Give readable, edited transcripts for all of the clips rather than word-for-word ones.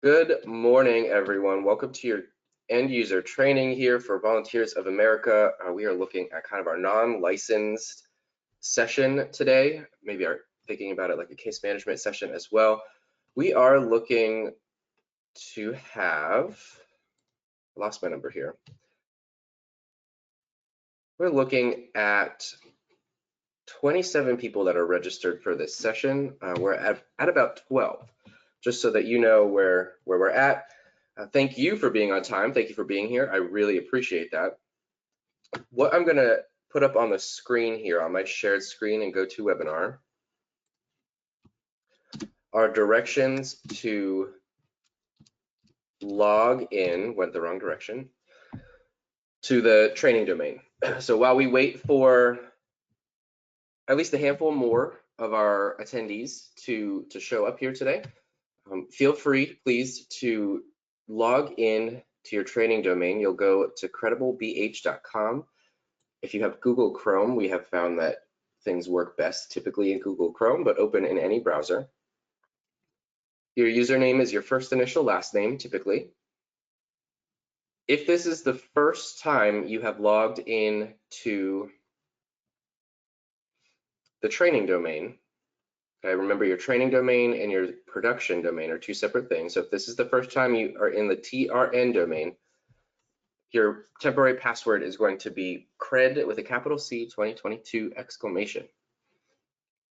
Good morning, everyone. Welcome to your end user training here for Volunteers of America. We are looking at kind of our non-licensed session today, maybe thinking about it like a case management session as well. We are looking to have, I lost my number here. We're looking at 27 people that are registered for this session. We're at about 12, just so that you know where we're at. Thank you for being on time. Thank you for being here. I really appreciate that. What I'm going to put up on the screen here on my shared screen and GoToWebinar are directions to log in, went the wrong direction, to the training domain. So while we wait for at least a handful more of our attendees to show up here today, feel free, please, to log in to your training domain. You'll go to crediblebeh.com. If you have Google Chrome, we have found that things work best typically in Google Chrome, but open in any browser. Your username is your first initial last name, typically. If this is the first time you have logged in to the training domain, okay, remember your training domain and your production domain are two separate things. So if this is the first time you are in the TRN domain, your temporary password is going to be cred with a capital C 2022 exclamation.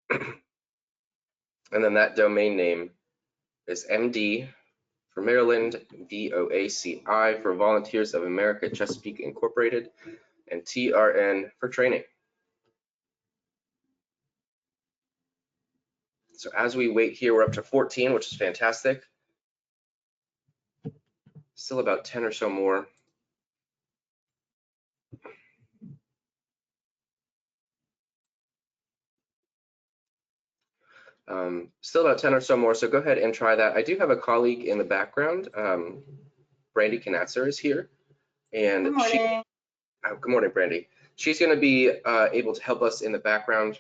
And then that domain name is MD for Maryland, VOACI for Volunteers of America Chesapeake Incorporated, and TRN for training. So as we wait here, we're up to 14, which is fantastic. Still about 10 or so more. Still about 10 or so more, so go ahead and try that. I do have a colleague in the background. Brandy Knatzer is here. And good morning. Good morning, Brandy. She's going to be able to help us in the background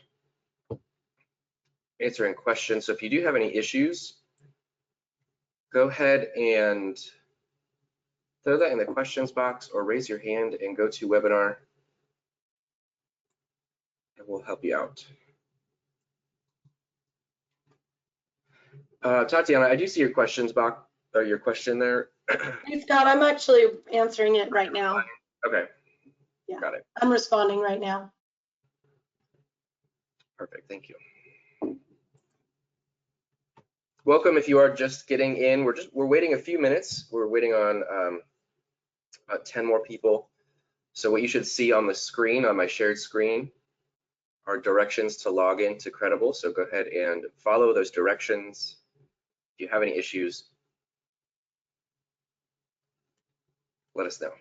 answering questions. So if you do have any issues, go ahead and throw that in the questions box or raise your hand and go to webinar and we'll help you out. Tatiana, I do see your questions box or your question there. Hey Scott, I'm actually answering it right now. Okay. Yeah. Got it. I'm responding right now. Perfect. Thank you. Welcome if you are just getting in. We're waiting a few minutes. We're waiting on 10 more people. So what you should see on the screen, on my shared screen, are directions to log in to Credible. So go ahead and follow those directions. If you have any issues, let us know.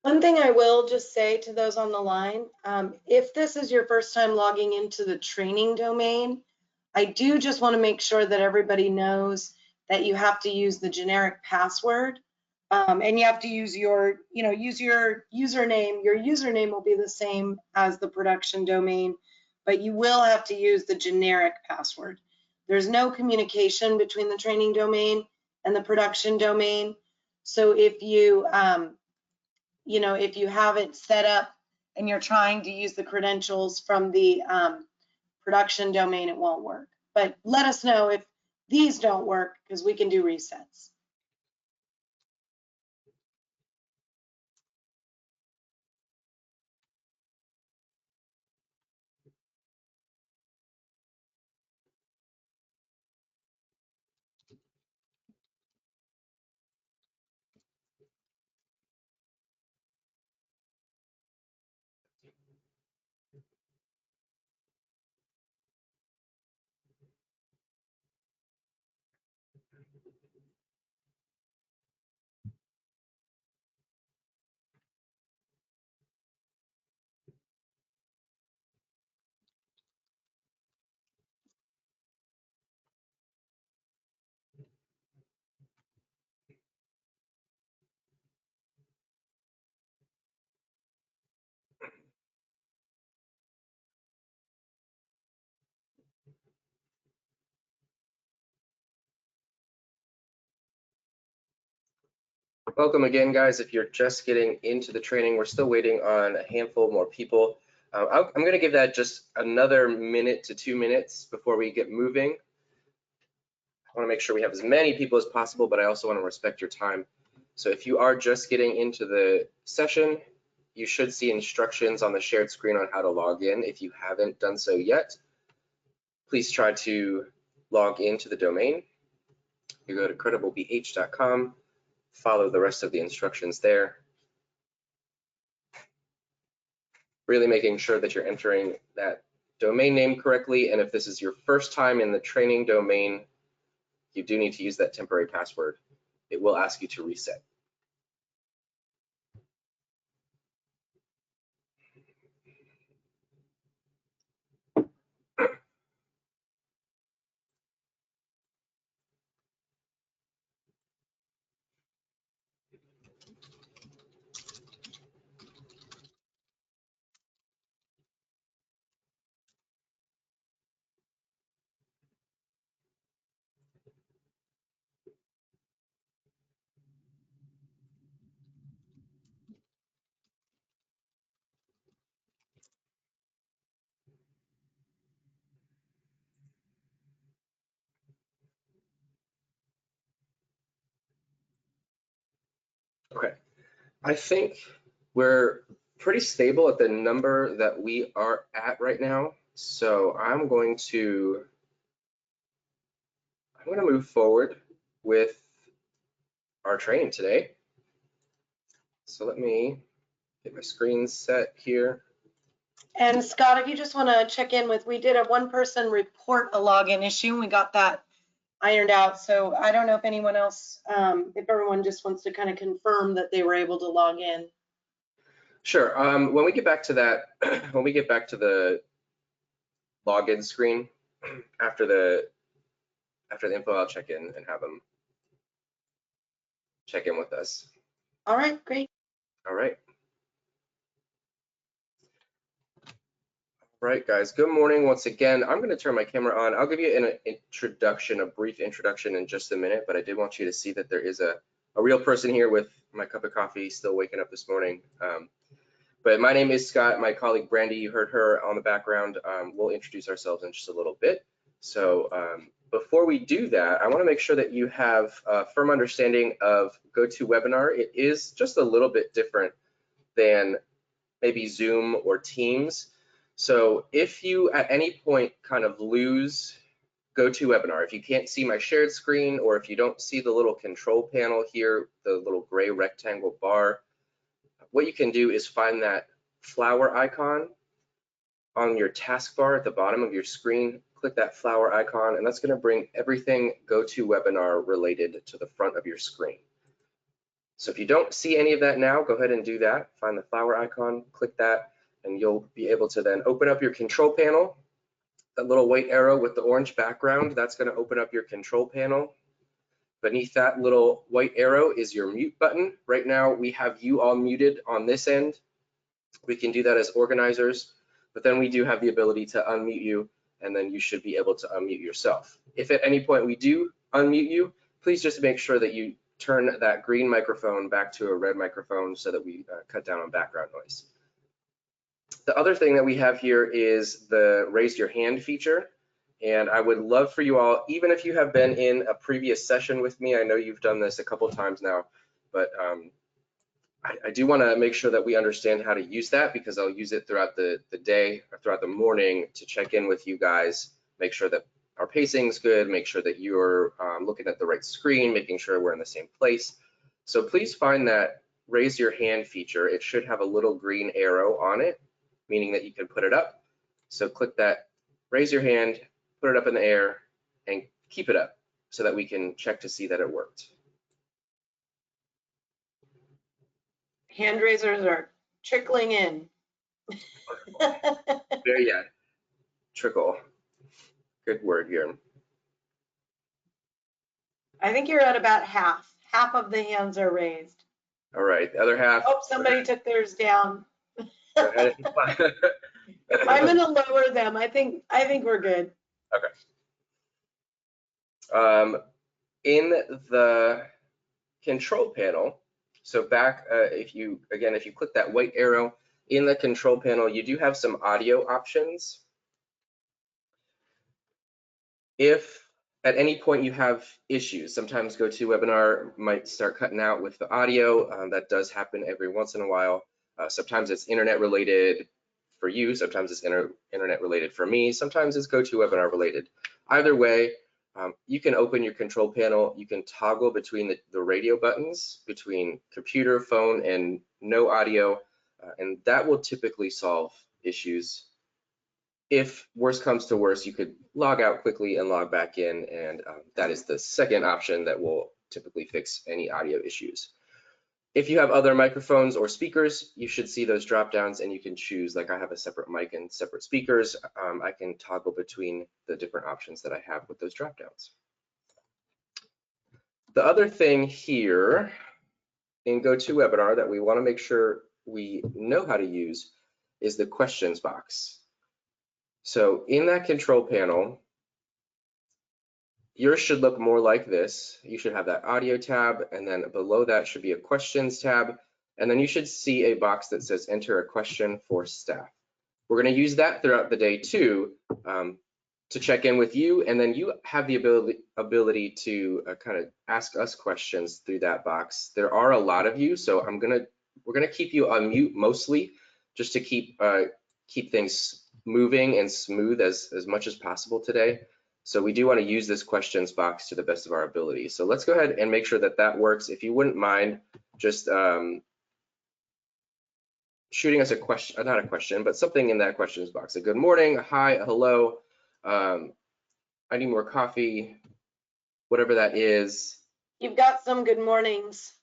One thing I will just say to those on the line, if this is your first time logging into the training domain, I do just want to make sure that everybody knows that you have to use the generic password, and you have to use your username. Your username will be the same as the production domain, but you will have to use the generic password. There's no communication between the training domain and the production domain. So if you if you have it set up and you're trying to use the credentials from the production domain, it won't work. But let us know if these don't work, because we can do resets. Welcome again, guys. If you're just getting into the training, we're still waiting on a handful more people. I'm going to give that just another minute to 2 minutes before we get moving. I want to make sure we have as many people as possible, but I also want to respect your time. So if you are just getting into the session, you should see instructions on the shared screen on how to log in. If you haven't done so yet, please try to log into the domain. You go to crediblebeh.com, follow the rest of the instructions there. Really making sure that you're entering that domain name correctly, and if this is your first time in the training domain, you do need to use that temporary password. It will ask you to reset. Okay, I think we're pretty stable at the number that we are at right now. So I'm going to move forward with our training today. So let me get my screen set here. And Scott, if you just want to check in with, we did a one person report a login issue and we got that ironed out. So I don't know if anyone else, if everyone just wants to kind of confirm that they were able to log in. Sure. When we get back to that, when we get back to the login screen after the info, I'll check in and have them check in with us. All right, great. All right. Right, guys, good morning once again. I'm going to turn my camera on. I'll give you an introduction, a brief introduction in just a minute, but I did want you to see that there is a real person here with my cup of coffee, still waking up this morning. But my name is Scott. My colleague Brandy, you heard her on the background. We'll introduce ourselves in just a little bit. So before we do that, I want to make sure that you have a firm understanding of GoToWebinar. It is just a little bit different than maybe Zoom or Teams. So if you at any point kind of lose GoToWebinar, if you can't see my shared screen, or if you don't see the little control panel here, the little gray rectangle bar, what you can do is find that flower icon on your taskbar at the bottom of your screen. Click that flower icon, and that's going to bring everything GoToWebinar related to the front of your screen. So if you don't see any of that now, go ahead and do that. Find the flower icon, click that, and you'll be able to then open up your control panel. That little white arrow with the orange background, that's going to open up your control panel. Beneath that little white arrow is your mute button. Right now, we have you all muted on this end. We can do that as organizers, but then we do have the ability to unmute you, and then you should be able to unmute yourself. If at any point we do unmute you, please just make sure that you turn that green microphone back to a red microphone so that we cut down on background noise. The other thing that we have here is the raise your hand feature. And I would love for you all, even if you have been in a previous session with me, I know you've done this a couple times now, but I do want to make sure that we understand how to use that, because I'll use it throughout the day or throughout the morning to check in with you guys, make sure that our pacing is good, make sure that you're looking at the right screen, making sure we're in the same place. So please find that raise your hand feature. It should have a little green arrow on it, meaning that you can put it up. So click that, raise your hand, put it up in the air, and keep it up so that we can check to see that it worked. Hand raisers are trickling in. There you go. Trickle. Good word here. I think you're at about half. Half of the hands are raised. All right, the other half. Oh, somebody took theirs down. Go ahead. I'm gonna lower them. I think we're good. Okay. In the control panel, So back, if you click that white arrow in the control panel, you do have some audio options. If at any point you have issues, sometimes GoToWebinar might start cutting out with the audio. That does happen every once in a while. Sometimes it's internet related for you, sometimes it's internet related for me, sometimes it's GoToWebinar related. Either way, you can open your control panel, you can toggle between the radio buttons, between computer, phone, and no audio, and that will typically solve issues. If worse comes to worse, you could log out quickly and log back in, and that is the second option that will typically fix any audio issues. If you have other microphones or speakers, you should see those drop downs and you can choose, like I have a separate mic and separate speakers. I can toggle between the different options that I have with those drop downs. The other thing here in GoToWebinar that we want to make sure we know how to use is the questions box. So in that control panel, yours should look more like this. You should have that audio tab, and then below that should be a questions tab. And then you should see a box that says enter a question for staff. We're going to use that throughout the day too, to check in with you, and then you have the ability to kind of ask us questions through that box. There are a lot of you, so we're gonna keep you on mute mostly, just to keep things moving and smooth as much as possible today. So we do want to use this questions box to the best of our ability. So let's go ahead and make sure that that works. If you wouldn't mind just shooting us a question, not a question, but something in that questions box. A good morning, a hi, a hello, I need more coffee, whatever that is. You've got some good mornings.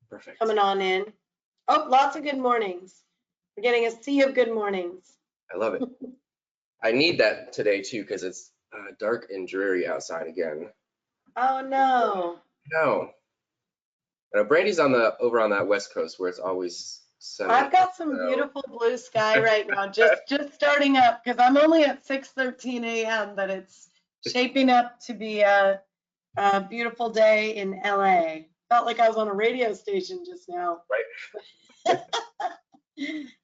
Perfect. Coming on in. Oh, lots of good mornings. We're getting a sea of good mornings. I love it. I need that today too, because it's dark and dreary outside again. Oh no. No. Brandy's over on that West Coast where it's always sunny. I've got some beautiful blue sky right now, just starting up, because I'm only at 6:13 a.m., but it's shaping up to be a beautiful day in LA. Felt like I was on a radio station just now. Right.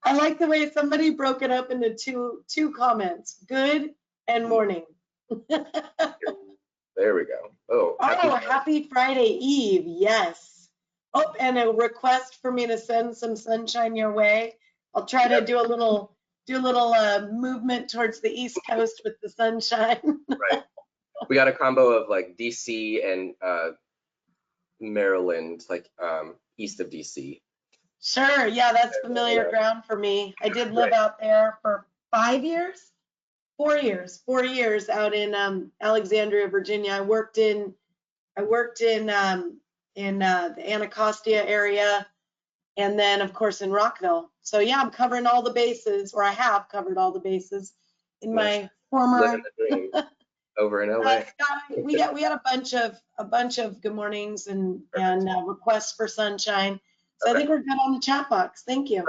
I like the way somebody broke it up into two comments, good and morning. There we go. Oh, happy Friday Eve. Yes. Oh, and a request for me to send some sunshine your way. I'll try to do a little movement towards the East Coast with the sunshine. Right. We got a combo of like DC and Maryland, like east of DC. Sure. Yeah, that's familiar ground for me. I did live out there for 5 years. 4 years. 4 years out in Alexandria, Virginia. I worked in the Anacostia area, and then of course in Rockville. So yeah, I'm covering all the bases, or I have covered all the bases in my former. Living the dream over in LA. We had a bunch of good mornings and requests for sunshine. So okay. I think we're good on the chat box. Thank you.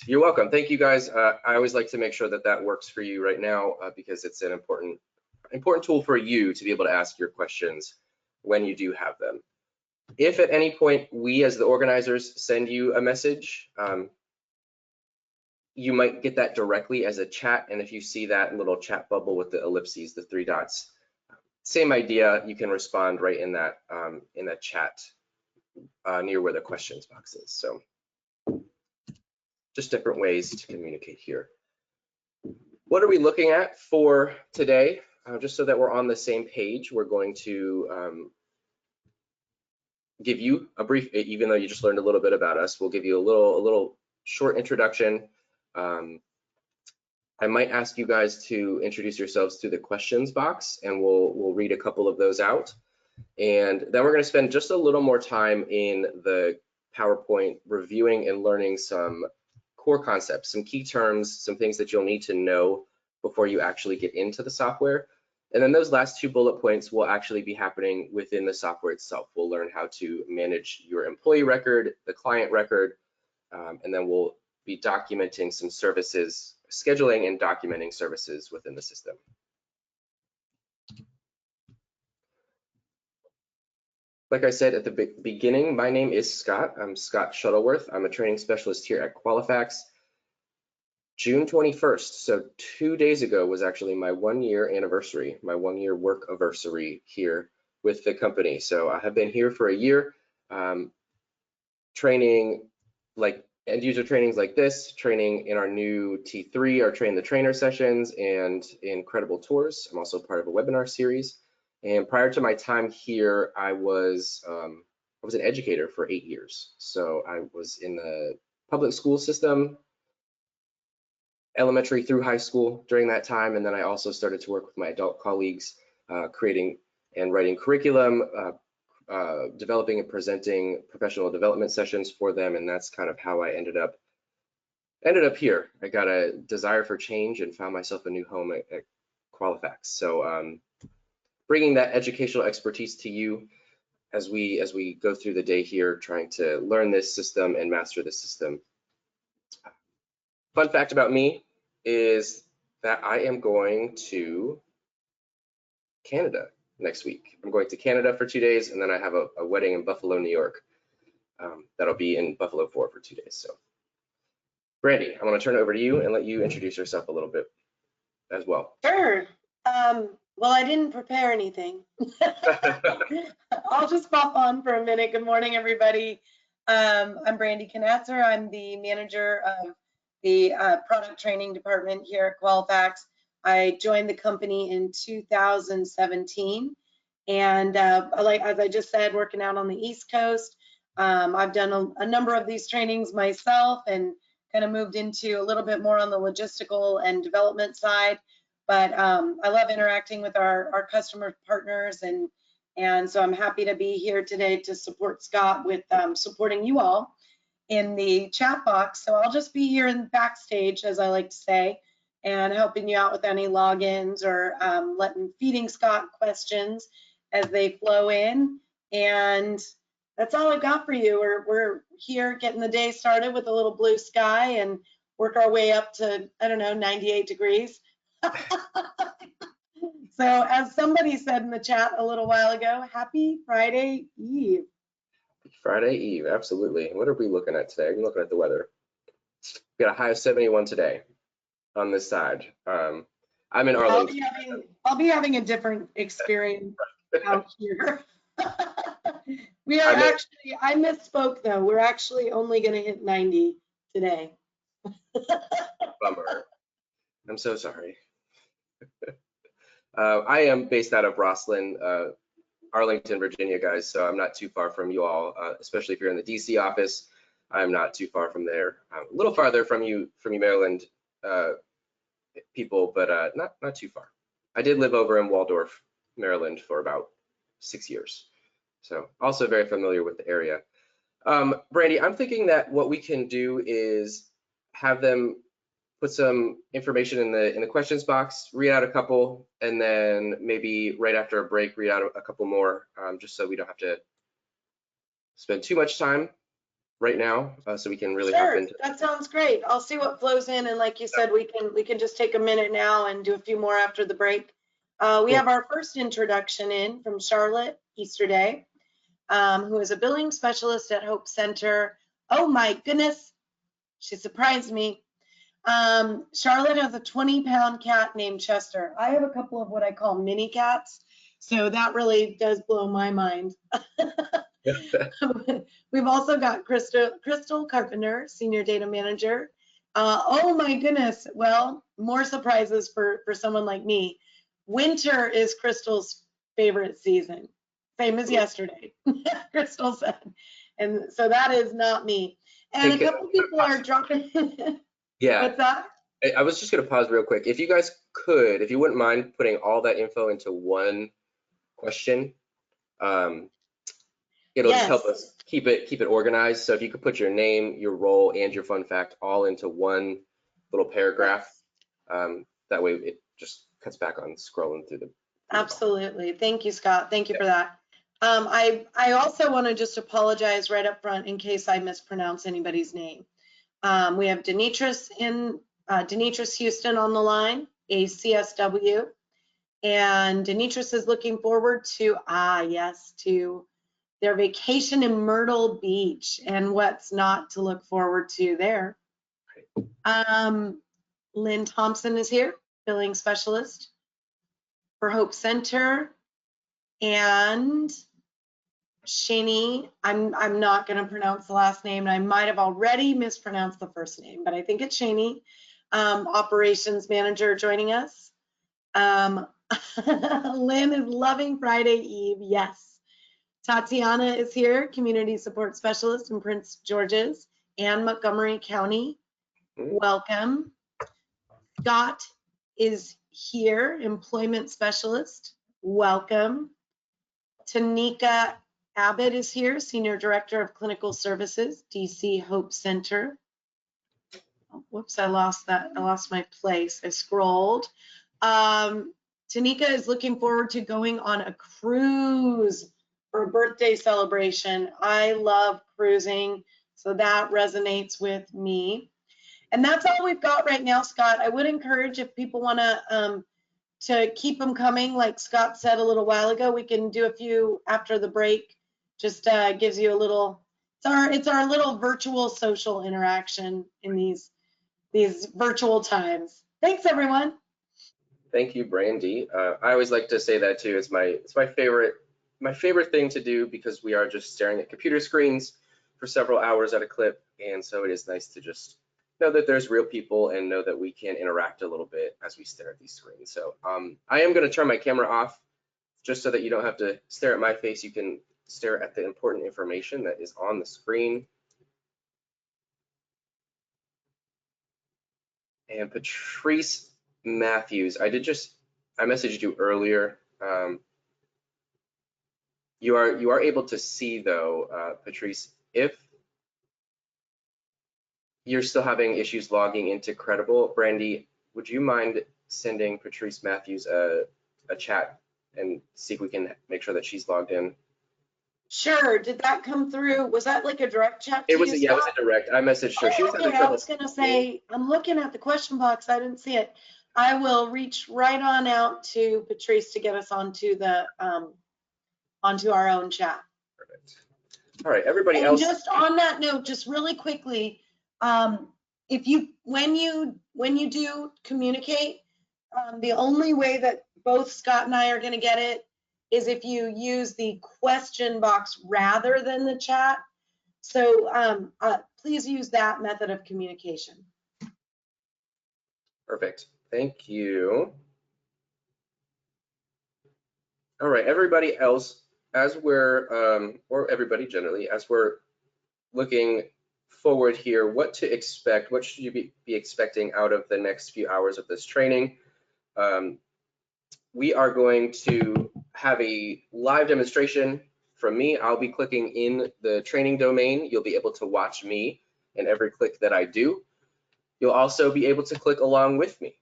You're welcome. Thank you guys. I always like to make sure that that works for you right now because it's an important tool for you to be able to ask your questions when you do have them. If at any point we as the organizers send you a message, you might get that directly as a chat, and if you see that little chat bubble with the ellipses, the 3 dots, same idea, you can respond right in that chat near where the questions box is. So just different ways to communicate here. What are we looking at for today? Just so that we're on the same page, we're going to give you a brief, even though you just learned a little bit about us, we'll give you a little short introduction. I might ask you guys to introduce yourselves through the questions box, and we'll read a couple of those out. And then we're going to spend just a little more time in the PowerPoint reviewing and learning some core concepts, some key terms, some things that you'll need to know before you actually get into the software. And then those last 2 bullet points will actually be happening within the software itself. We'll learn how to manage your employee record, the client record, and then we'll be documenting some services, scheduling and documenting services within the system. Like I said at the beginning, my name is Scott. I'm Scott Shuttleworth. I'm a training specialist here at Qualifax. June 21st, so 2 days ago, was actually my 1 year anniversary, my 1 year work anniversary here with the company. So I have been here for a year, training like end user trainings like this, training in our new T3, our Train the Trainer sessions, and in Credible tours. I'm also part of a webinar series. And prior to my time here, I was an educator for 8 years. So I was in the public school system, elementary through high school during that time, and then I also started to work with my adult colleagues, creating and writing curriculum, developing and presenting professional development sessions for them, and that's kind of how I ended up here. I got a desire for change and found myself a new home at Qualifax. So bringing that educational expertise to you as we go through the day here, trying to learn this system and master this system. Fun fact about me is that I am going to Canada next week. I'm going to Canada for 2 days, and then I have a wedding in Buffalo, New York. That'll be in Buffalo for 2 days. So, Brandy, I want to turn it over to you and let you introduce yourself a little bit as well. Sure. Well, I didn't prepare anything. I'll just pop on for a minute. Good morning, everybody. I'm Brandy Knatzer. I'm the manager of the product training department here at Qualifax. I joined the company in 2017, and as I just said, working out on the East Coast. I've done a number of these trainings myself and kind of moved into a little bit more on the logistical and development side. But I love interacting with our customer partners, and so I'm happy to be here today to support Scott with supporting you all in the chat box. So I'll just be here in backstage, as I like to say, and helping you out with any logins or feeding Scott questions as they flow in. And that's all I've got for you. We're here getting the day started with a little blue sky and work our way up to, I don't know, 98 degrees. So as somebody said in the chat a little while ago, happy Friday Eve. Friday Eve, absolutely. What are we looking at today? I'm looking at the weather. We got a high of 71 today on this side. I'm in Arlington. I'll be having a different experience out here. We are actually, I misspoke though. We're actually only going to hit 90 today. Bummer. I'm so sorry. I am based out of Rosslyn, Arlington, Virginia, guys, so I'm not too far from you all, especially if you're in the DC office. I'm not too far from there. A little farther from you Maryland people, but not too far. I did live over in Waldorf, Maryland for about 6 years, so also very familiar with the area. Brandy, I'm thinking that what we can do is have them put some information in the questions box, read out a couple, and then maybe right after a break, read out a couple more, just so we don't have to spend too much time right now, so we can really hop into. That sounds great. I'll see what flows in, and like you said, we can just take a minute now and do a few more after the break. We have our first introduction in from Charlotte Easterday, who is a billing specialist at Hope Center. Oh my goodness, she surprised me. Charlotte has a 20-pound cat named Chester. I have a couple of what I call mini cats, so that really does blow my mind. We've also got Crystal Carpenter, Senior Data Manager. Oh my goodness, well, more surprises for someone like me. Winter is Crystal's favorite season, same as yesterday, Crystal said. And so that is not me. And a couple people are dropping. Yeah. What's that? I was just going to pause real quick. If you guys could, if you wouldn't mind putting all that info into one question, it'll just help us keep it organized. So if you could put your name, your role, and your fun fact all into one little paragraph, that way it just cuts back on scrolling through the. Absolutely. Thank you, Scott. Thank you for that. I also want to just apologize right up front in case I mispronounce anybody's name. We have Denitris Houston on the line, a CSW, and Denitris is looking forward to, to their vacation in Myrtle Beach and what's not to look forward to there. Lynn Thompson is here, billing specialist for Hope Center. And Shani, I'm not going to pronounce the last name, and I might have already mispronounced the first name, but I think it's Shani, operations manager joining us. Lynn is loving Friday Eve, yes. Tatiana is here, community support specialist in Prince George's and Montgomery County. Welcome. Scott is here, employment specialist. Welcome. Tanika Abbott is here, Senior Director of Clinical Services, DC Hope Center. Oh, whoops, I lost that. I lost my place. I scrolled. Tanika is looking forward to going on a cruise for a birthday celebration. I love cruising, so that resonates with me. And that's all we've got right now, Scott. I would encourage, if people want to keep them coming, like Scott said a little while ago, we can do a few after the break. Just gives you a little, it's our little virtual social interaction in these virtual times. Thanks, everyone. Thank you, Brandy. I always like to say that too. It's my favorite thing to do, because we are just staring at computer screens for several hours at a clip, and so it is nice to just know that there's real people and know that we can interact a little bit as we stare at these screens. So I am going to turn my camera off just so that you don't have to stare at my face. You can stare at the important information that is on the screen. And Patrice Matthews, I messaged you earlier. You are able to see, though, Patrice, if you're still having issues logging into Credible. Brandy, would you mind sending Patrice Matthews a chat and see if we can make sure that she's logged in? Sure. Did that come through? Was that like a direct chat? It was, yeah, it was a direct. I messaged her. She was having trouble. I was gonna say, I'm looking at the question box. I didn't see it. I will reach right on out to Patrice to get us onto the onto our own chat. Perfect. All right, everybody and else. Just on that note, just really quickly, if you when you do communicate, the only way that both Scott and I are going to get it is if you use the question box rather than the chat. So please use that method of communication. Perfect. Thank you. All right, everybody else, as we're, or everybody generally, as we're looking forward here, what to expect, what should you be expecting out of the next few hours of this training? We are going to have a live demonstration from me. I'll be clicking in the training domain. You'll be able to watch me and every click that I do. You'll also be able to click along with me.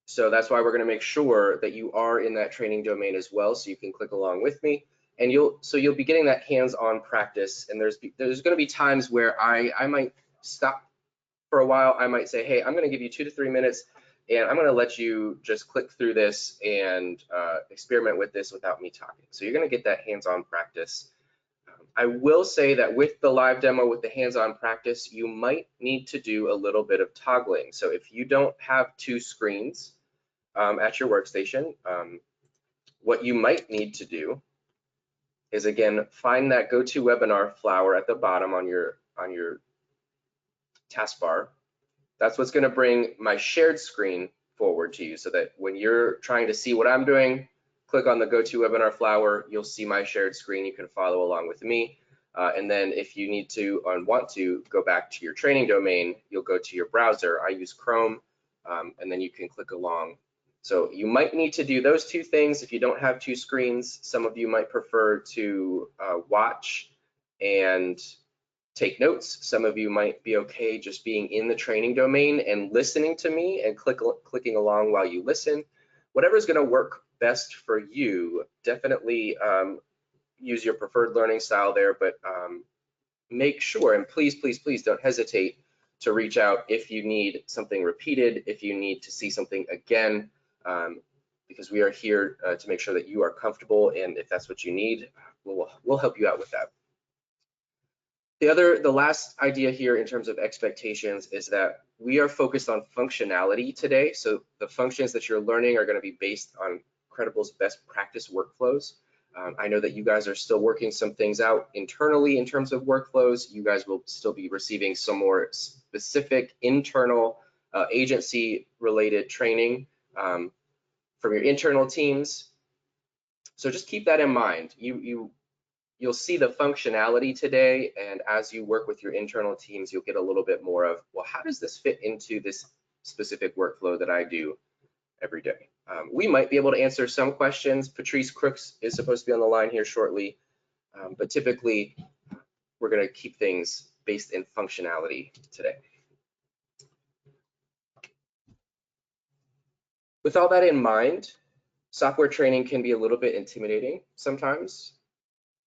So that's why we're going to make sure that you are in that training domain as well, so you can click along with me. And you'll be getting that hands-on practice. And there's going to be times where I might stop for a while. I might say, hey, I'm going to give you 2 to 3 minutes, and I'm going to let you just click through this and experiment with this without me talking. So you're going to get that hands-on practice. I will say that with the live demo, with the hands-on practice, you might need to do a little bit of toggling. So if you don't have 2 screens at your workstation, what you might need to do is, again, find that GoToWebinar flower at the bottom on your taskbar. That's what's going to bring my shared screen forward to you, so that when you're trying to see what I'm doing, click on the GoToWebinar flower, you'll see my shared screen. You can follow along with me. And then if you need to and want to go back to your training domain, you'll go to your browser. I use Chrome, and then you can click along. So you might need to do those 2 things if you don't have 2 screens. Some of you might prefer to watch and take notes. Some of you might be okay just being in the training domain and listening to me and clicking along while you listen. Whatever is going to work best for you, definitely use your preferred learning style there, but make sure, and please, please, please don't hesitate to reach out if you need something repeated, if you need to see something again, because we are here to make sure that you are comfortable, and if that's what you need, we'll help you out with that. The last idea here in terms of expectations is that we are focused on functionality today. So the functions that you're learning are going to be based on Credible's best practice workflows. I know that you guys are still working some things out internally in terms of workflows. You guys will still be receiving some more specific internal agency-related training from your internal teams. So just keep that in mind. You'll see the functionality today, and as you work with your internal teams, you'll get a little bit more of, well, how does this fit into this specific workflow that I do every day? We might be able to answer some questions. Patrice Crooks is supposed to be on the line here shortly, but typically we're going to keep things based in functionality today. With all that in mind, software training can be a little bit intimidating sometimes.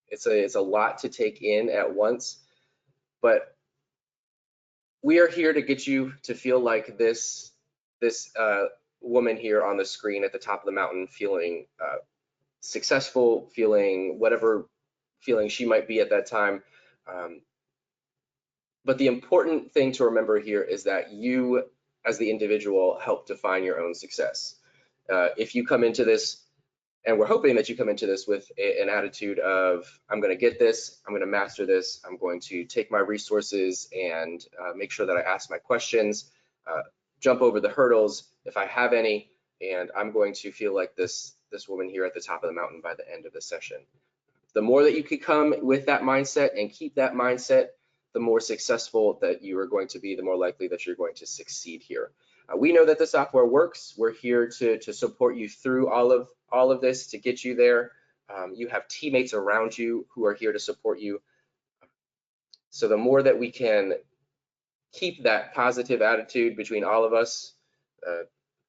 It's a lot to take in at once, but we are here to get you to feel like this woman here on the screen at the top of the mountain, feeling successful, feeling whatever feeling she might be at that time. But the important thing to remember here is that you, as the individual, help define your own success. If you come into this, and we're hoping that you come into this with an attitude of, I'm going to get this, I'm going to master this, I'm going to take my resources and make sure that I ask my questions, jump over the hurdles if I have any, and I'm going to feel like this woman here at the top of the mountain by the end of the session. The more that you can come with that mindset and keep that mindset, the more successful that you are going to be, the more likely that you're going to succeed here. We know that the software works. We're here to support you through all of this to get you there. You have teammates around you who are here to support you. So the more that we can keep that positive attitude between all of us,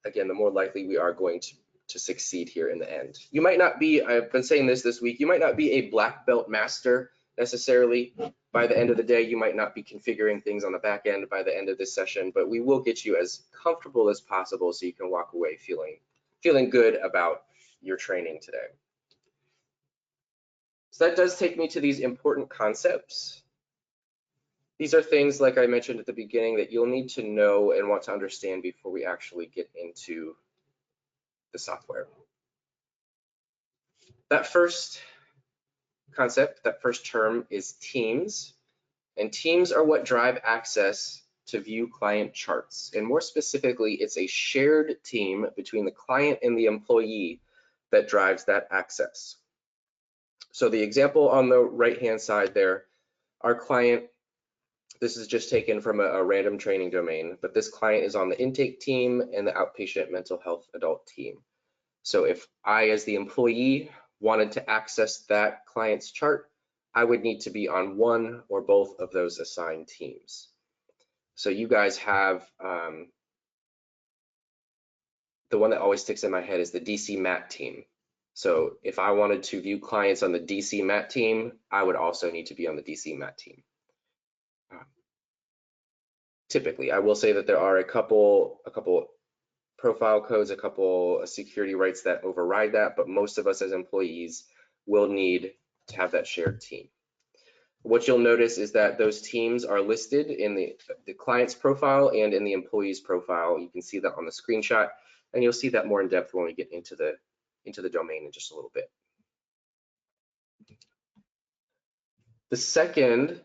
again, the more likely we are going to succeed here in the end. You might not be, I've been saying this week, you might not be a black belt master necessarily. By the end of the day, you might not be configuring things on the back end by the end of this session, but we will get you as comfortable as possible so you can walk away feeling good about your training today. So that does take me to these important concepts. These are things, like I mentioned at the beginning, that you'll need to know and want to understand before we actually get into the software. That first concept, that first term is teams, and teams are what drive access to view client charts. And more specifically, it's a shared team between the client and the employee that drives that access. So the example on the right-hand side there, our client, this is just taken from a random training domain, but this client is on the intake team and the outpatient mental health adult team. So if I, as the employee, wanted to access that client's chart, I would need to be on one or both of those assigned teams. So you guys have, the one that always sticks in my head is the DC MAT team. So if I wanted to view clients on the DC MAT team, I would also need to be on the DC MAT team. Typically, I will say that there are a couple profile codes, a couple security rights that override that, but most of us as employees will need to have that shared team. What you'll notice is that those teams are listed in the client's profile and in the employee's profile. You can see that on the screenshot, and you'll see that more in depth when we get into the domain in just a little bit. The second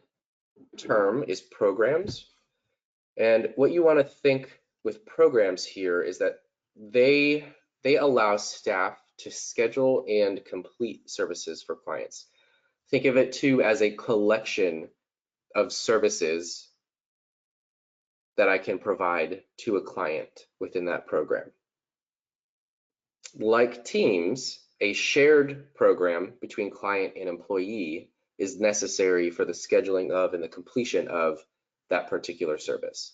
term is programs. And what you want to think with programs here is that they allow staff to schedule and complete services for clients. Think of it too as a collection of services that I can provide to a client within that program. Like teams, a shared program between client and employee is necessary for the scheduling of and the completion of that particular service.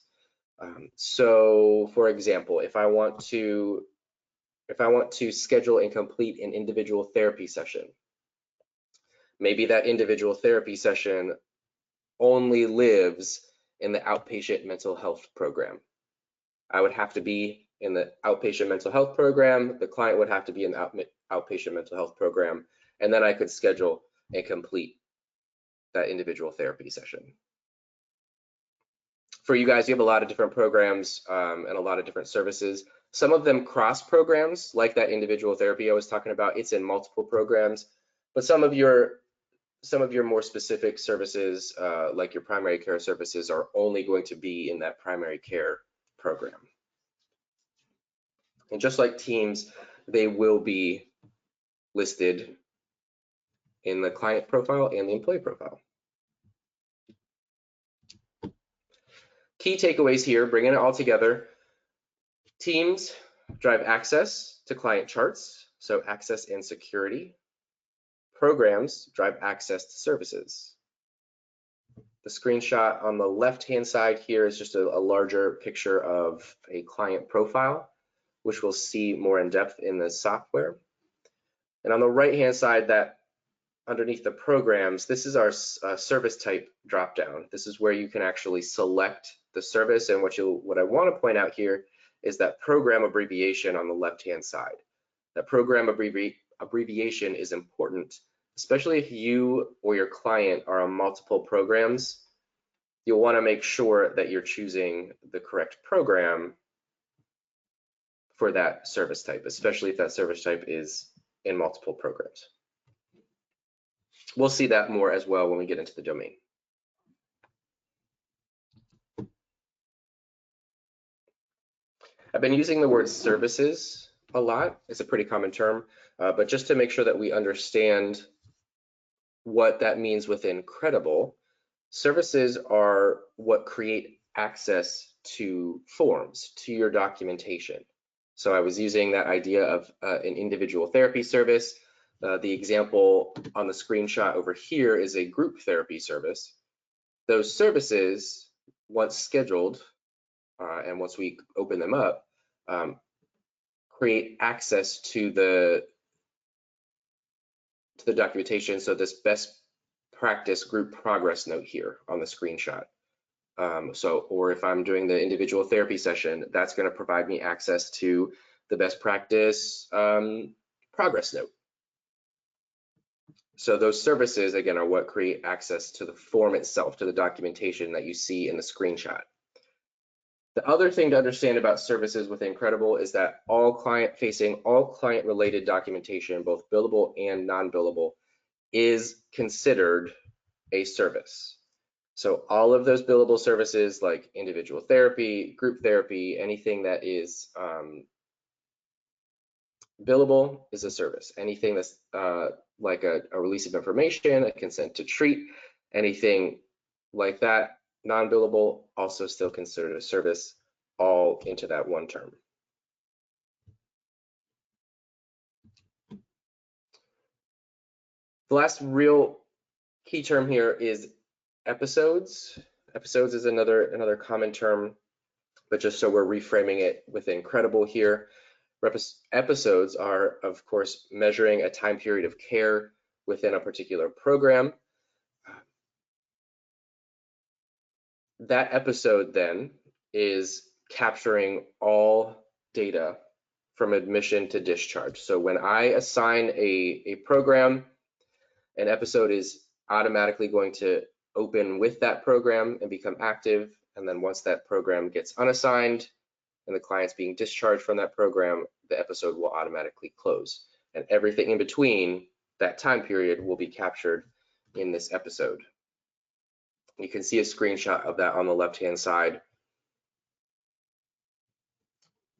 So for example, if I want to schedule and complete an individual therapy session, maybe that individual therapy session only lives in the outpatient mental health program. I would have to be in the outpatient mental health program, the client would have to be in the outpatient mental health program, and then I could schedule and complete that individual therapy session. For you guys, you have a lot of different programs and a lot of different services. Some of them cross programs, like that individual therapy I was talking about. It's in multiple programs, but some of your more specific services, like your primary care services, are only going to be in that primary care program. And just like teams, they will be listed in the client profile and the employee profile. Key takeaways here, bringing it all together. Teams drive access to client charts, so access and security. Programs drive access to services. The screenshot on the left-hand side here is just a larger picture of a client profile, which we'll see more in depth in the software. And on the right-hand side, that underneath the programs, this is our service type dropdown. This is where you can actually select the service. And what I want to point out here is that program abbreviation on the left-hand side. That program abbreviation is important, especially if you or your client are on multiple programs. You'll want to make sure that you're choosing the correct program for that service type, especially if that service type is in multiple programs. We'll see that more as well when we get into the domain. I've been using the word services a lot. It's a pretty common term, but just to make sure that we understand what that means within Credible, services are what create access to forms, to your documentation. So I was using that idea of an individual therapy service. The example on the screenshot over here is a group therapy service. Those services, once scheduled, and once we open them up, create access to the documentation. So this best practice group progress note here on the screenshot. Or if I'm doing the individual therapy session, that's going to provide me access to the best practice progress note. So those services, again, are what create access to the form itself, to the documentation that you see in the screenshot. The other thing to understand about services within Credible is that all client-facing, all client-related documentation, both billable and non-billable, is considered a service. So all of those billable services like individual therapy, group therapy, anything that is billable is a service. Anything that's like a release of information, a consent to treat, anything like that, non-billable, also still considered a service, all into that one term. The last real key term here is episodes. Episodes is another common term, but just so we're reframing it within Credible here, episodes are, of course, measuring a time period of care within a particular program. That episode then is capturing all data from admission to discharge. So when I assign a program, an episode is automatically going to open with that program and become active. And then once that program gets unassigned and the client's being discharged from that program, the episode will automatically close. And everything in between that time period will be captured in this episode. You can see a screenshot of that on the left-hand side.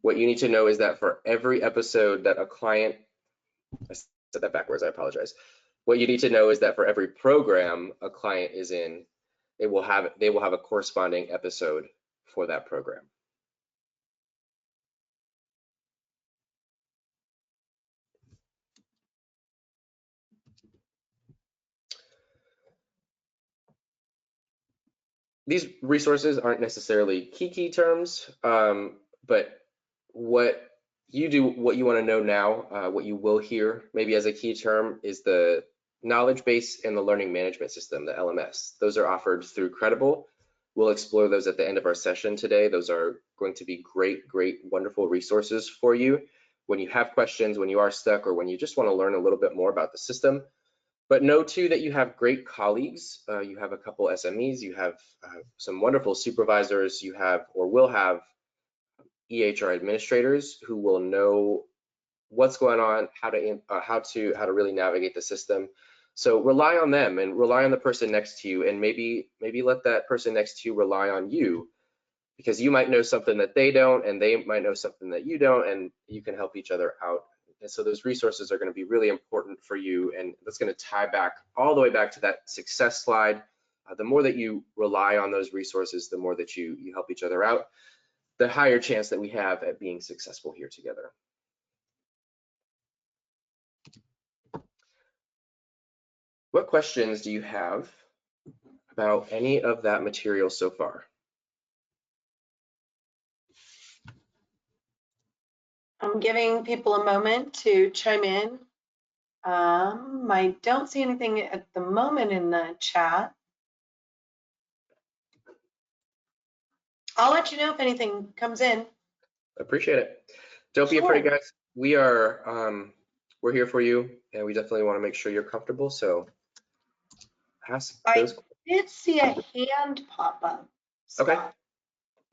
What you need to know is that for every episode that a client, I said that backwards, I apologize. What you need to know is that for every program a client is in, they will have a corresponding episode for that program. These resources aren't necessarily key terms, but what you want to know now, what you will hear maybe as a key term is the knowledge base and the learning management system, the LMS. Those are offered through Credible. We'll explore those at the end of our session today. Those are going to be great, wonderful resources for you when you have questions, when you are stuck, or when you just want to learn a little bit more about the system. But know too that you have great colleagues. You have a couple SMEs, you have some wonderful supervisors, you have or will have EHR administrators who will know what's going on, how to really navigate the system. So rely on them and rely on the person next to you, and maybe let that person next to you rely on you, because you might know something that they don't, and they might know something that you don't, and you can help each other out. And so those resources are going to be really important for you, and that's going to tie back all the way back to that success slide. The more that you rely on those resources, the more that you help each other out, the higher chance that we have at being successful here together. What questions do you have about any of that material so far? I'm giving people a moment to chime in. I don't see anything at the moment in the chat. I'll let you know if anything comes in. Appreciate it. Don't be afraid, guys. We are we're here for you, and we definitely want to make sure you're comfortable. So ask those. I did see a hand pop up. Okay. Scott.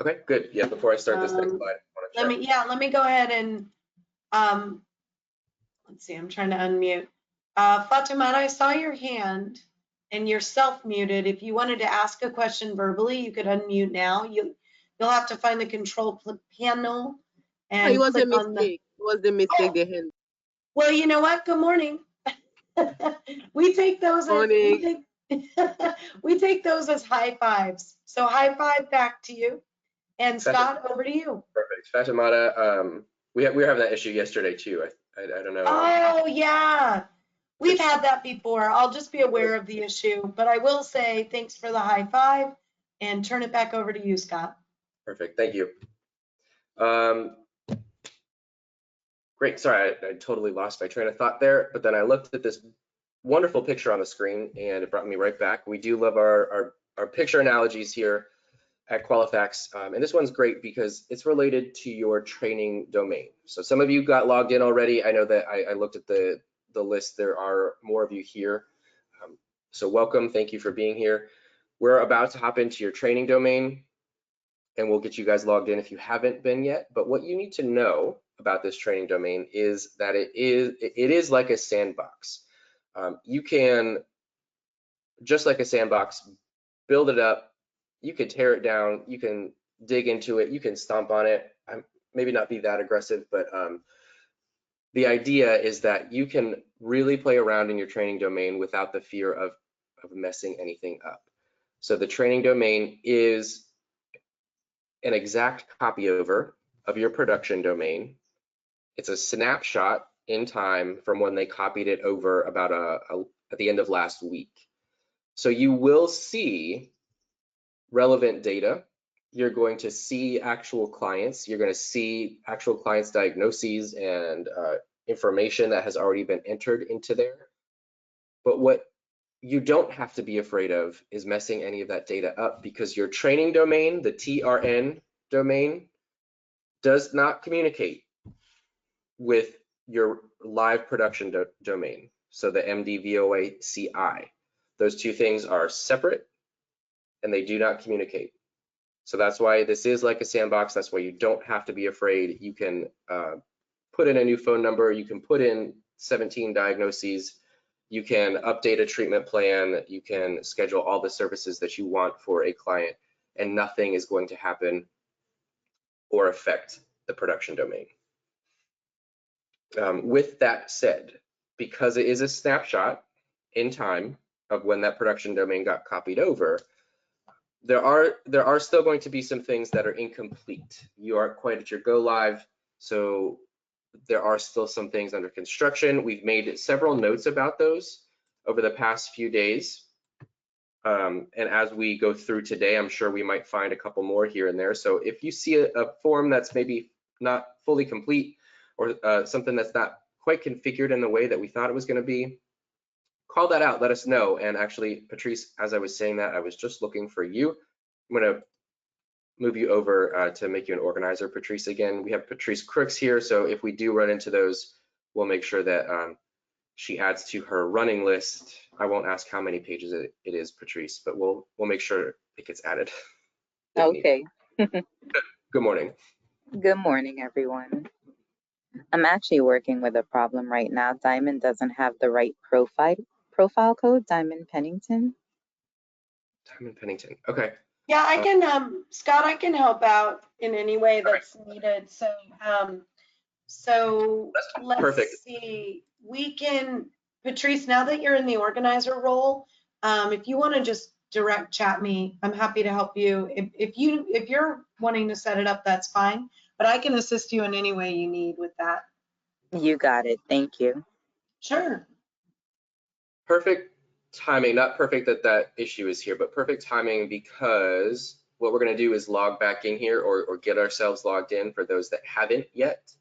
Okay, good. Yeah, before I start this next slide, I want to check. Let me go ahead and let's see, I'm trying to unmute. Fatima, I saw your hand and you're self-muted. If you wanted to ask a question verbally, you could unmute now. You'll have to find the control panel and it was a click on the. mistake. It was the mistake they had. Well, you know what? Good morning. We take those Morning. we take those as high fives. So high five back to you. And Scott, over to you. Perfect. Fatimata, we were having that issue yesterday too. I don't know. Oh yeah, we've had that before. I'll just be aware of the issue, but I will say thanks for the high five and turn it back over to you, Scott. Perfect. Thank you. Great. Sorry, I totally lost my train of thought there, but then I looked at this wonderful picture on the screen and it brought me right back. We do love our picture analogies here at Qualifax, and this one's great because it's related to your training domain. So some of you got logged in already. I know that I looked at the list. There are more of you here. So welcome. Thank you for being here. We're about to hop into your training domain, and we'll get you guys logged in if you haven't been yet. But what you need to know about this training domain is that it is like a sandbox. You can, just like a sandbox, build it up. You can tear it down. You can dig into it. You can stomp on it. Maybe not be that aggressive, but the idea is that you can really play around in your training domain without the fear of messing anything up. So the training domain is an exact copy over of your production domain. It's a snapshot in time from when they copied it over about at the end of last week. So you will see relevant data. You're going to see actual clients. You're going to see actual clients' diagnoses and information that has already been entered into there. But what you don't have to be afraid of is messing any of that data up, because your training domain, the TRN domain, does not communicate with your live production domain. So the MDVOA CI. Those two things are separate and they do not communicate. So that's why this is like a sandbox. That's why you don't have to be afraid. You can put in a new phone number. You can put in 17 diagnoses. You can update a treatment plan. You can schedule all the services that you want for a client, and nothing is going to happen or affect the production domain. With that said, because it is a snapshot in time of when that production domain got copied over, there are still going to be some things that are incomplete. You aren't quite at your go live, so there are still some things under construction. We've made several notes about those over the past few days. And as we go through today, I'm sure we might find a couple more here and there. So if you see a form that's maybe not fully complete, or something that's not quite configured in the way that we thought it was going to be, call that out, let us know. And actually, Patrice, as I was saying that, I was just looking for you. I'm going to move you over to make you an organizer, Patrice. Again, we have Patrice Crooks here, so if we do run into those, we'll make sure that she adds to her running list. I won't ask how many pages it is, Patrice, but we'll make sure it gets added. Okay. Good morning. Good morning, everyone. I'm actually working with a problem right now. Diamond doesn't have the right profile code, Diamond Pennington. Diamond Pennington. Okay. Yeah, I can, Scott, I can help out in any way that's needed. So let's Perfect. see. We can, Patrice, now that you're in the organizer role, if you want to just direct chat me, I'm happy to help you. If you're wanting to set it up, that's fine. But I can assist you in any way you need with that. You got it. Thank you. Sure. Perfect timing. Not perfect that that issue is here, but perfect timing because what we're going to do is log back in here or get ourselves logged in for those that haven't yet.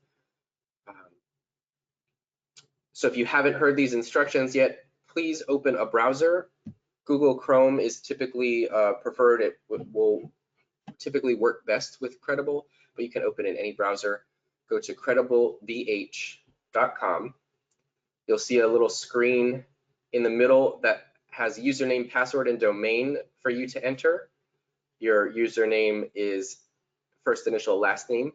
So if you haven't heard these instructions yet, please open a browser. Google Chrome is typically preferred. It will typically work best with Credible, but you can open in any browser. Go to credibleh.com. You'll see a little screen in the middle that has username, password, and domain for you to enter. Your username is first initial, last name.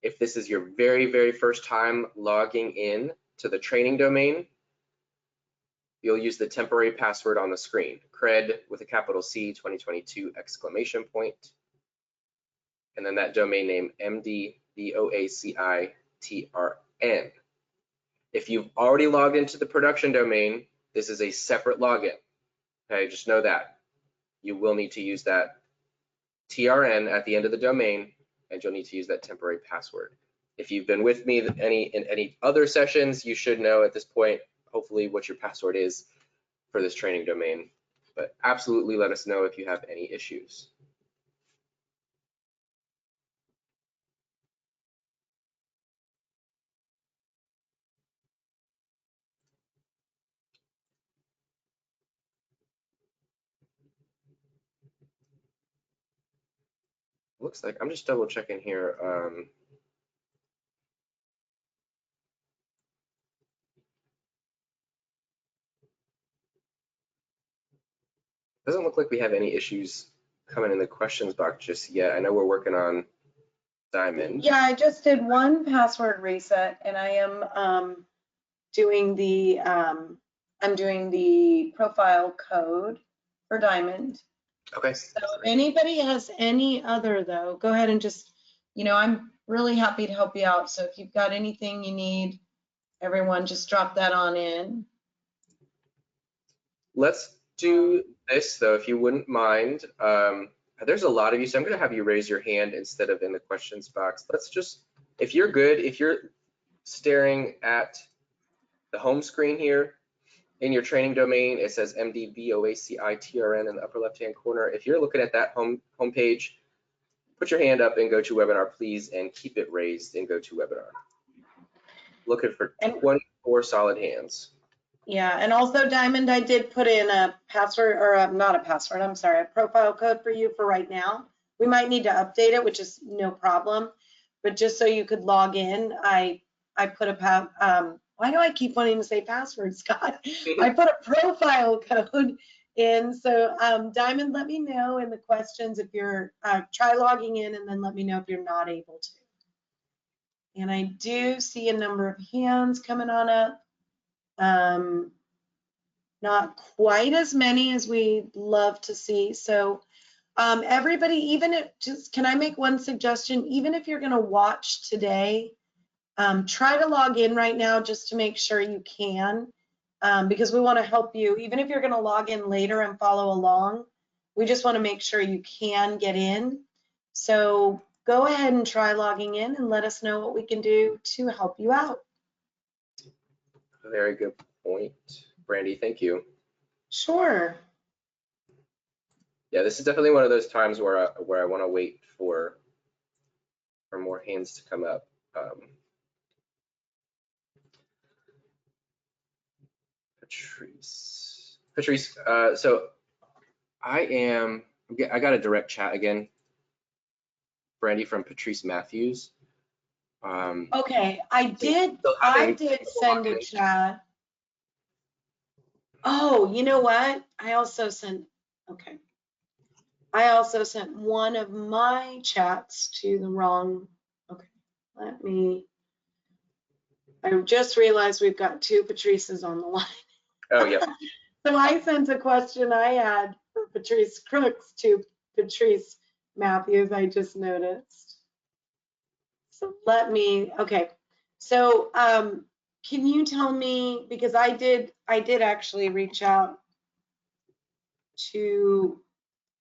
If this is your very, very first time logging in to the training domain, you'll use the temporary password on the screen, cred with a capital C 2022 exclamation point, and then that domain name MDBOACITRN. If you've already logged into the production domain, this is a separate login. Okay, just know that. You will need to use that TRN at the end of the domain, and you'll need to use that temporary password. If you've been with me in any other sessions, you should know at this point, hopefully, what your password is for this training domain. But absolutely let us know if you have any issues. Looks like I'm just double checking here. Doesn't look like we have any issues coming in the questions box just yet. I know we're working on Diamond. Yeah, I just did one password reset, and I am doing the profile code for Diamond. Okay. So if anybody has any other though, go ahead and just, I'm really happy to help you out. So if you've got anything you need, everyone just drop that on in. Let's do this though, if you wouldn't mind. There's a lot of you, so I'm going to have you raise your hand instead of in the questions box. Let's just, if you're good, if you're staring at the home screen here in your training domain, it says MDBOACITRN in the upper left-hand corner. If you're looking at that homepage, put your hand up in GoToWebinar, please, and keep it raised in GoToWebinar. Looking for 24 solid hands. Yeah, and also Diamond, I did put in a password, or not a password, I'm sorry, a profile code for you for right now. We might need to update it, which is no problem. But just so you could log in, I put a, why do I keep wanting to say password, Scott? I put a profile code in. So Diamond, let me know in the questions if you're, try logging in and then let me know if you're not able to. And I do see a number of hands coming on up. Not quite as many as we'd love to see. So everybody, even if just, can I make one suggestion? Even if you're gonna watch today, try to log in right now just to make sure you can, because we wanna help you. Even if you're gonna log in later and follow along, we just wanna make sure you can get in. So go ahead and try logging in and let us know what we can do to help you out. Very good point, Brandy, thank you. Sure. Yeah, this is definitely one of those times where I want to wait for more hands to come up. Patrice, so I got a direct chat again, Brandy, from Patrice Matthews. Okay, I did send a chat. Oh, you know what? I also sent one of my chats to the wrong. Okay, I just realized we've got two Patrices on the line. Oh, yeah. So I sent a question I had for Patrice Crooks to Patrice Matthews, I just noticed. So okay. So can you tell me, because I did actually reach out to,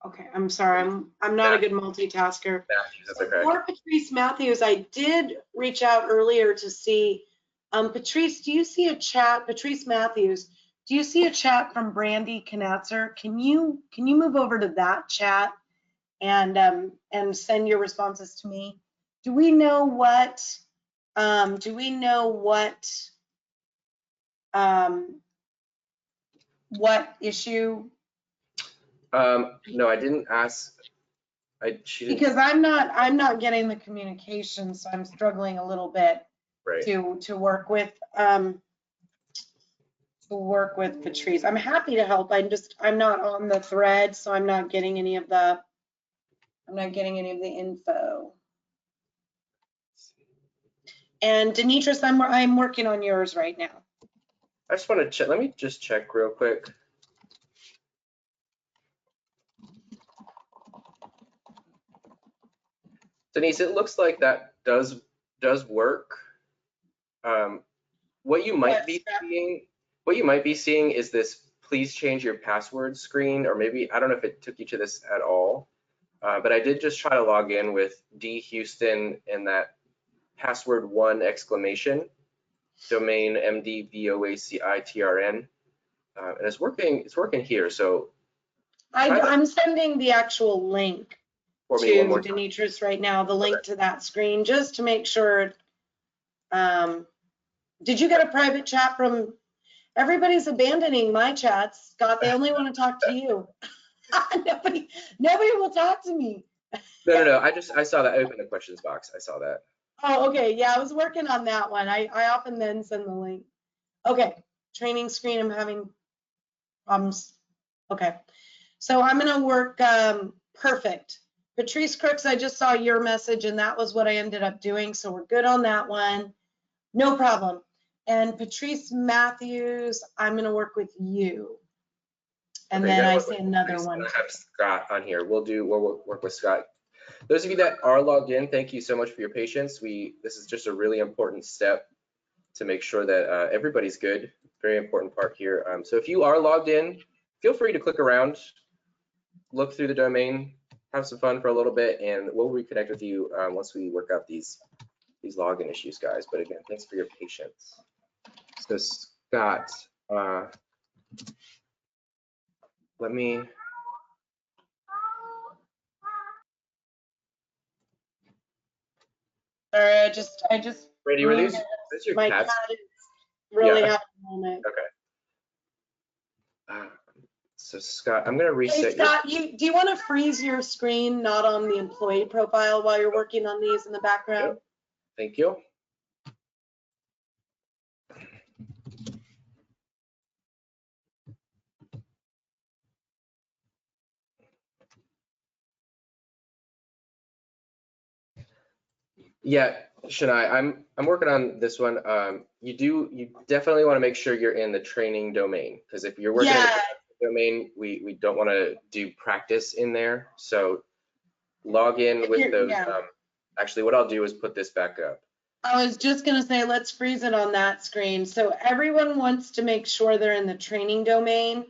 okay, I'm sorry, I'm not a good multitasker. Matthews, that's So okay. for Patrice Matthews, I did reach out earlier to see, Patrice, do you see a chat, Patrice Matthews, do you see a chat from Brandy Knatzer? Can you move over to that chat and send your responses to me? Do we know what issue? No, I didn't ask. She didn't. Because I'm not getting the communication, so I'm struggling a little bit Right. to work with Patrice. I'm happy to help. I'm not on the thread, so I'm not getting any of the info. And Denitris, I'm working on yours right now. I just want to check. Let me just check real quick. Denise, it looks like that does work. What you might be seeing is this please change your password screen, or maybe, I don't know if it took you to this at all, but I did just try to log in with D Houston and that password 1 exclamation, domain MDVOACITRN, and it's working here. So I'm sending the actual link for to me one more time. Denitris right now, the link to that screen, just to make sure. Did you get a private chat from, everybody's abandoning my chats, Scott, they only want to talk to you. Nobody will talk to me. No. I saw that. I opened the questions box. I saw that. Oh, okay. Yeah, I was working on that one. I often then send the link. Okay, training screen, I'm having problems. Okay, so I'm gonna work, perfect. Patrice Crooks, I just saw your message and that was what I ended up doing. So we're good on that one. No problem. And Patrice Matthews, I'm gonna work with you. And Okay, then I work see with another Denise, one. and I have Scott on here. We'll work with Scott. Those of you that are logged in, thank you so much for your patience. This is just a really important step to make sure that everybody's good. Very important part here. So if you are logged in, feel free to click around, look through the domain, have some fun for a little bit, and we'll reconnect with you once we work out these login issues, guys. But again, thanks for your patience. So Scott, let me. Sorry, I just. Brady, were these your my cats? cat is really Yeah. having a moment. Okay. So Scott, I'm gonna reset. Hey Scott, do you want to freeze your screen, not on the employee profile, while you're working on these in the background? Yep. Thank you. Yeah, Shania, I'm working on this one. You definitely want to make sure you're in the training domain, because if you're working in the domain, we don't want to do practice in there. So log in with those. Actually, what I'll do is put this back up. I was just gonna say, let's freeze it on that screen. So everyone wants to make sure they're in the training domain.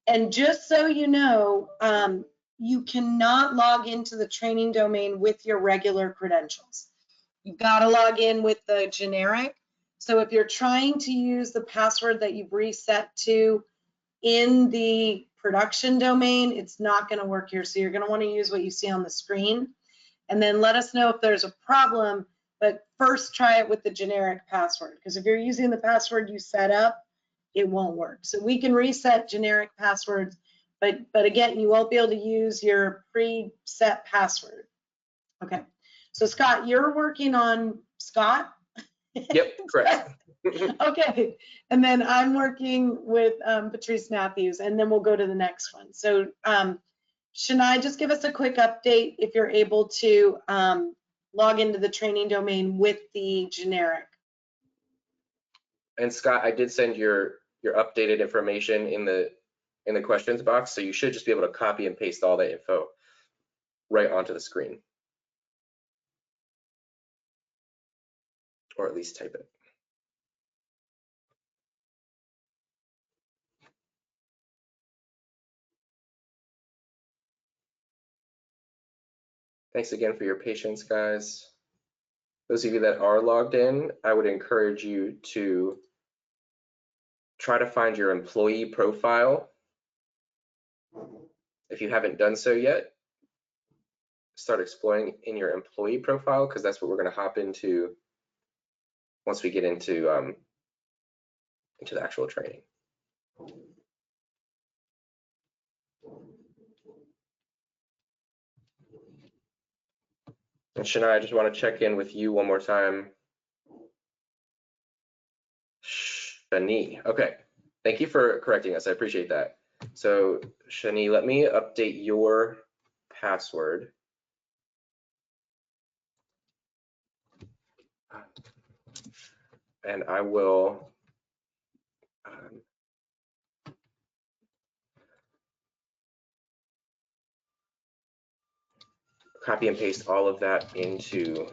And just so you know, you cannot log into the training domain with your regular credentials. You've got to log in with the generic. So if you're trying to use the password that you've reset to in the production domain, it's not going to work here. So you're going to want to use what you see on the screen, and then let us know if there's a problem. But first try it with the generic password, because if you're using the password you set up, it won't work. So we can reset generic passwords, but again, you won't be able to use your preset password. Okay. So Scott, you're working on Scott? Yep, correct. Okay, and then I'm working with Patrice Matthews, and then we'll go to the next one. So Shania, just give us a quick update if you're able to log into the training domain with the generic. And Scott, I did send your updated information in the questions box, so you should just be able to copy and paste all that info right onto the screen, or at least type it. Thanks again for your patience, guys. Those of you that are logged in, I would encourage you to try to find your employee profile. If you haven't done so yet, start exploring in your employee profile, because that's what we're going to hop into once we get into the actual training. And Shania, I just want to check in with you one more time. Shani, okay. Thank you for correcting us. I appreciate that. So Shani, let me update your password. And I will copy and paste all of that into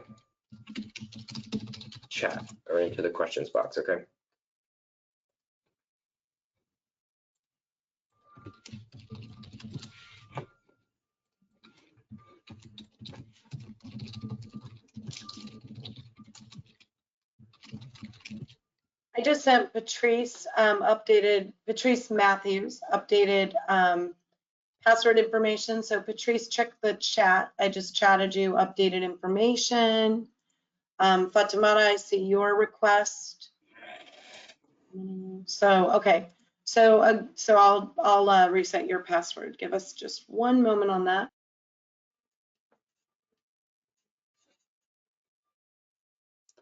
chat or into the questions box, okay? I just sent Patrice Patrice Matthews updated password information. So Patrice, check the chat. I just chatted you updated information. Fatimata, I see your request. So, okay. So I'll reset your password. Give us just one moment on that.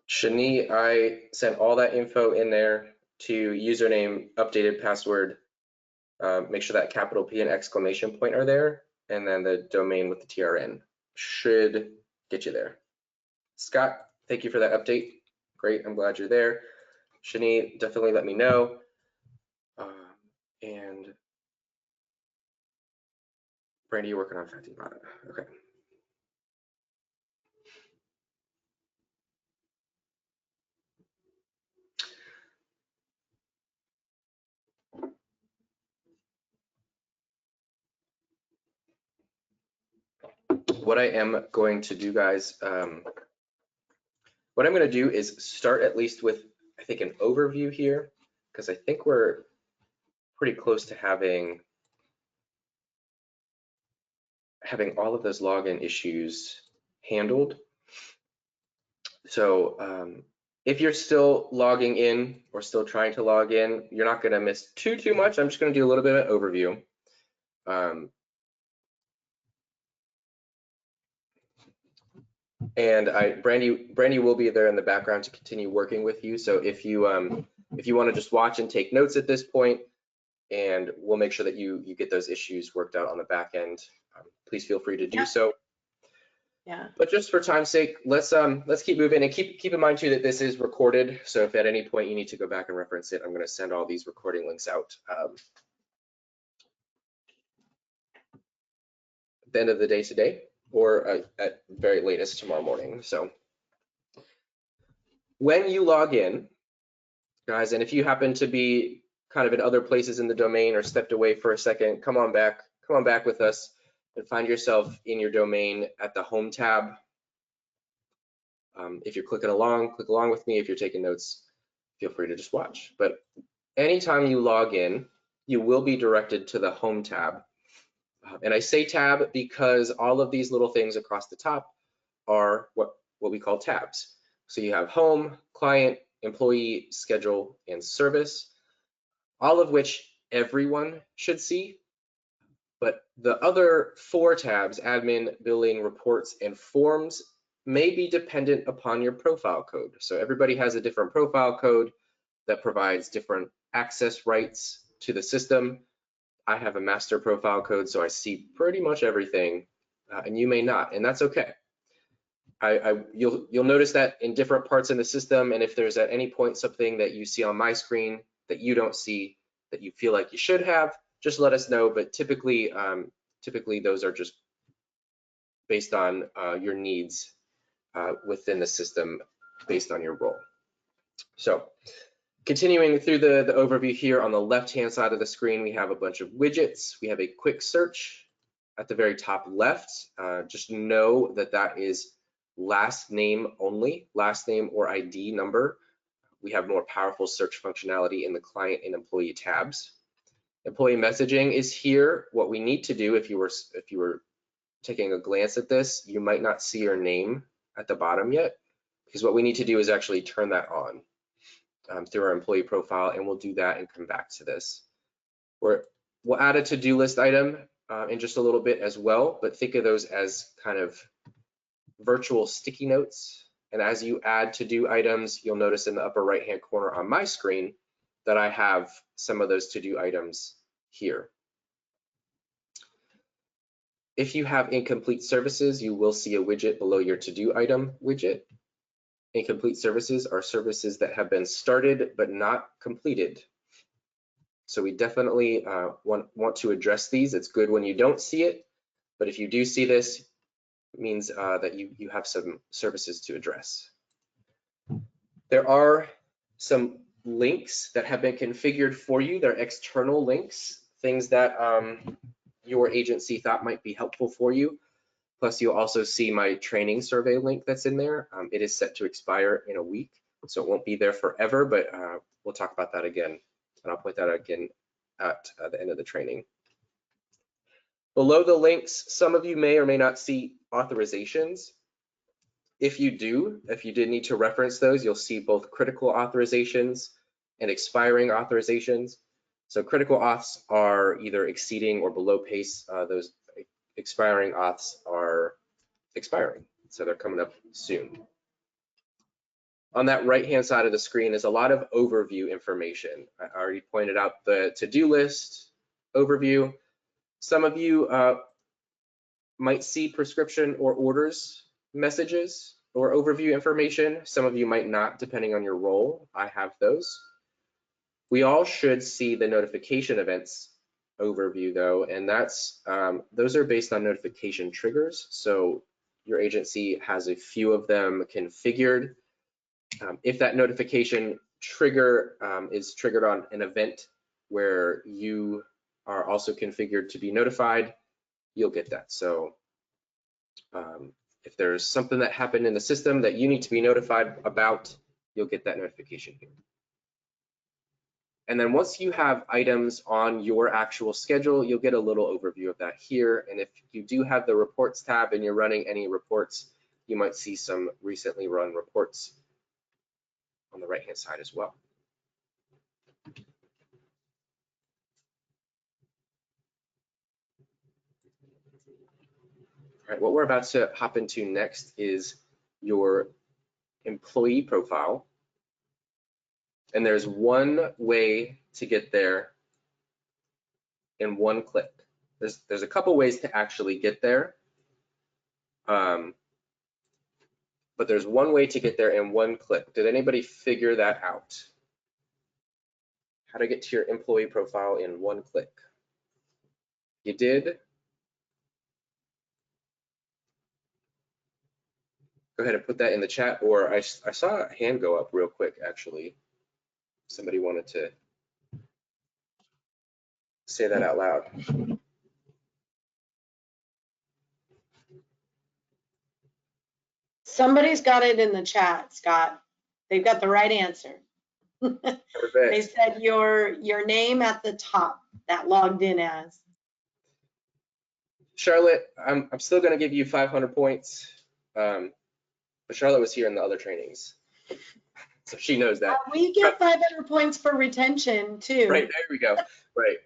Shani, I sent all that info in there to username, updated password. Make sure that capital P and exclamation point are there, and then the domain with the TRN should get you there. Scott, thank you for that update. Great, I'm glad you're there. Shani, definitely let me know. And Brandy, you're working on Fatimata. Okay. What I am going to do, guys, what I'm going to do is start at least with, I think, an overview here, because I think we're pretty close to having all of those login issues handled. So if you're still logging in or still trying to log in, you're not going to miss too much. I'm just going to do a little bit of an overview. And Brandy will be there in the background to continue working with you. So if you want to just watch and take notes at this point, and we'll make sure that you get those issues worked out on the back end, please feel free to do so. Yeah. But just for time's sake, let's keep moving, and keep in mind too that this is recorded. So if at any point you need to go back and reference it, I'm going to send all these recording links out at the end of the day today, or at very latest tomorrow morning. So when you log in, guys, and if you happen to be kind of in other places in the domain or stepped away for a second, come on back with us and find yourself in your domain at the home tab. If you're clicking along, click along with me. If you're taking notes, feel free to just watch. But anytime you log in, you will be directed to the home tab. And I say tab because all of these little things across the top are what we call tabs. So you have home, client, employee, schedule, and service, all of which everyone should see. But the other 4 tabs, admin, billing, reports, and forms, may be dependent upon your profile code. So everybody has a different profile code that provides different access rights to the system. I have a master profile code, so I see pretty much everything, and you may not, and that's okay. You'll notice that in different parts in the system, and if there's at any point something that you see on my screen that you don't see, that you feel like you should have, just let us know. But typically those are just based on your needs within the system, based on your role. So continuing through the overview here, on the left-hand side of the screen, we have a bunch of widgets. We have a quick search at the very top left. Just know that that is last name only, last name or ID number. We have more powerful search functionality in the client and employee tabs. Employee messaging is here. What we need to do, if you were taking a glance at this, you might not see your name at the bottom yet, because what we need to do is actually turn that on through our employee profile, and we'll do that and come back to this. We'll add a to-do list item in just a little bit as well, but think of those as kind of virtual sticky notes. And as you add to-do items, you'll notice in the upper right-hand corner on my screen that I have some of those to-do items here. If you have incomplete services, you will see a widget below your to-do item widget. Incomplete services are services that have been started but not completed. So we definitely want to address these. It's good when you don't see it, but if you do see this, it means that you have some services to address. There are some links that have been configured for you. They're external links, things that your agency thought might be helpful for you. Plus, you'll also see my training survey link that's in there. It is set to expire in a week, so it won't be there forever, but we'll talk about that again, and I'll point that out again at the end of the training. Below the links, some of you may or may not see authorizations. If you did need to reference those, you'll see both critical authorizations and expiring authorizations. So critical auths are either exceeding or below pace. Those expiring auths are expiring, so they're coming up soon. On that right-hand side of the screen is a lot of overview information. I already pointed out the to-do list overview. Some of you might see prescription or orders messages or overview information. Some of you might not, depending on your role. I have those. We all should see the notification events overview though, and that's those are based on notification triggers. So your agency has a few of them configured. If that notification trigger is triggered on an event where you are also configured to be notified, you'll get that. So if there's something that happened in the system that you need to be notified about, you'll get that notification here. And then once you have items on your actual schedule, you'll get a little overview of that here. And if you do have the reports tab and you're running any reports, you might see some recently run reports on the right-hand side as well. All right, what we're about to hop into next is your employee profile. And there's one way to get there in one click. There's a couple ways to actually get there, but there's one way to get there in one click. Did anybody figure that out? How to get to your employee profile in one click? You did? Go ahead and put that in the chat, or I saw a hand go up real quick, actually. Somebody wanted to say that out loud. Somebody's got it in the chat, Scott. They've got the right answer. They said your name at the top, that logged in as. Charlotte, I'm still going to give you 500 points, but Charlotte was here in the other trainings, so she knows that. We get 500 points for retention too. Right, there we go. Right,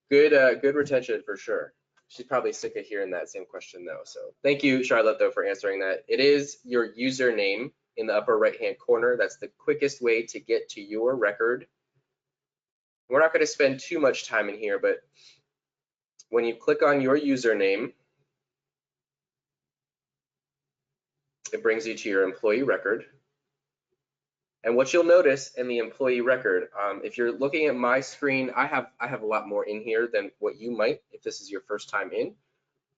good retention for sure. She's probably sick of hearing that same question though. So thank you, Charlotte, though, for answering that. It is your username in the upper right-hand corner. That's the quickest way to get to your record. We're not going to spend too much time in here, but when you click on your username, it brings you to your employee record. And what you'll notice in the employee record, if you're looking at my screen, I have a lot more in here than what you might if this is your first time in.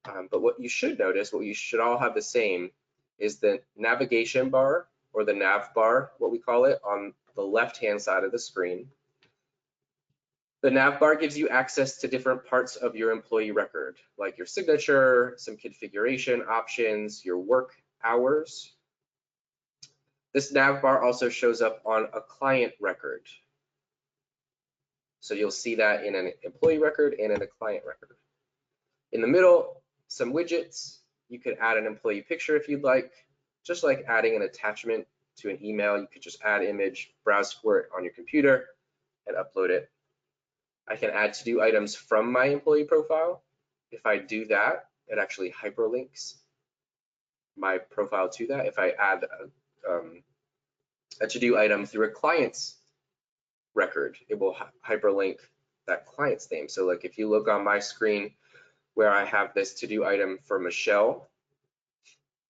But what you should notice, what you should all have the same, is the navigation bar, or the nav bar, what we call it, on the left-hand side of the screen. The nav bar gives you access to different parts of your employee record, like your signature, some configuration options, your work hours. This nav bar also shows up on a client record. So you'll see that in an employee record and in a client record. In the middle, some widgets. You could add an employee picture if you'd like, just like adding an attachment to an email. You could just add image, browse for it on your computer, and upload it. I can add to-do items from my employee profile. If I do that, it actually hyperlinks my profile to that. If I add a to-do item through a client's record, it will hyperlink that client's name. So like if you look on my screen where I have this to-do item for Michelle,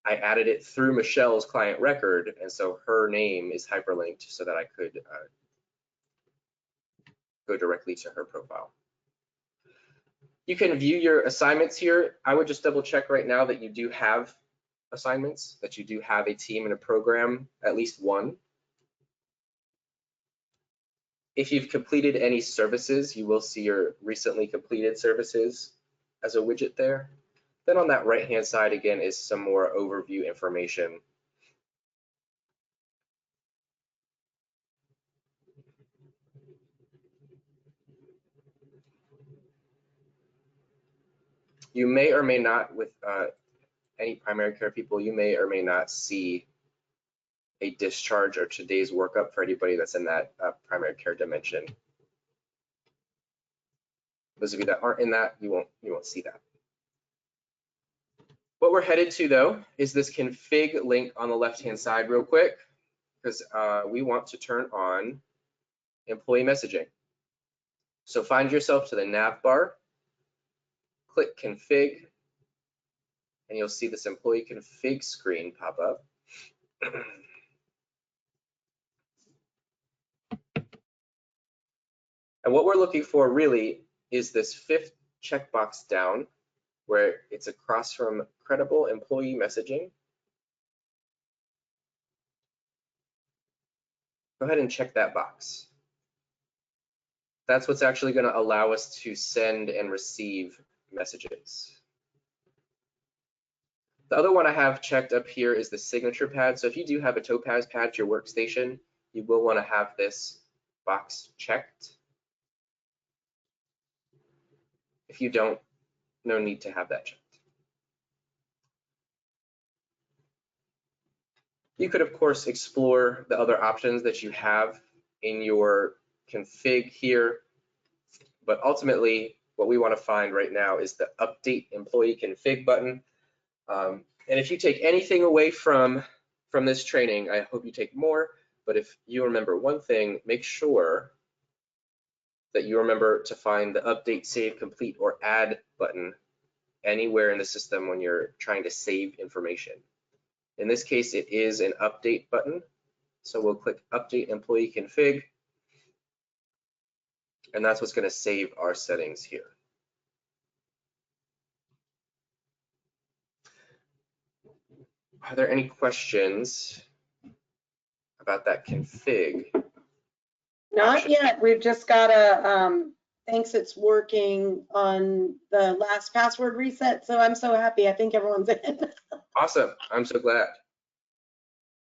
I added it through Michelle's client record, and so her name is hyperlinked so that I could go directly to her profile. You can view your assignments here. I would just double check right now that you do have assignments, that you do have a team and a program, at least one. If you've completed any services, you will see your recently completed services as a widget there. Then on that right-hand side, again, is some more overview information. You may or may not, with any primary care people, you may or may not see a discharge or today's workup for anybody that's in that primary care dimension. Those of you that aren't in that, you won't see that. What we're headed to though is this config link on the left-hand side real quick, because we want to turn on employee messaging. So find yourself to the nav bar, click config, and you'll see this employee config screen pop up. And what we're looking for really is this fifth checkbox down, where it's across from Credible Employee Messaging. Go ahead and check that box. That's what's actually going to allow us to send and receive messages. The other one I have checked up here is the signature pad. So if you do have a Topaz pad at your workstation, you will want to have this box checked. If you don't, no need to have that checked. You could, of course, explore the other options that you have in your config here, but ultimately, what we want to find right now is the Update Employee Config button. And if you take anything away from this training, I hope you take more, but if you remember one thing, make sure that you remember to find the Update, Save, Complete, or Add button anywhere in the system when you're trying to save information. In this case, it is an Update button. So we'll click Update Employee Config, and that's what's going to save our settings here. Are there any questions about that config? Not yet. We've just got a, thanks, it's working on the last password reset. So I'm so happy. I think everyone's in. Awesome. I'm so glad.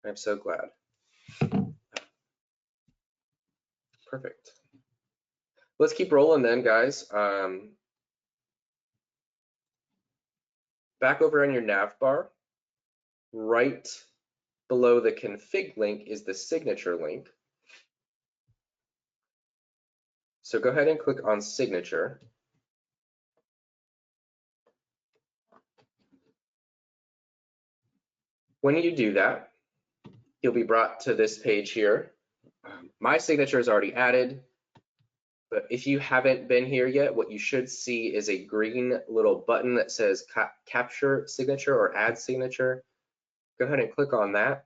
I'm so glad. Perfect. Let's keep rolling then, guys. Back over on your nav bar, right below the config link is the signature link. So go ahead and click on signature. When you do that, you'll be brought to this page here. My signature is already added, but if you haven't been here yet, what you should see is a green little button that says capture signature or add signature. Go ahead and click on that.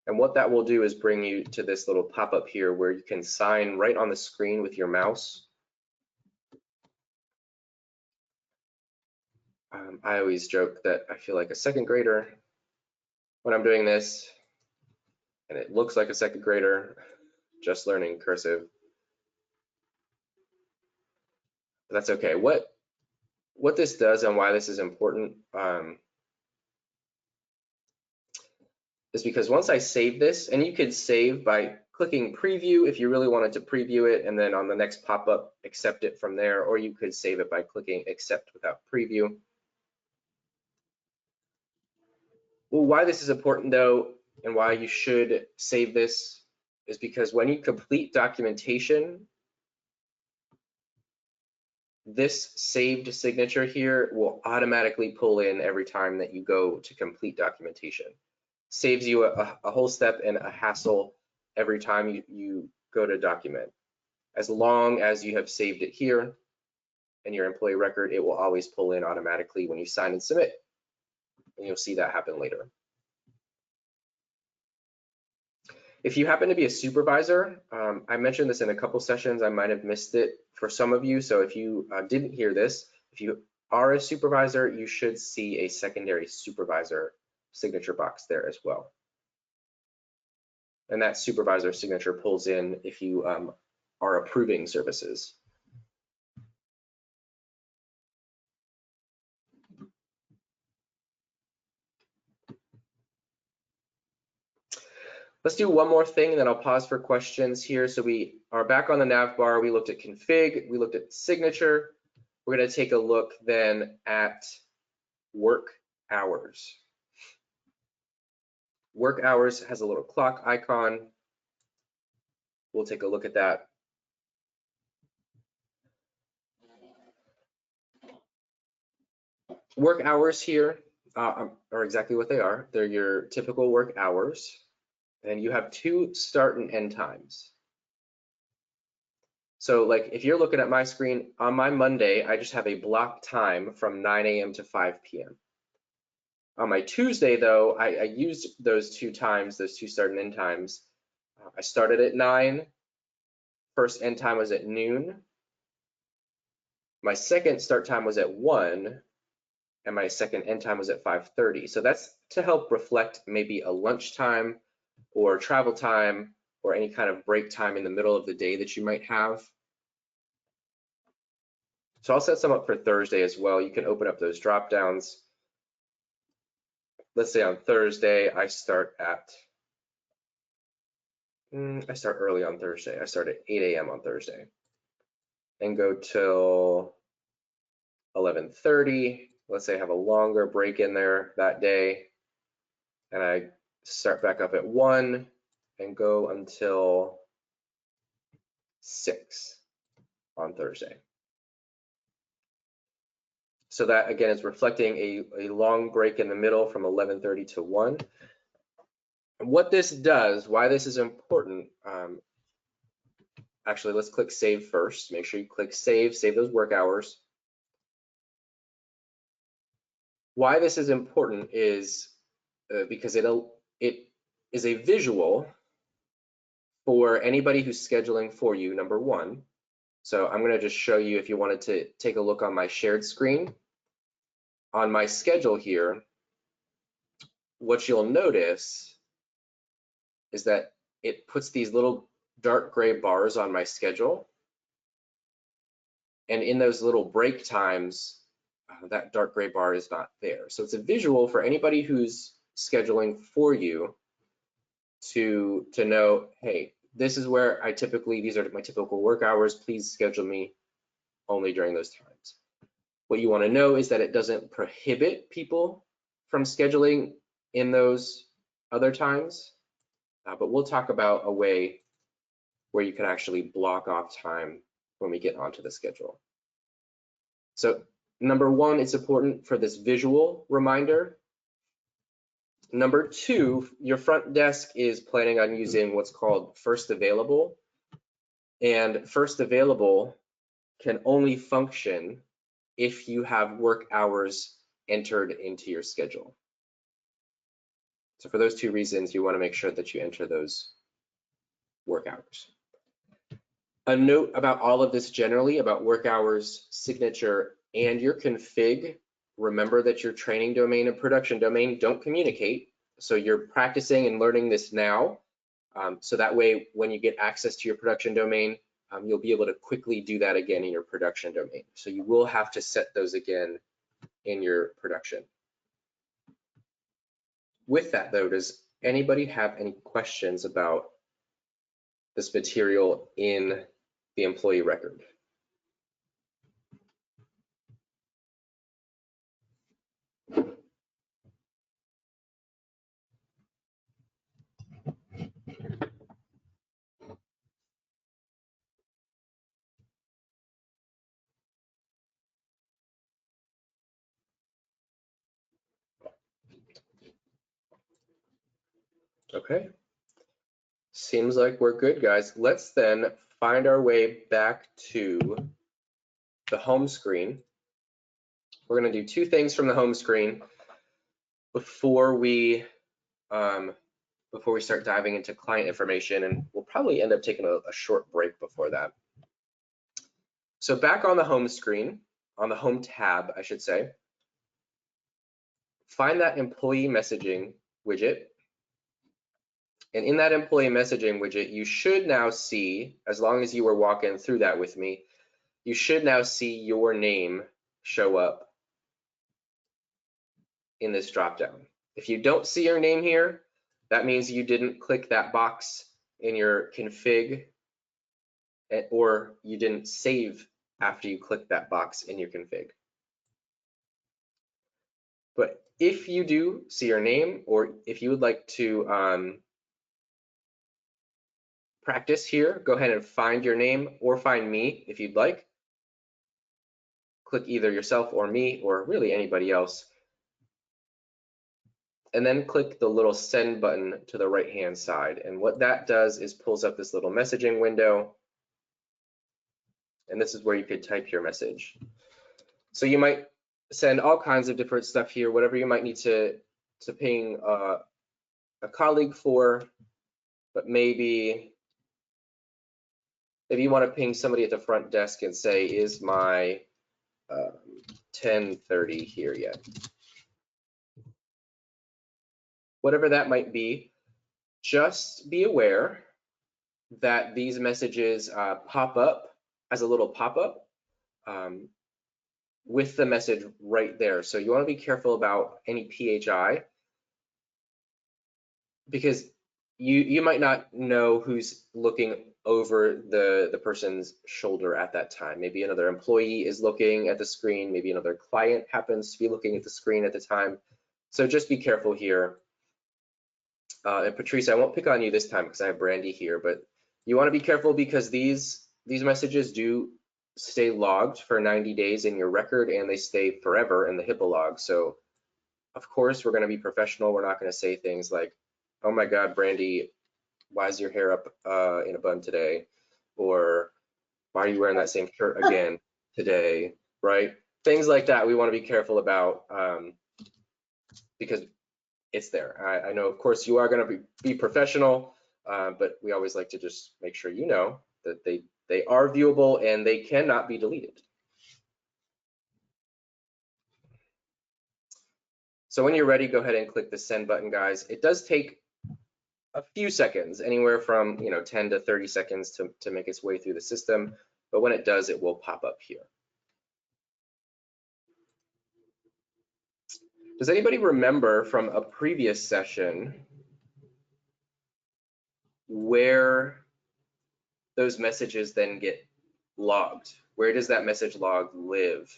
And what that will do is bring you to this little pop-up here where you can sign right on the screen with your mouse. I always joke that I feel like a second grader when I'm doing this, and it looks like a second grader just learning cursive. But that's okay. What this does and why this is important is because once I save this, and you could save by clicking preview if you really wanted to preview it, and then on the next pop-up, accept it from there, or you could save it by clicking accept without preview. Well, why this is important though, and why you should save this is because when you complete documentation, this saved signature here will automatically pull in every time that you go to complete documentation. Saves you a whole step and a hassle every time you go to document. As long as you have saved it here in your employee record, it will always pull in automatically when you sign and submit. And you'll see that happen later. If you happen to be a supervisor, I mentioned this in a couple sessions, I might have missed it for some of you. So if you didn't hear this, if you are a supervisor, you should see a secondary supervisor signature box there as well. And that supervisor signature pulls in if you are approving services. Let's do one more thing and then I'll pause for questions here. So we are back on the nav bar. We looked at config, we looked at signature. We're going to take a look then at work hours. Work hours has a little clock icon. We'll take a look at that. Work hours here are exactly what they are. They're your typical work hours. And you have two start and end times. So like if you're looking at my screen, on my Monday, I just have a block time from 9 a.m. to 5 p.m. On my Tuesday though, I used those two times, those two start and end times. I started at 9, first end time was at noon. My second start time was at 1, and my second end time was at 5:30. So that's to help reflect maybe a lunchtime or travel time or any kind of break time in the middle of the day that you might have. So I'll set some up for Thursday as well. You can open up those drop downs. Let's say on Thursday, I start early on Thursday. I start at 8 a.m. on Thursday and go till 11:30. Let's say I have a longer break in there that day, and I start back up at 1 and go until 6 on Thursday. So that again is reflecting a long break in the middle from 11:30 to 1. And what this does, why this is important, actually let's click save first. Make sure you click save those work hours. Why this is important is because it is a visual for anybody who's scheduling for you, number one. So I'm going to just show you if you wanted to take a look on my shared screen. On my schedule here, what you'll notice is that it puts these little dark gray bars on my schedule. And in those little break times, that dark gray bar is not there. So it's a visual for anybody who's scheduling for you to know, hey, this is where these are my typical work hours. Please schedule me only during those times. What you want to know is that it doesn't prohibit people from scheduling in those other times, but we'll talk about a way where you can actually block off time when we get onto the schedule. So number one, it's important for this visual reminder Number two, your front desk is planning on using what's called first available. And first available can only function if you have work hours entered into your schedule. So for those two reasons, you want to make sure that you enter those work hours. A note about all of this generally, about work hours, signature, and your config. Remember that your training domain and production domain don't communicate. So you're practicing and learning this now. So that way, when you get access to your production domain, you'll be able to quickly do that again in your production domain. So you will have to set those again in your production. With that though, does anybody have any questions about this material in the employee record? Okay, seems like we're good, guys. Let's then find our way back to the home screen. We're going to do two things from the home screen before we start diving into client information, and we'll probably end up taking a short break before that. So back on the home screen, on the home tab, I should say, find that employee messaging widget. And in that employee messaging widget, you should now see, as long as you were walking through that with me, you should now see your name show up in this dropdown. If you don't see your name here, that means you didn't click that box in your config, or you didn't save after you click that box in your config. But if you do see your name, or if you would like to practice here, go ahead and find your name or find me if you'd like. Click either yourself or me, or really anybody else. And then click the little send button to the right-hand side. And what that does is pulls up this little messaging window. And this is where you could type your message. So you might send all kinds of different stuff here, whatever you might need to ping a colleague for, but maybe if you want to ping somebody at the front desk and say, is my 10:30 here yet? Whatever that might be, just be aware that these messages pop up as a little pop-up with the message right there. So you want to be careful about any PHI, because you might not know who's looking over the person's shoulder at that time. Maybe another employee is looking at the screen, maybe another client happens to be looking at the screen at the time. So just be careful here. And Patrice, I won't pick on you this time because I have Brandy here, but you want to be careful because these messages do stay logged for 90 days in your record, and they stay forever in the HIPAA log. So of course we're going to be professional. We're not going to say things like, oh my God, Brandy, why is your hair up in a bun today? Or why are you wearing that same shirt again today, right? Things like that we want to be careful about because it's there. I know, of course, you are going to be professional, but we always like to just make sure you know that they are viewable and they cannot be deleted. So when you're ready, go ahead and click the send button, guys. It does take a few seconds, anywhere from 10 to 30 seconds to make its way through the system, but when it does, it will pop up here. Does anybody remember from a previous session where those messages then get logged? Where does that message log live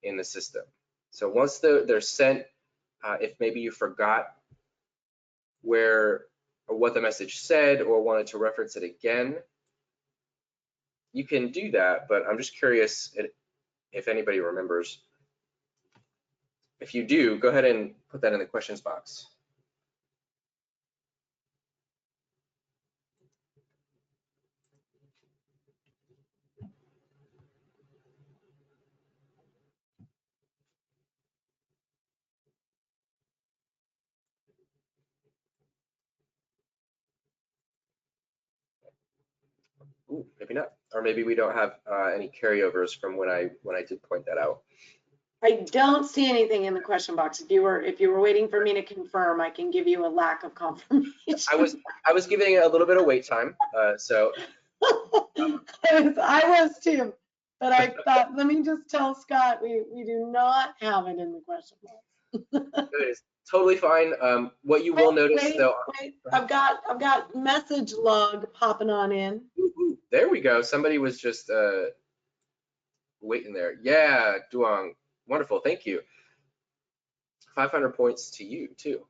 in the system? So once they're sent, if maybe you forgot where or what the message said or wanted to reference it again, you can do that, but I'm just curious if anybody remembers. If you do, go ahead and put that in the questions box. Ooh, maybe not. Or maybe we don't have any carryovers from when I did point that out. I don't see anything in the question box. If you were waiting for me to confirm, I can give you a lack of confirmation. I was giving it a little bit of wait time, so I was too, but I thought, let me just tell Scott, we do not have it in the question box. it is totally fine. What you will notice Wait, though, I've got message log popping on in. there we go. Somebody was just waiting there. Yeah, Duong, wonderful, thank you. 500 points to you too.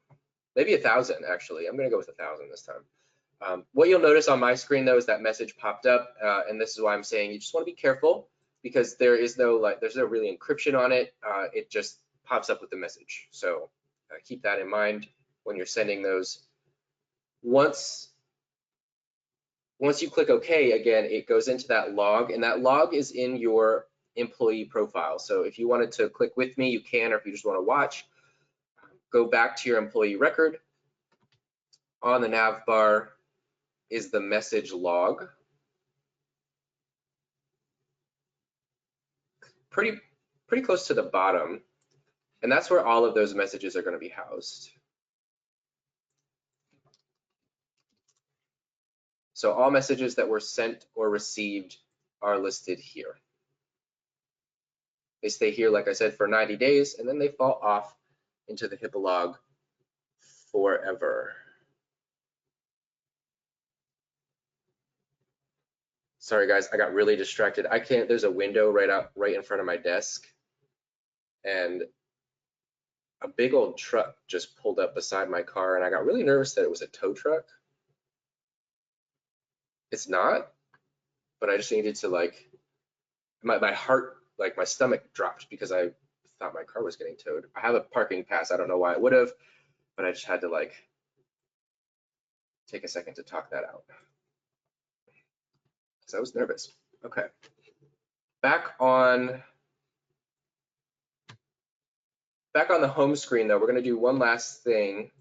Maybe 1,000 actually. I'm gonna go with 1,000 this time. What you'll notice on my screen though is that message popped up, and this is why I'm saying you just want to be careful because there's no really encryption on it. It just pops up with the message. So keep that in mind when you're sending those. Once you click OK, again, it goes into that log, and that log is in your employee profile. So if you wanted to click with me, you can, or if you just want to watch, go back to your employee record. On the nav bar is the message log. Pretty close to the bottom, and that's where all of those messages are going to be housed. So all messages that were sent or received are listed here. They stay here, like I said, for 90 days, and then they fall off into the HIPAA log forever. Sorry guys, I got really distracted. There's a window right in front of my desk, and a big old truck just pulled up beside my car, and I got really nervous that it was a tow truck. It's not, but I just needed to my heart, my stomach dropped because I thought my car was getting towed. I have a parking pass. I don't know why it would have, but I just had to take a second to talk that out because I was nervous. Okay, back on the home screen though, we're going to do one last thing,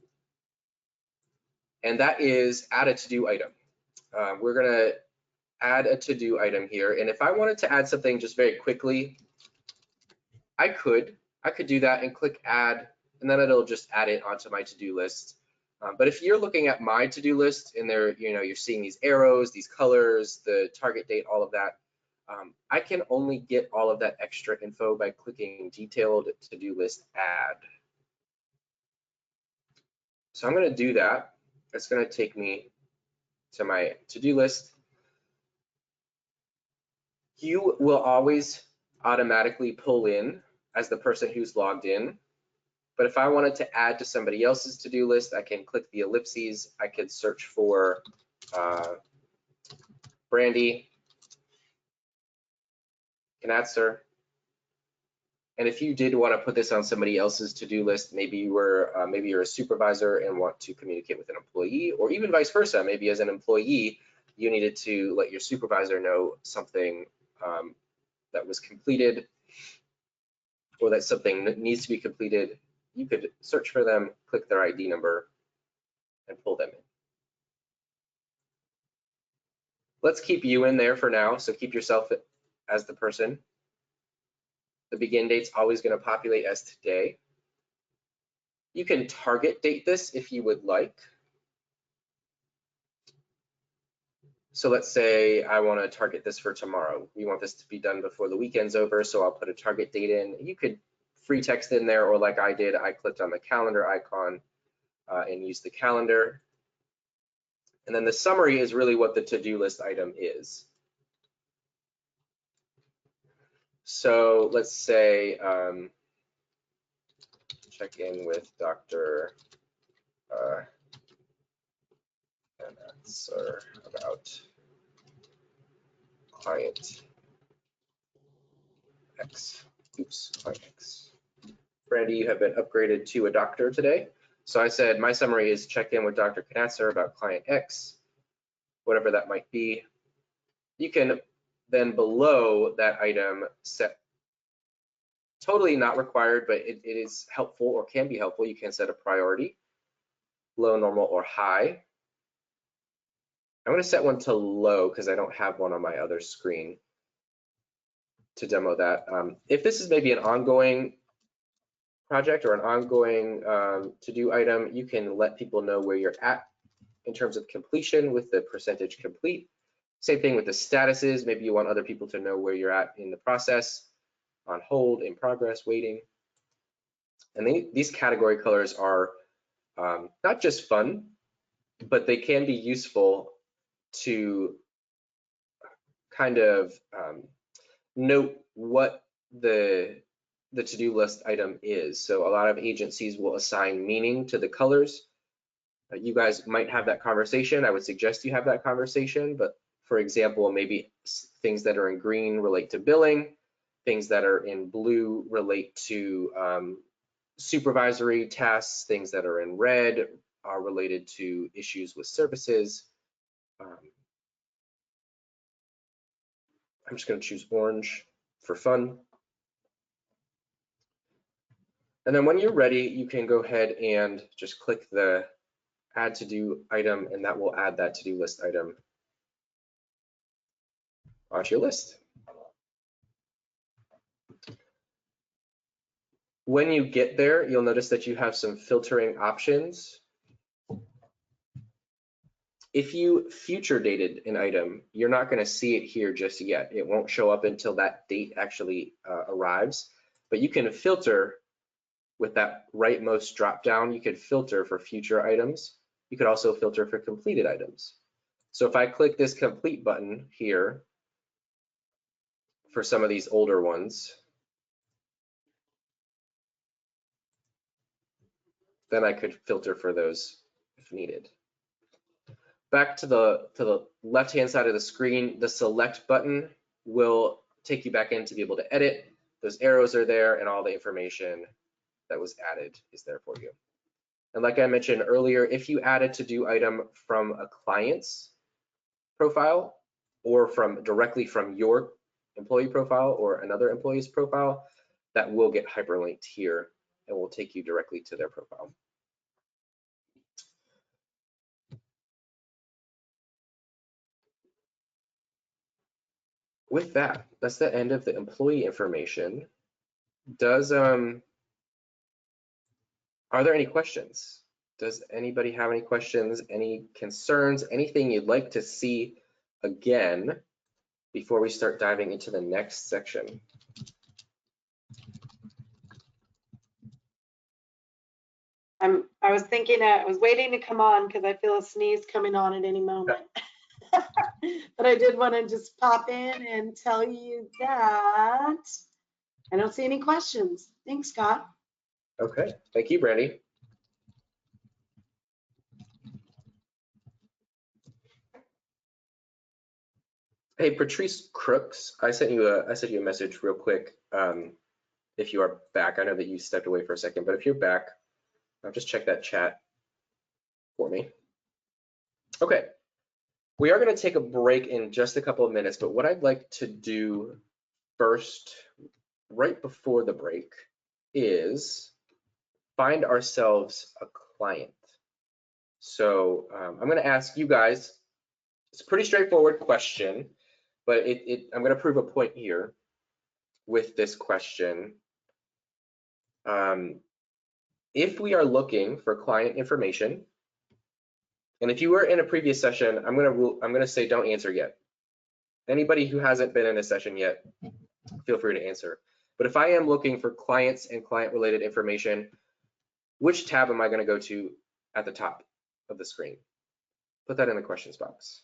and that is add a to-do item. We're going to add a to-do item here, and if I wanted to add something just very quickly, I could do that and click add, and then it'll just add it onto my to-do list. But if you're looking at my to-do list and there, you're seeing these arrows, these colors, the target date, all of that, I can only get all of that extra info by clicking detailed to-do list add. So I'm going to do that. It's going to take me to my to-do list. You will always automatically pull in as the person who's logged in. But if I wanted to add to somebody else's to-do list, I can click the ellipses. I could search for Brandy Knatzer. And if you did want to put this on somebody else's to-do list, maybe you're a supervisor and want to communicate with an employee, or even vice versa. Maybe as an employee, you needed to let your supervisor know something that was completed, or that something needs to be completed. You could search for them, click their ID number, and pull them in. Let's keep you in there for now, so keep yourself as the person. The begin date's always going to populate as today. You can target date this if you would like. So let's say I want to target this for tomorrow. We want this to be done before the weekend's over, so I'll put a target date in. You could free text in there, or like I did, I clicked on the calendar icon and used the calendar. And then the summary is really what the to-do list item is. So let's say check in with Dr. Knatzer about client X. Oops, client X. Brandy, you have been upgraded to a doctor today. So I said my summary is check in with Dr. Knatzer about client X, whatever that might be. You can then below that item set, totally not required, but it is helpful or can be helpful. You can set a priority, low, normal, or high. I'm going to set one to low because I don't have one on my other screen to demo that. If this is maybe an ongoing project or an ongoing to-do item, you can let people know where you're at in terms of completion with the percentage complete. Same thing with the statuses. Maybe you want other people to know where you're at in the process, on hold, in progress, waiting. And these category colors are not just fun, but they can be useful to kind of note what the to-do list item is. So a lot of agencies will assign meaning to the colors. You guys might have that conversation. I would suggest you have that conversation, but for example, maybe things that are in green relate to billing, things that are in blue relate to supervisory tasks, things that are in red are related to issues with services. I'm just going to choose orange for fun. And then when you're ready, you can go ahead and just click the add to-do item, and that will add that to-do list item onto your list. When you get there, you'll notice that you have some filtering options. If you future dated an item, you're not going to see it here just yet. It won't show up until that date actually arrives, but you can filter with that rightmost drop down. You could filter for future items. You could also filter for completed items. So if I click this complete button here for some of these older ones, then I could filter for those if needed. Back to the left-hand side of the screen, the select button will take you back in to be able to edit. Those arrows are there and all the information that was added is there for you. And like I mentioned earlier, if you add a to-do item from a client's profile or directly from your employee profile or another employee's profile, that will get hyperlinked here and will take you directly to their profile. With that, that's the end of the employee information. Are there any questions? Does anybody have any questions, any concerns, anything you'd like to see again before we start diving into the next section? I was thinking, I was waiting to come on because I feel a sneeze coming on at any moment. But I did want to just pop in and tell you that I don't see any questions. Thanks, Scott. Okay, thank you, Brandy. Hey, Patrice Crooks, I sent you a message real quick. If you are back, I know that you stepped away for a second, but if you're back, just check that chat for me. Okay, we are going to take a break in just a couple of minutes, but what I'd like to do first, right before the break, is find ourselves a client. So I'm going to ask you guys, it's a pretty straightforward question, but I'm going to prove a point here with this question. If we are looking for client information, and if you were in a previous session, I'm going to say don't answer yet. Anybody who hasn't been in a session yet, feel free to answer. But if I am looking for clients and client-related information, which tab am I going to go to at the top of the screen? Put that in the questions box.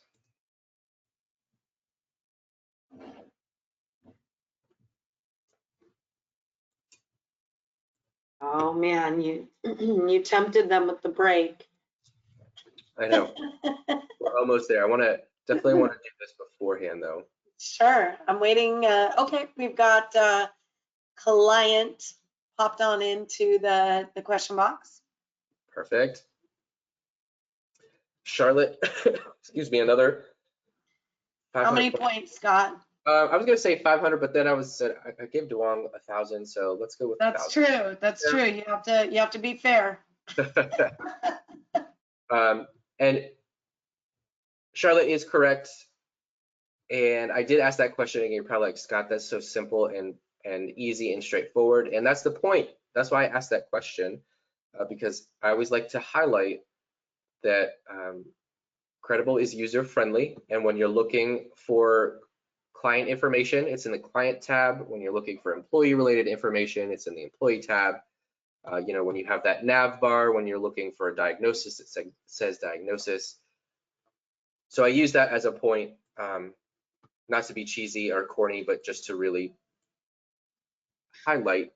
Oh man, you you tempted them with the break. I know. We're almost there. Definitely want to do this beforehand though. Sure, I'm waiting. Okay, we've got client popped on into the question box. Perfect. Charlotte, excuse me, another 500. How many points, Scott? I was gonna say 500, but then I gave DeWong 1,000, so let's go with 1,000. That's true. That's true. You have to be fair. And Charlotte is correct. And I did ask that question and you're probably like, Scott, that's so simple and easy and straightforward. And that's the point. That's why I asked that question, because I always like to highlight that Credible is user friendly. And when you're looking for client information, it's in the client tab. When you're looking for employee related information, it's in the employee tab. You know, when you have that nav bar, when you're looking for a diagnosis, it says diagnosis. So I use that as a point, not to be cheesy or corny, but just to really highlight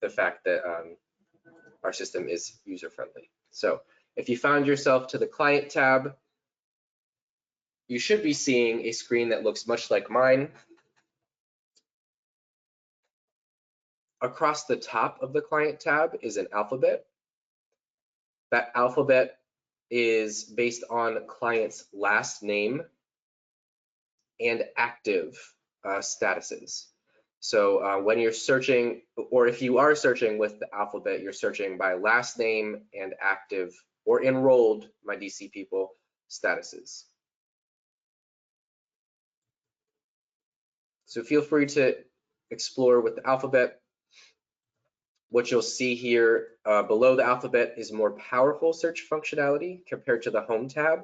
the fact that our system is user friendly. So if you found yourself to the client tab, you should be seeing a screen that looks much like mine. Across the top of the client tab is an alphabet. That alphabet is based on client's last name and active statuses. So when you're searching, or if you are searching with the alphabet, you're searching by last name and active or enrolled, my DC people, statuses. So feel free to explore with the alphabet. What you'll see here below the alphabet is more powerful search functionality compared to the home tab.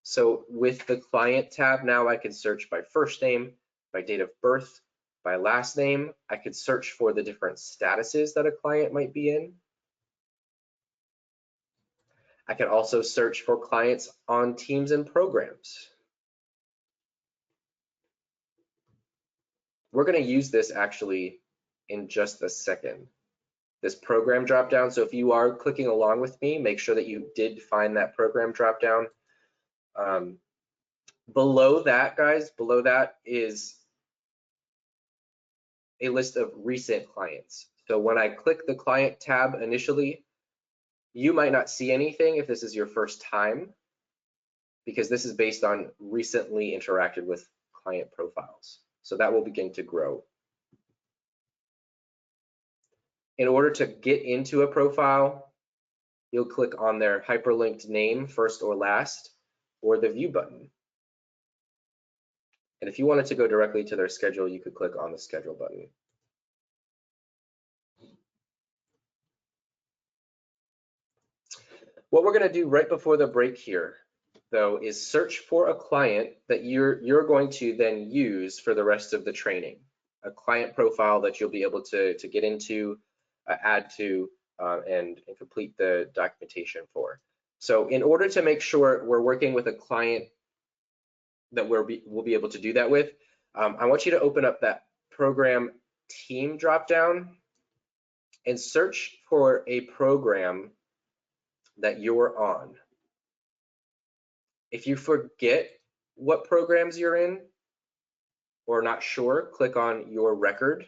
So with the client tab now, I can search by first name, by date of birth, by last name. I could search for the different statuses that a client might be in. I can also search for clients on teams and programs. We're going to use this actually in just a second. This program dropdown. So if you are clicking along with me, make sure that you did find that program dropdown. Below that, guys, below that is a list of recent clients. So when I click the client tab initially, you might not see anything if this is your first time, because this is based on recently interacted with client profiles. So that will begin to grow. In order to get into a profile, you'll click on their hyperlinked name, first or last, or the view button. And if you wanted to go directly to their schedule, you could click on the schedule button. What we're going to do right before the break here, though, is search for a client that you're going to then use for the rest of the training, a client profile that you'll be able to get into, add to, and complete the documentation for. So in order to make sure we're working with a client that we'll be able to do that with, I want you to open up that program team dropdown and search for a program that you're on. If you forget what programs you're in or not sure, click on your record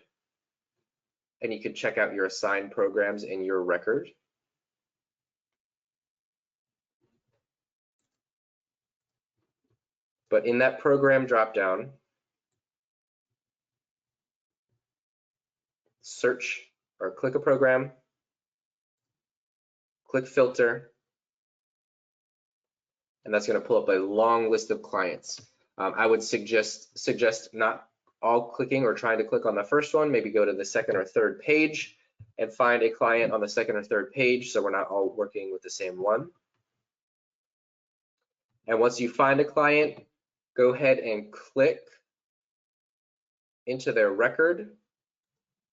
and you can check out your assigned programs in your record. But in that program dropdown, search or click a program, click filter, and that's going to pull up a long list of clients. I would suggest not all clicking or trying to click on the first one, maybe go to the second or third page and find a client on the second or third page so we're not all working with the same one. And once you find a client, go ahead and click into their record.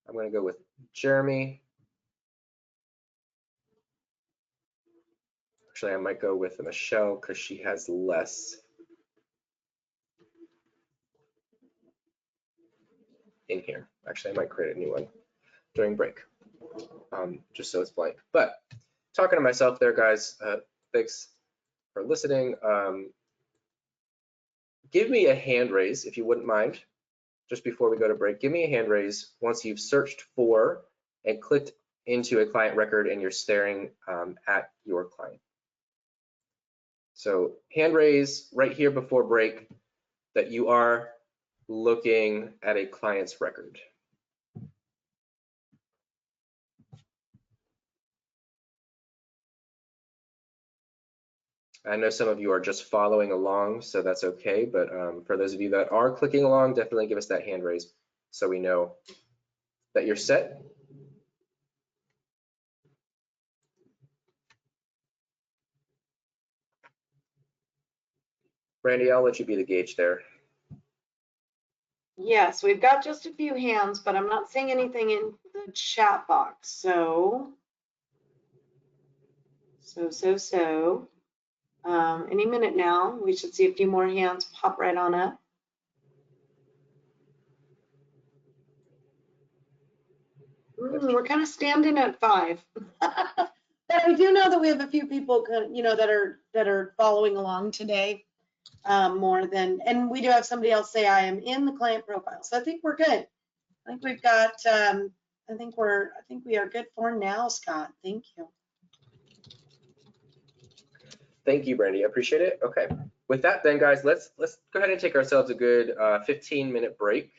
I'm going to go with Jeremy. Actually, I might go with Michelle because she has less in here. Actually, I might create a new one during break, just so it's blank. But talking to myself there, guys, thanks for listening. Give me a hand raise if you wouldn't mind, just before we go to break. Give me a hand raise once you've searched for and clicked into a client record and you're staring at your client. So hand raise right here before break that you are looking at a client's record. I know some of you are just following along, so that's okay. But for those of you that are clicking along, definitely give us that hand raise so we know that you're set. Brandy, I'll let you be the gauge there. Yes, we've got just a few hands, but I'm not seeing anything in the chat box. So, any minute now, we should see a few more hands pop right on up. We're kind of standing at 5. But I do know that we have a few people, that are following along today, more than, and we do have somebody else say I am in the client profile. So I think we're good. I think we've got, I think we are good for now, Scott. Thank you. Thank you, Brandy. I appreciate it. Okay. With that, then, guys, let's go ahead and take ourselves a good 15-minute break,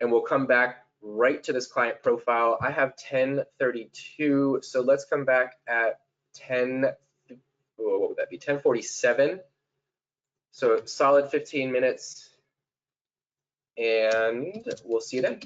and we'll come back right to this client profile. I have 10:32, so let's come back at 10:47. So solid 15 minutes, and we'll see you then.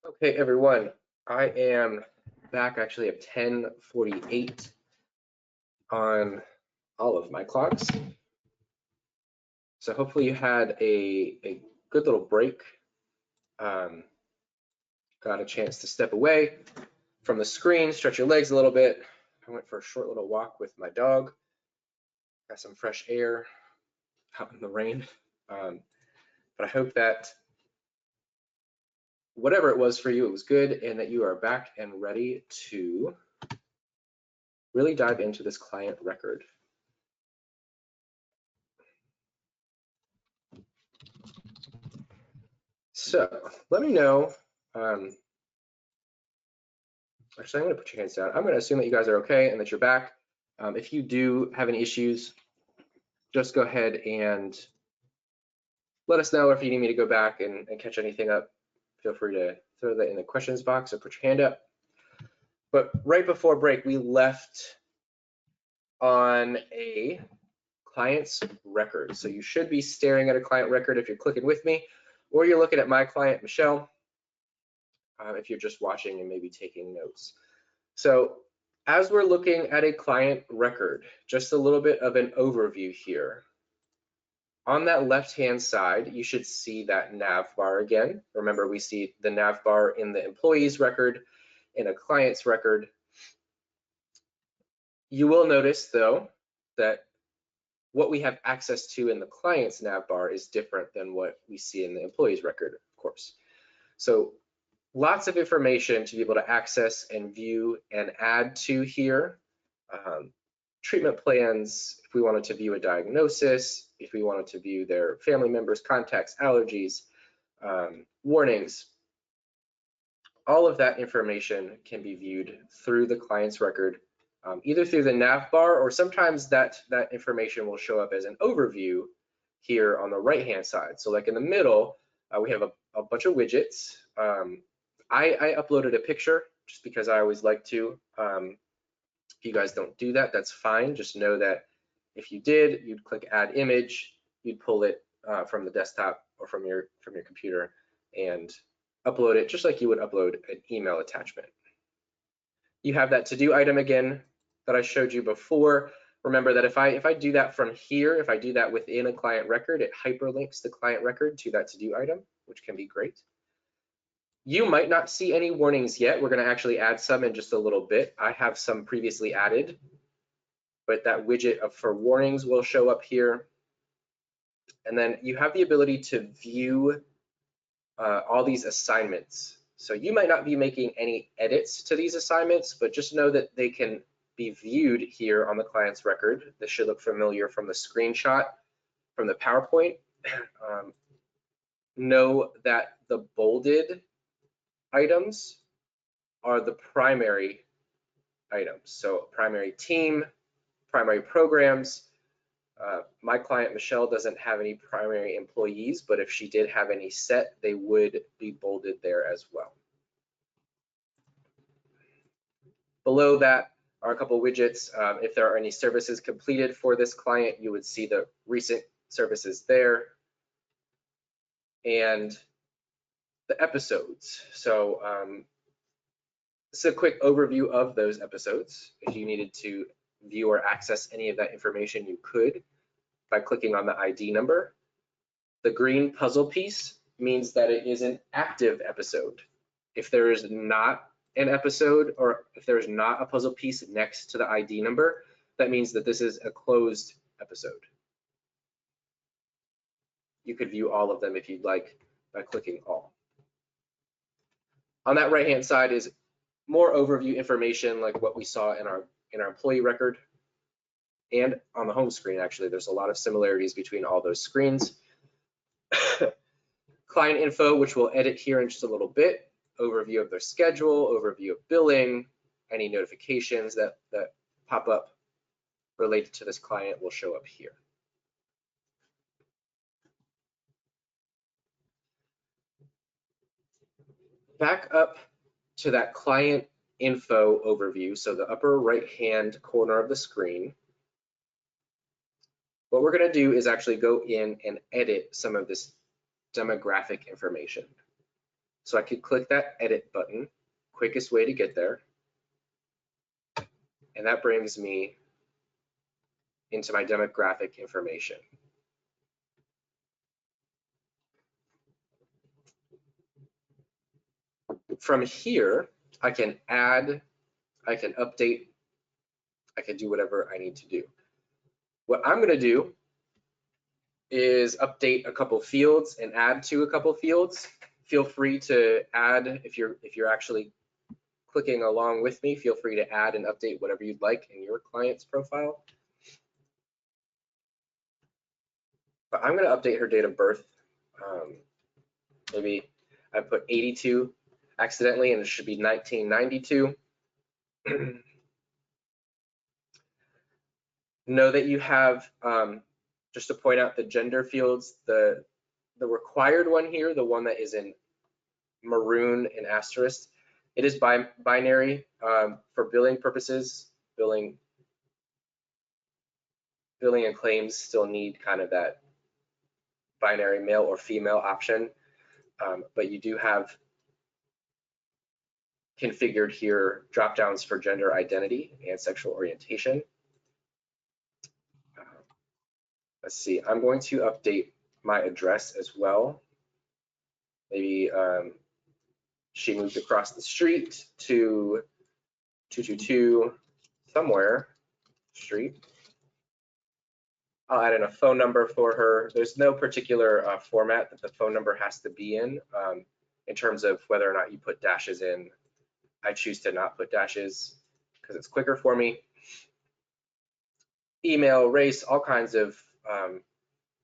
Okay, everyone, I am back actually at 10:48 on all of my clocks. So hopefully you had a good little break. Got a chance to step away from the screen, stretch your legs a little bit. I went for a short little walk with my dog. Got some fresh air out in the rain. But I hope that whatever it was for you, it was good, and that you are back and ready to really dive into this client record. So let me know. Actually, I'm going to put your hands down. I'm going to assume that you guys are okay and that you're back. If you do have any issues, just go ahead and let us know. If you need me to go back and catch anything up, feel free to throw that in the questions box or put your hand up. But right before break, we left on a client's record. So you should be staring at a client record if you're clicking with me, or you're looking at my client, Michelle, if you're just watching and maybe taking notes. So as we're looking at a client record, just a little bit of an overview here. On that left-hand side, you should see that nav bar again. Remember, we see the nav bar in the employee's record, in a client's record. You will notice, though, that what we have access to in the client's nav bar is different than what we see in the employee's record, of course. So lots of information to be able to access and view and add to here. Treatment plans, if we wanted to view a diagnosis, if we wanted to view their family members, contacts, allergies, warnings, all of that information can be viewed through the client's record, either through the nav bar, or sometimes that information will show up as an overview here on the right-hand side. So like in the middle, we have a bunch of widgets. I uploaded a picture just because I always like to. If you guys don't do that, that's fine. Just know that if you did, you'd click add image, you'd pull it from the desktop or from your computer and upload it just like you would upload an email attachment. You have that to do item again that I showed you before. Remember that if I do that from here, if I do that within a client record, it hyperlinks the client record to that to do item, which can be great. You might not see any warnings yet. We're going to actually add some in just a little bit. I have some previously added, but that widget for warnings will show up here. And then you have the ability to view all these assignments. So you might not be making any edits to these assignments, but just know that they can be viewed here on the client's record. This should look familiar from the screenshot from the PowerPoint. Know that the bolded items are the primary items. So primary team, primary programs. My client, Michelle, doesn't have any primary employees, but if she did have any set, they would be bolded there as well. Below that are a couple widgets. If there are any services completed for this client, you would see the recent services there. And the episodes. So this is a quick overview of those episodes. If you needed to view or access any of that information, you could by clicking on the ID number. The green puzzle piece means that it is an active episode. If there is not an episode, or if there's not a puzzle piece next to the ID number, that means that this is a closed episode. You could view all of them if you'd like by clicking all. On that right-hand side is more overview information like what we saw in our employee record. And on the home screen, actually, there's a lot of similarities between all those screens. Client info, which we'll edit here in just a little bit. Overview of their schedule, overview of billing, any notifications that pop up related to this client will show up here. Back up to that client info overview, so the upper right-hand corner of the screen. What we're going to do is actually go in and edit some of this demographic information. So I could click that edit button, quickest way to get there. And that brings me into my demographic information. From here, I can add, I can update, I can do whatever I need to do. What I'm going to do is update a couple fields and add to a couple fields. Feel free to add, if you're actually clicking along with me, feel free to add and update whatever you'd like in your client's profile. But I'm going to update her date of birth. Maybe I put 82 accidentally and it should be 1992. Know that you have, just to point out the gender fields, the required one here, the one that is in maroon and asterisk, it is binary for billing purposes. Billing and claims still need kind of that binary male or female option, but you do have configured here drop downs for gender identity and sexual orientation. Let's see, I'm going to update my address as well. Maybe she moved across the street to 222 somewhere street. I'll add in a phone number for her. There's no particular format that the phone number has to be in terms of whether or not you put dashes in. I choose to not put dashes because it's quicker for me. Email, race, all kinds of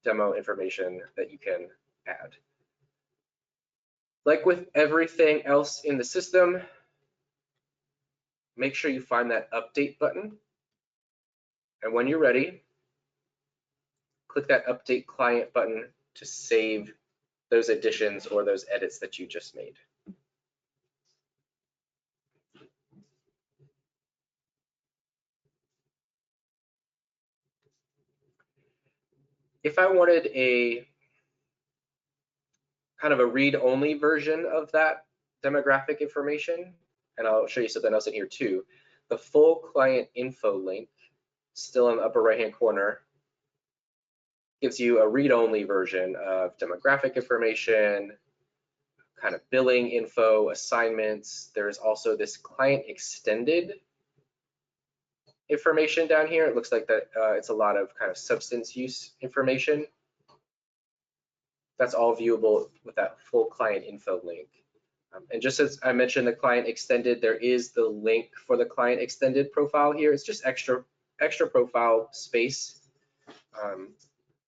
demo information that you can add. Like with everything else in the system, make sure you find that update button. And when you're ready, click that update client button to save those additions or those edits that you just made. If I wanted a kind of a read-only version of that demographic information, and I'll show you something else in here too, the full client info link, still in the upper right-hand corner, gives you a read-only version of demographic information, kind of billing info, assignments. There's also this client extended information down here. It looks like that it's a lot of kind of substance use information. That's all viewable with that full client info link. And just as I mentioned, the client extended, there is the link for the client extended profile here. It's just extra profile space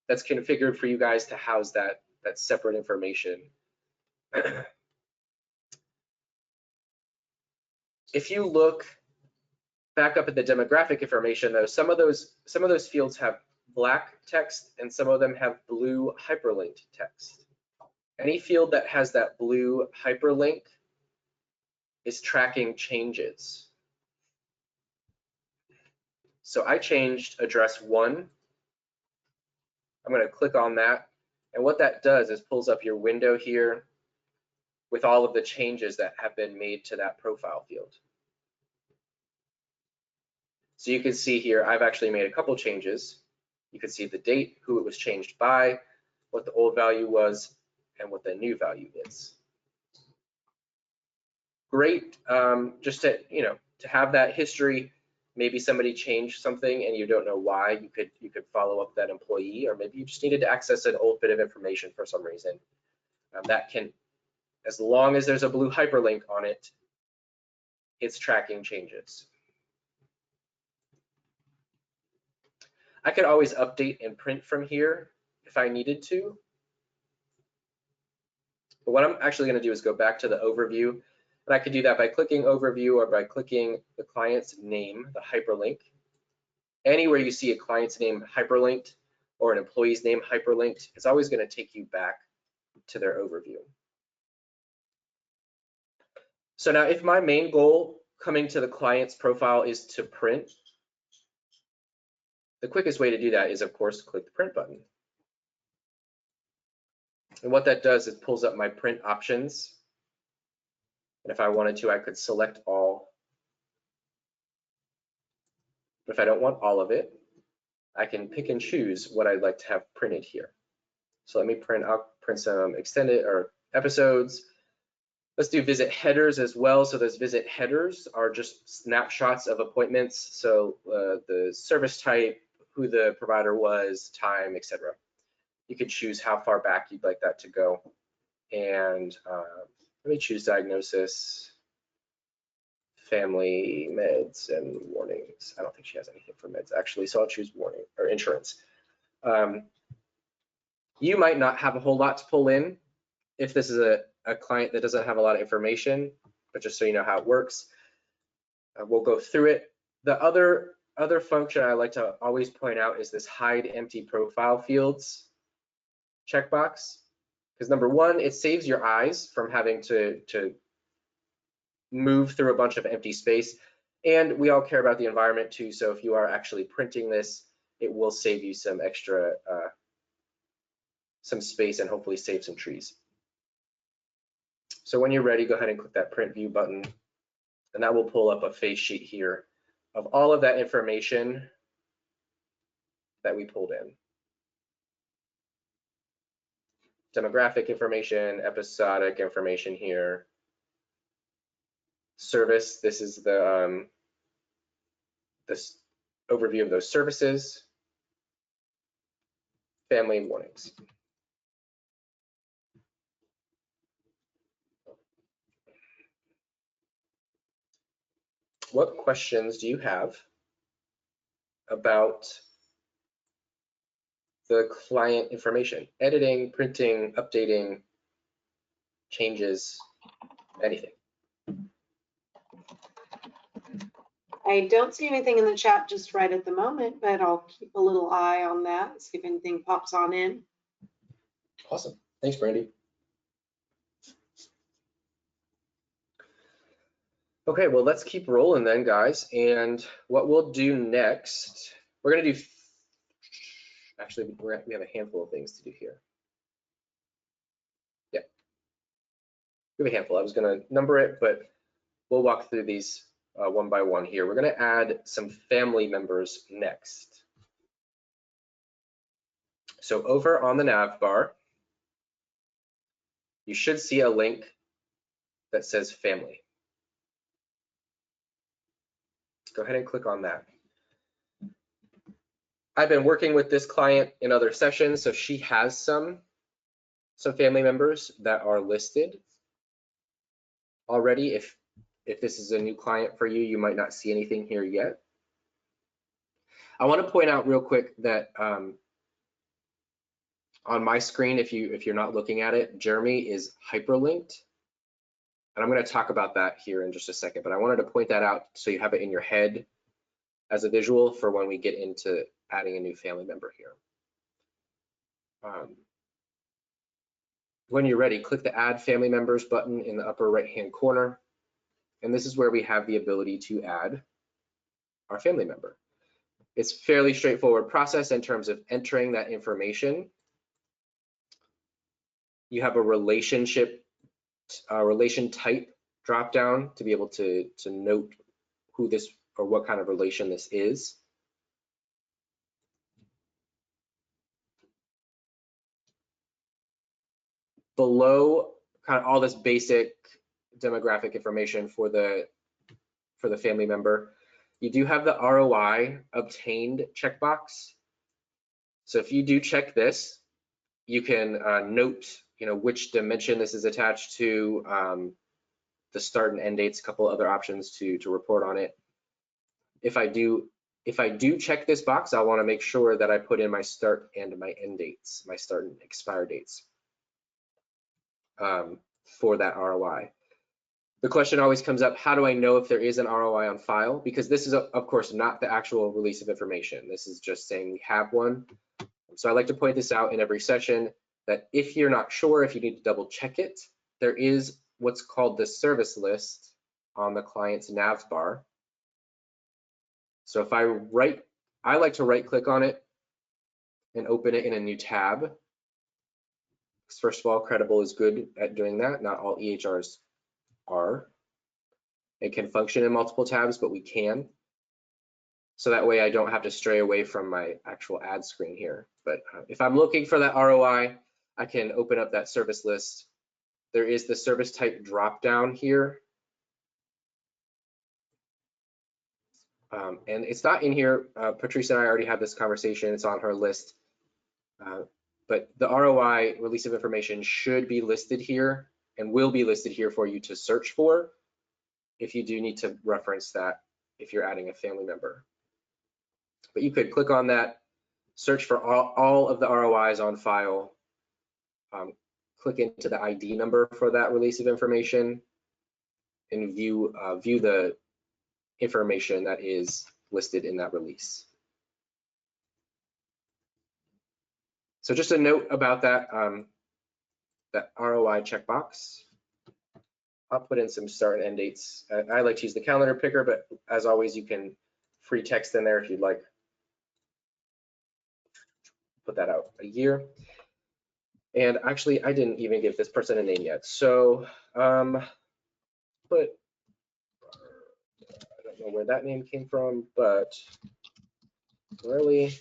that's configured for you guys to house that separate information. If you look back up at the demographic information, though, some of those fields have black text and some of them have blue hyperlinked text. Any field that has that blue hyperlink is tracking changes. So I changed address 1. I'm going to click on that, and what that does is pulls up your window here with all of the changes that have been made to that profile field. So you can see here, I've actually made a couple changes. You can see the date, who it was changed by, what the old value was, and what the new value is. Great, just to to have that history. Maybe somebody changed something and you don't know why. You could follow up that employee, or maybe you just needed to access an old bit of information for some reason. That can, as long as there's a blue hyperlink on it, it's tracking changes. I could always update and print from here if I needed to. But what I'm actually going to do is go back to the overview, and I could do that by clicking overview or by clicking the client's name, the hyperlink. Anywhere you see a client's name hyperlinked or an employee's name hyperlinked, it's always going to take you back to their overview. So now if my main goal coming to the client's profile is to print, the quickest way to do that is, of course, click the print button. And what that does is pulls up my print options. And if I wanted to, I could select all. But if I don't want all of it, I can pick and choose what I'd like to have printed here. So let me I'll print some extended or episodes. Let's do visit headers as well. So those visit headers are just snapshots of appointments. So the service type, who the provider was, time, etc. You could choose how far back you'd like that to go. And let me choose diagnosis, family, meds, and warnings. I don't think she has anything for meds actually, so I'll choose warning or insurance. You might not have a whole lot to pull in if this is a client that doesn't have a lot of information, but just so you know how it works, we'll go through it. The other function I like to always point out is this hide empty profile fields checkbox. Because number one, it saves your eyes from having to move through a bunch of empty space. And we all care about the environment too. So if you are actually printing this, it will save you some extra, some space and hopefully save some trees. So when you're ready, go ahead and click that print view button, and that will pull up a face sheet here of all of that information that we pulled in. Demographic information, episodic information here. Service, this is the this overview of those services. Family and warnings. What questions do you have about the client information? Editing, printing, updating, changes, anything. I don't see anything in the chat just right at the moment, but I'll keep a little eye on that, see if anything pops on in. Awesome. Thanks, Brandy. Okay, well, let's keep rolling then, guys. And what we'll do next, we're going to do, actually, we have a handful of things to do here. Yeah, we have a handful. I was going to number it, but we'll walk through these one by one here. We're going to add some family members next. So over on the nav bar, you should see a link that says family. Go ahead and click on that. I've been working with this client in other sessions, so she has some family members that are listed already. If this is a new client for you, you might not see anything here yet. I want to point out real quick that on my screen, if you're not looking at it, Jeremy is hyperlinked. And I'm going to talk about that here in just a second, but I wanted to point that out so you have it in your head as a visual for when we get into adding a new family member here. When you're ready, click the Add Family Members button in the upper right-hand corner. And this is where we have the ability to add our family member. It's a fairly straightforward process in terms of entering that information. You have a relation type dropdown to be able to note who this or what kind of relation this is. Below kind of all this basic demographic information for the family member, you do have the ROI obtained checkbox. So if you do check this, you can note, which dimension this is attached to, the start and end dates, a couple other options to report on it. If I do check this box, I want to make sure that I put in my start and my end dates, my start and expire dates for that ROI. The question always comes up, how do I know if there is an ROI on file? Because this is, of course, not the actual release of information. This is just saying we have one. So I like to point this out in every session that if you're not sure, if you need to double check it, there is what's called the service list on the client's nav bar. So if I like to right click on it and open it in a new tab. First of all, Credible is good at doing that. Not all EHRs are. and can function in multiple tabs, but we can. So that way I don't have to stray away from my actual ad screen here. But if I'm looking for that ROI, I can open up that service list. There is the service type drop down here. And it's not in here. Patrice and I already had this conversation. It's on her list. But the ROI, release of information, should be listed here and will be listed here for you to search for if you do need to reference that if you're adding a family member. But you could click on that, search for all of the ROIs on file, click into the ID number for that release of information, and view the information that is listed in that release. So just a note about that, that ROI checkbox. I'll put in some start and end dates. I like to use the calendar picker, but as always, you can free text in there if you'd like. Put that out a year. And actually, I didn't even give this person a name yet. So I don't know where that name came from, but really,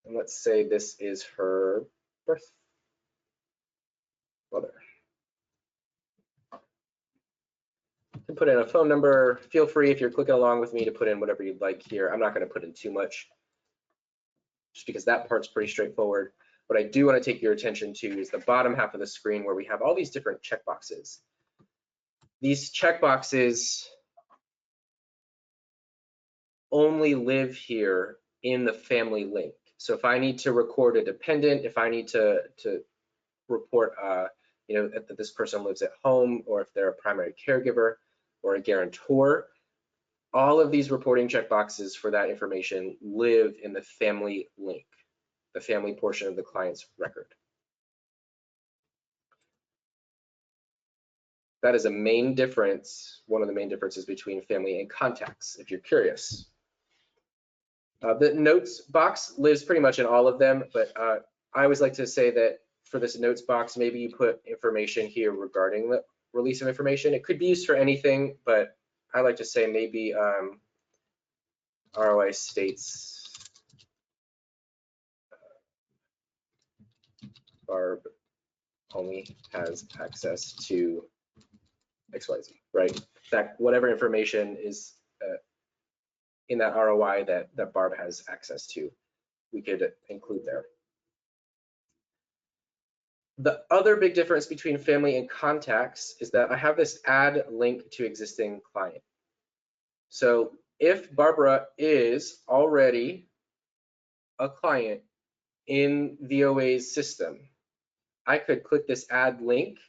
and let's say this is her birth mother. You can put in a phone number. Feel free, if you're clicking along with me, to put in whatever you'd like here. I'm not going to put in too much, just because that part's pretty straightforward. What I do want to take your attention to is the bottom half of the screen where we have all these different checkboxes. These checkboxes only live here in the family link. So if I need to record a dependent, if I need to report, that this person lives at home, or if they're a primary caregiver or a guarantor, all of these reporting checkboxes for that information live in the family link, the family portion of the client's record. That is a main difference, one of the main differences between family and contacts, if you're curious. The notes box lives pretty much in all of them, but I always like to say that for this notes box, maybe you put information here regarding the release of information. It could be used for anything, but I like to say maybe ROI states Barb only has access to XYZ, right? That whatever information is in that ROI that Barb has access to, we could include there. The other big difference between family and contacts is that I have this add link to existing client. So if Barbara is already a client in VOA's system, I could click this add link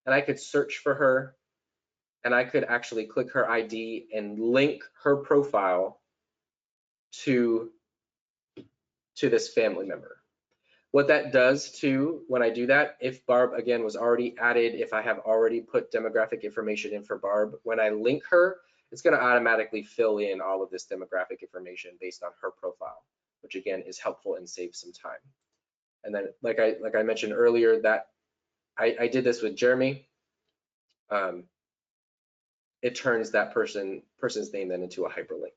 and I could search for her, and I could actually click her ID and link her profile to this family member. What that does too, when I do that, if Barb again was already added, if I have already put demographic information in for Barb, when I link her, it's going to automatically fill in all of this demographic information based on her profile, which again is helpful and saves some time. And then like I mentioned earlier, that I did this with Jeremy. It turns that person's name then into a hyperlink.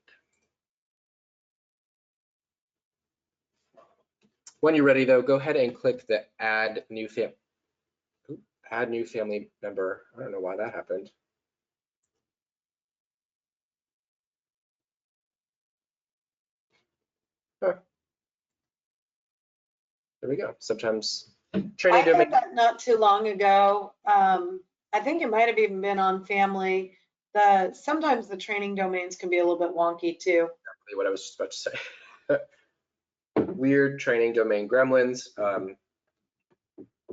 When you're ready though, go ahead and click the add new family member. I don't know why that happened. Huh. There we go. Sometimes training I did that not too long ago. I think it might have even been on family. Sometimes the training domains can be a little bit wonky too. Exactly what I was just about to say. Weird training domain gremlins. You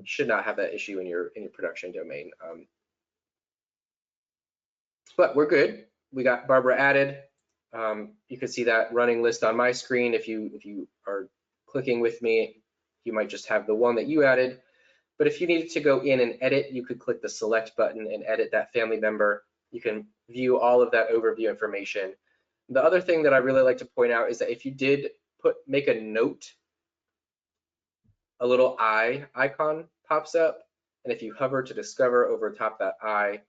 should not have that issue in your production domain. But we're good. We got Barbara added. You can see that running list on my screen. If you are clicking with me, you might just have the one that you added. But if you needed to go in and edit, you could click the select button and edit that family member. You can view all of that overview information. The other thing that I really like to point out is that if you did make a note, a little eye icon pops up. And if you hover to discover over top that eye,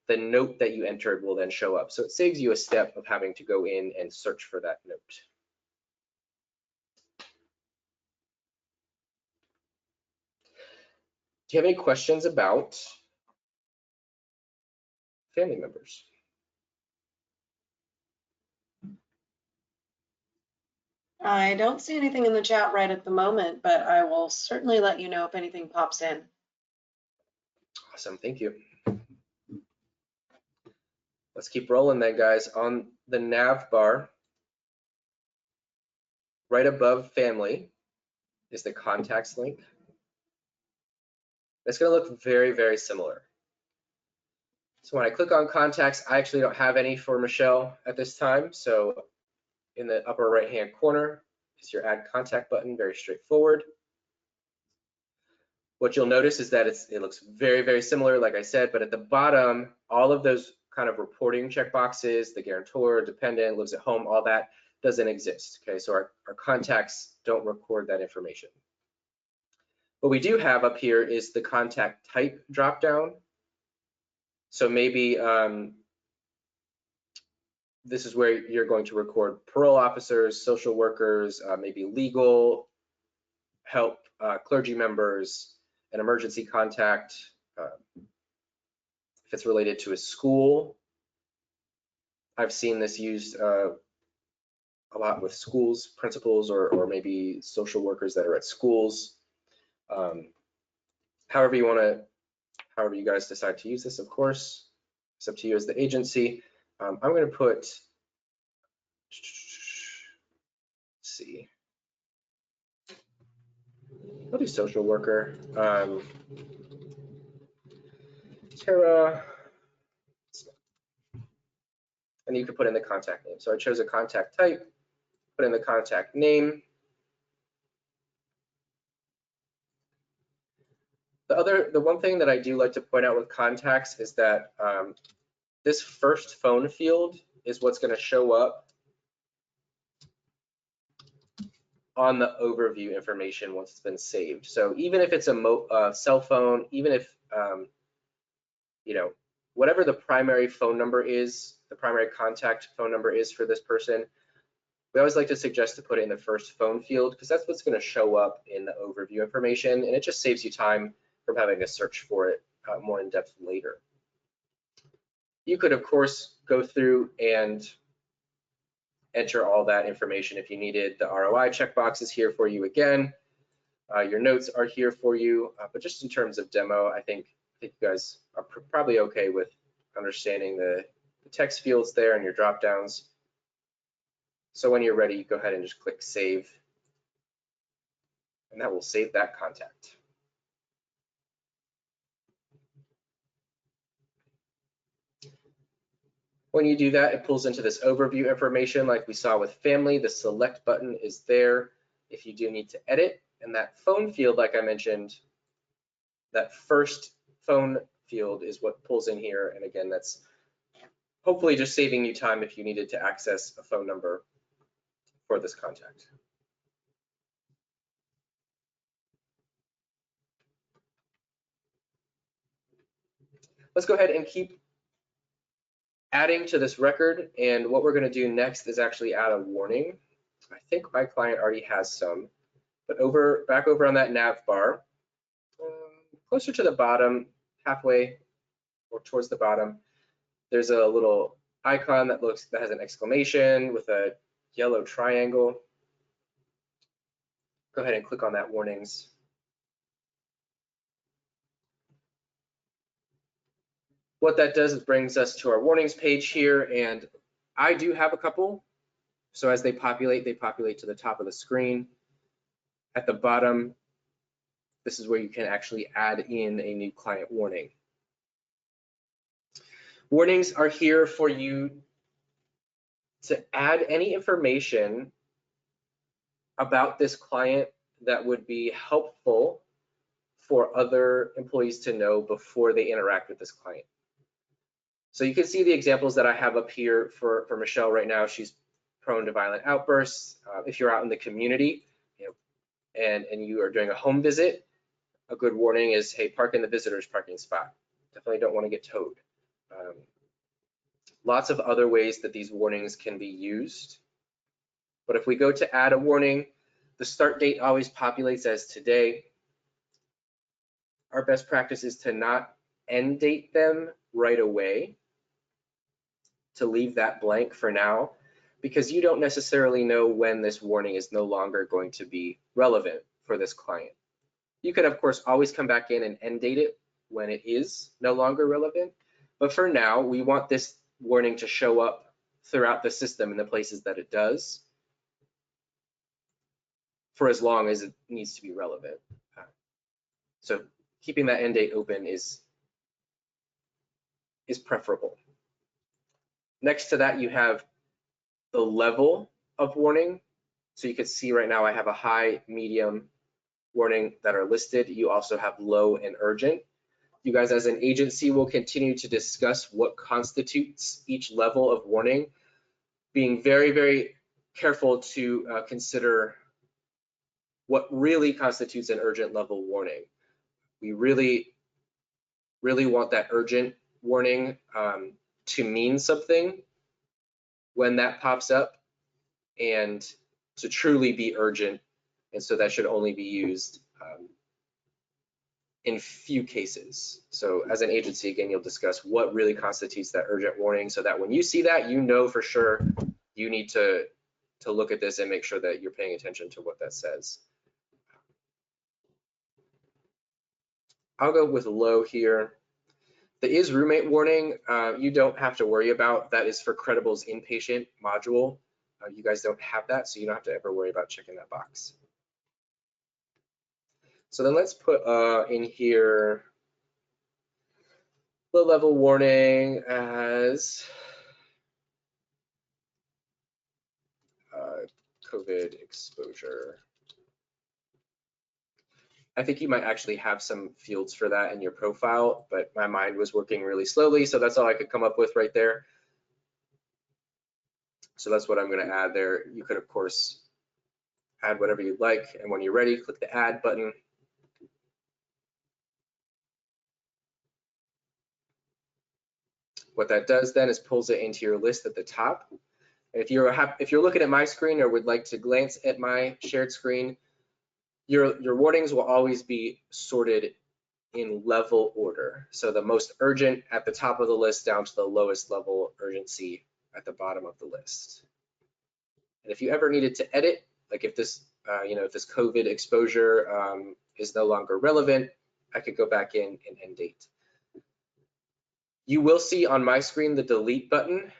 the note that you entered will then show up. So it saves you a step of having to go in and search for that note. Do you have any questions about family members? I don't see anything in the chat right at the moment, but I will certainly let you know if anything pops in. Awesome, thank you. Let's keep rolling then, guys. On the nav bar, right above family is the contacts link. It's gonna look very, very similar. So when I click on contacts, I actually don't have any for Michelle at this time. So in the upper right-hand corner is your add contact button, very straightforward. What you'll notice is that it looks very, very similar, like I said, but at the bottom, all of those kind of reporting checkboxes, the guarantor, dependent, lives at home, all that doesn't exist, okay? So our contacts don't record that information. What we do have up here is the contact type dropdown. So maybe this is where you're going to record parole officers, social workers, maybe legal help, clergy members, an emergency contact, if it's related to a school. I've seen this used a lot with schools, principals, or maybe social workers that are at schools. However you guys decide to use this, of course, it's up to you as the agency. I'm going to put, let's see, I'll do social worker. Tara, and you can put in the contact name. So I chose a contact type, put in the contact name. The one thing that I do like to point out with contacts is that this first phone field is what's going to show up on the overview information once it's been saved. So even if it's a cell phone, even if you know, whatever the primary phone number is, the primary contact phone number is for this person, we always like to suggest to put it in the first phone field because that's what's going to show up in the overview information, and it just saves you time from having to search for it more in depth later. You could, of course, go through and enter all that information if you needed. The ROI checkbox is here for you again. Your notes are here for you, but just in terms of demo, I think you guys are probably okay with understanding the text fields there and your drop downs. So when you're ready, go ahead and just click save, and that will save that contact. When you do that, it pulls into this overview information like we saw with family. The select button is there if you do need to edit, and that phone field, like I mentioned, that first phone field is what pulls in here. And again, that's hopefully just saving you time if you needed to access a phone number for this contact. Let's go ahead and keep adding to this record. And what we're going to do next is actually add a warning. I think my client already has some, but back over on that nav bar, closer to the bottom, halfway or towards the bottom, there's a little icon that has an exclamation with a yellow triangle. Go ahead and click on that warnings. What that does is brings us to our warnings page here, and I do have a couple. So as they populate to the top of the screen. At the bottom, this is where you can actually add in a new client warning. Warnings are here for you to add any information about this client that would be helpful for other employees to know before they interact with this client. So you can see the examples that I have up here for Michelle right now. She's prone to violent outbursts. If you're out in the community, and you are doing a home visit, a good warning is, hey, park in the visitor's parking spot. Definitely don't want to get towed. Lots of other ways that these warnings can be used. But if we go to add a warning, the start date always populates as today. Our best practice is to not end date them right away, to leave that blank for now, because you don't necessarily know when this warning is no longer going to be relevant for this client. You could, of course, always come back in and end date it when it is no longer relevant. But for now, we want this warning to show up throughout the system in the places that it does for as long as it needs to be relevant. So keeping that end date open is preferable. Next to that, you have the level of warning. So you can see right now I have a high, medium warning that are listed. You also have low and urgent. You guys as an agency will continue to discuss what constitutes each level of warning, being very, very careful to consider what really constitutes an urgent level warning. We really want that urgent warning to mean something when that pops up and to truly be urgent. And so that should only be used in few cases. So as an agency, again, you'll discuss what really constitutes that urgent warning so that when you see that, you know for sure you need to look at this and make sure that you're paying attention to what that says. I'll go with low here. The is roommate warning, you don't have to worry about. That is for Credible's inpatient module. You guys don't have that, so you don't have to ever worry about checking that box. So then let's put in here low level warning as COVID exposure. I think you might actually have some fields for that in your profile, but my mind was working really slowly, so that's all I could come up with right there. So that's what I'm going to add there. You could, of course, add whatever you'd like, and when you're ready, click the Add button. What that does then is pulls it into your list at the top. And if you're looking at my screen or would like to glance at my shared screen, your warnings will always be sorted in level order. So the most urgent at the top of the list down to the lowest level urgency at the bottom of the list. And if you ever needed to edit, like if this, if this COVID exposure is no longer relevant, I could go back in and end date. You will see on my screen the delete button.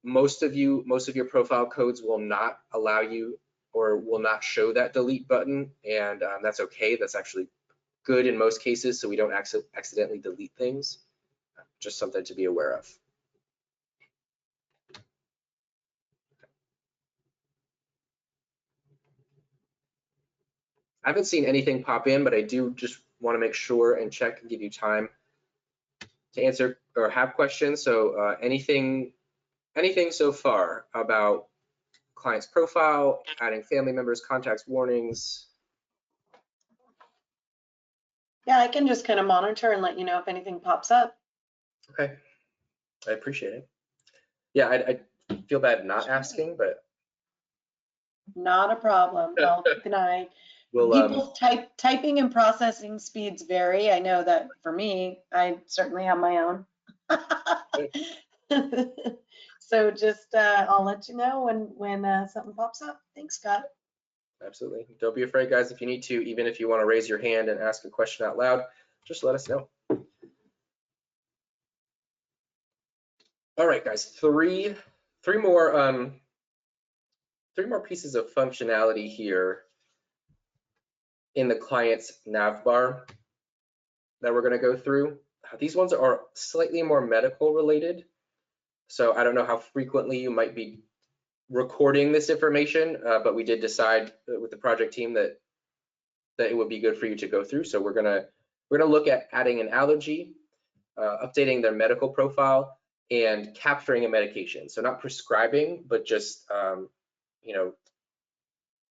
Most of your profile codes will not allow you or will not show that delete button, and that's okay. That's actually good in most cases, so we don't accidentally delete things. Just something to be aware of. I haven't seen anything pop in, but I do just want to make sure and check and give you time to answer or have questions. So anything so far about client's profile, adding family members, contacts, warnings? Yeah, I can just kind of monitor and let you know if anything pops up. Okay, I appreciate it. Yeah, I feel bad not asking, but Not a problem. I'll keep an eye. we'll People's typing and processing speeds vary. I know that for me, I certainly have my own. So just I'll let you know when something pops up. Thanks, Scott. absolutely. Don't be afraid, guys. If you need to, even if you want to raise your hand and ask a question out loud, just let us know. All right, guys. Three more pieces of functionality here in the client's nav bar that we're going to go through. These ones are slightly more medical related, so I don't know how frequently you might be recording this information, but we did decide with the project team that it would be good for you to go through. So we're gonna look at adding an allergy, updating their medical profile, and capturing a medication. So not prescribing, but just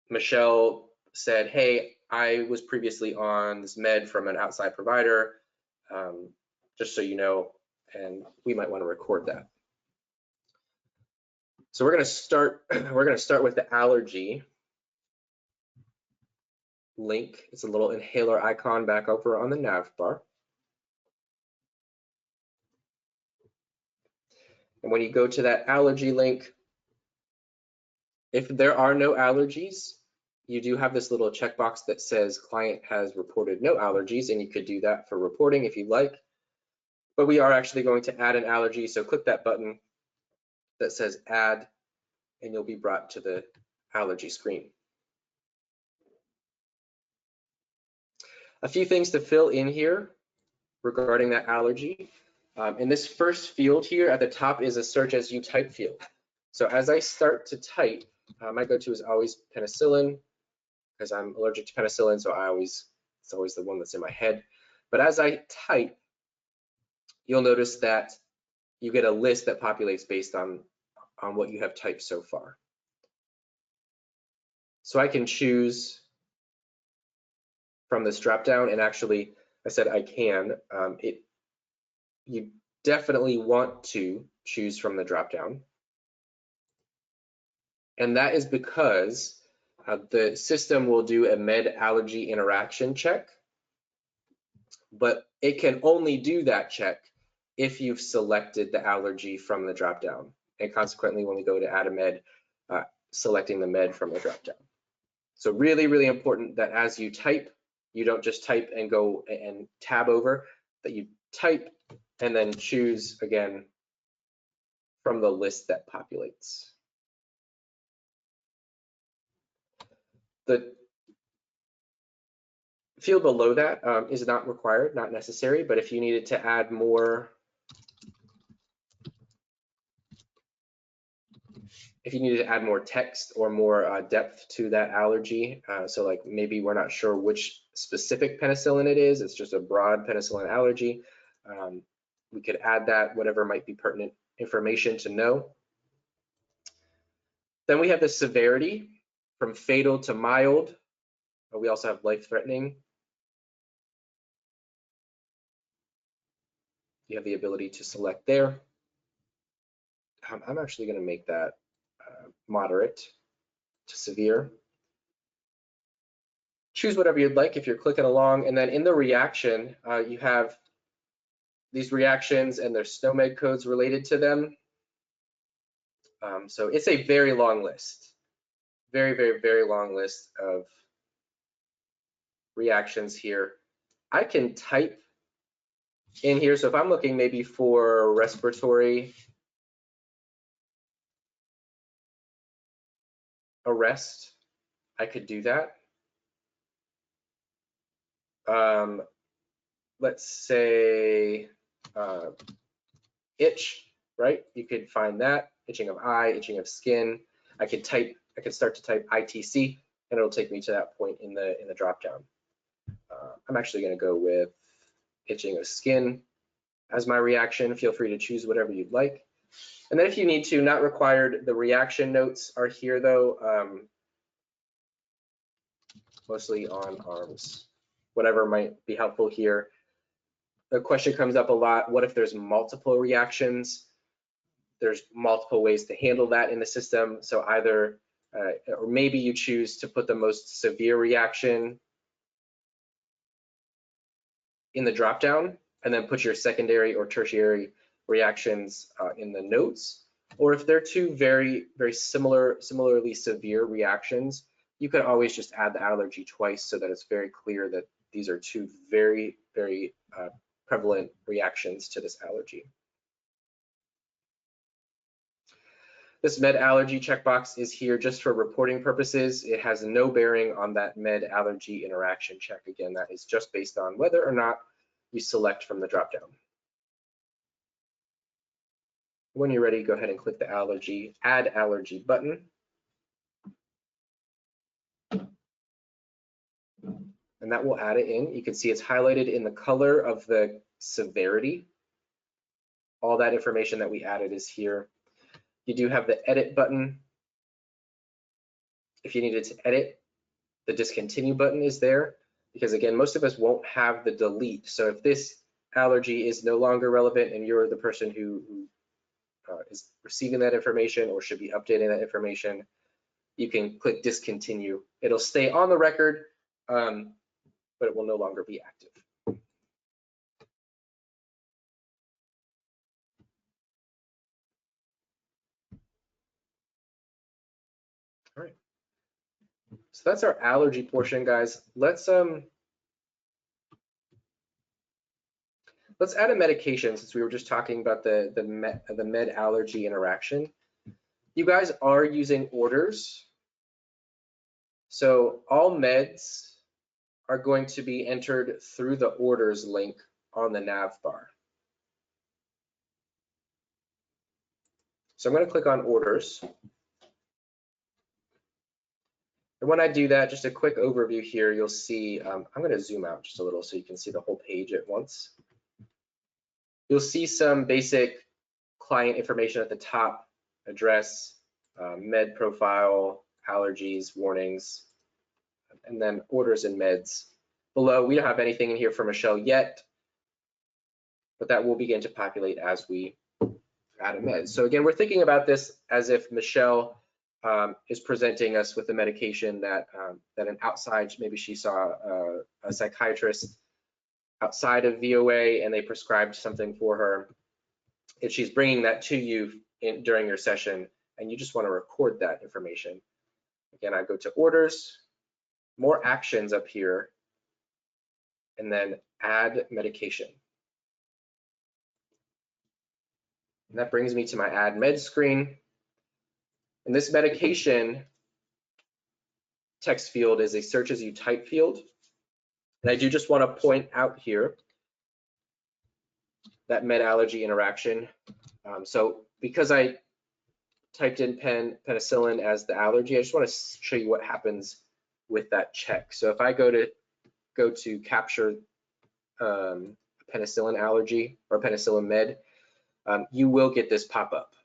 Michelle said, hey, I was previously on this med from an outside provider, just so you know, and we might want to record that. So we're going to start with the allergy link. It's a little inhaler icon back over on the nav bar. And when you go to that allergy link, if there are no allergies, you do have this little checkbox that says client has reported no allergies, and you could do that for reporting if you like. But we are actually going to add an allergy, so click that button that says add, and you'll be brought to the allergy screen. A few things to fill in here regarding that allergy. In this first field here at the top is a search as you type field. So as I start to type, my go-to is always penicillin, because I'm allergic to penicillin, so it's always the one that's in my head. But as I type, you'll notice that you get a list that populates based on what you have typed so far. So I can choose from this drop down, and actually I said I can. You definitely want to choose from the drop down. And that is because the system will do a med allergy interaction check, but it can only do that check if you've selected the allergy from the drop down. And consequently, when we go to add a med, selecting the med from the drop down. So really, really important that as you type, you don't just type and go and tab over, that you type and then choose again from the list that populates. The field below that is not required, not necessary, but if you needed to add more, text or more depth to that allergy, so like maybe we're not sure which specific penicillin it is, it's just a broad penicillin allergy, we could add that, whatever might be pertinent information to know. Then we have the severity from fatal to mild. We also have life-threatening. You have the ability to select there. I'm actually going to make that moderate to severe. Choose whatever you'd like if you're clicking along, and then in the reaction, you have these reactions and their SNOMED codes related to them. So it's a very long list, very, very, very long list of reactions here. I can type in here, so if I'm looking maybe for respiratory arrest, I could do that. Let's say itch, right? You could find that, itching of eye, itching of skin. I could start to type ITC, and it'll take me to that point in the drop down. I'm actually going to go with itching of skin as my reaction. Feel free to choose whatever you'd like. And then if you need to, not required, the reaction notes are here though, mostly on arms, whatever might be helpful here. The question comes up a lot, what if there's multiple reactions? There's multiple ways to handle that in the system. So either, or maybe you choose to put the most severe reaction in the dropdown and then put your secondary or tertiary reactions in the notes. Or if they're two very, very similarly severe reactions, you can always just add the allergy twice so that it's very clear that these are two very, very prevalent reactions to this allergy. This med allergy checkbox is here just for reporting purposes. It has no bearing on that med allergy interaction check. Again, that is just based on whether or not you select from the dropdown. When you're ready, go ahead and click the add allergy button. And that will add it in. You can see it's highlighted in the color of the severity. All that information that we added is here. You do have the edit button. If you needed to edit, the discontinue button is there, because again, most of us won't have the delete. So if this allergy is no longer relevant and you're the person who is receiving that information or should be updating that information, you can click discontinue. It'll stay on the record, but it will no longer be active. All right. So that's our allergy portion, guys. Let's add a medication since we were just talking about the med allergy interaction. You guys are using orders. So all meds are going to be entered through the orders link on the nav bar. So I'm going to click on orders. And when I do that, just a quick overview here, you'll see, I'm going to zoom out just a little so you can see the whole page at once. You'll see some basic client information at the top, address, med profile, allergies, warnings, and then orders and meds. Below, we don't have anything in here for Michelle yet, but that will begin to populate as we add a med. So again, we're thinking about this as if Michelle is presenting us with a medication that an outside, maybe she saw a psychiatrist outside of VOA and they prescribed something for her. If she's bringing that to you during your session and you just want to record that information. Again, I go to orders, more actions up here, and then add medication. And that brings me to my add med screen. And this medication text field is a search as you type field. And I do just want to point out here that med allergy interaction. So because I typed in penicillin as the allergy, I just want to show you what happens with that check. So if I go to capture penicillin allergy or penicillin med, you will get this pop up.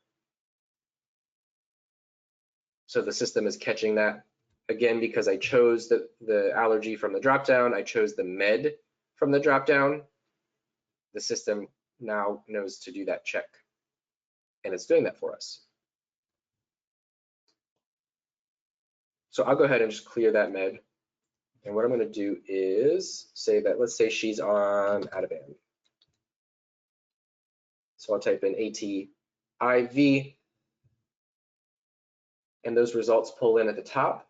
So the system is catching that. Again, because I chose the allergy from the dropdown, I chose the med from the dropdown, the system now knows to do that check. And it's doing that for us. So I'll go ahead and just clear that med. And what I'm going to do is say that, let's say she's on Ativan. So I'll type in ATIV, and those results pull in at the top.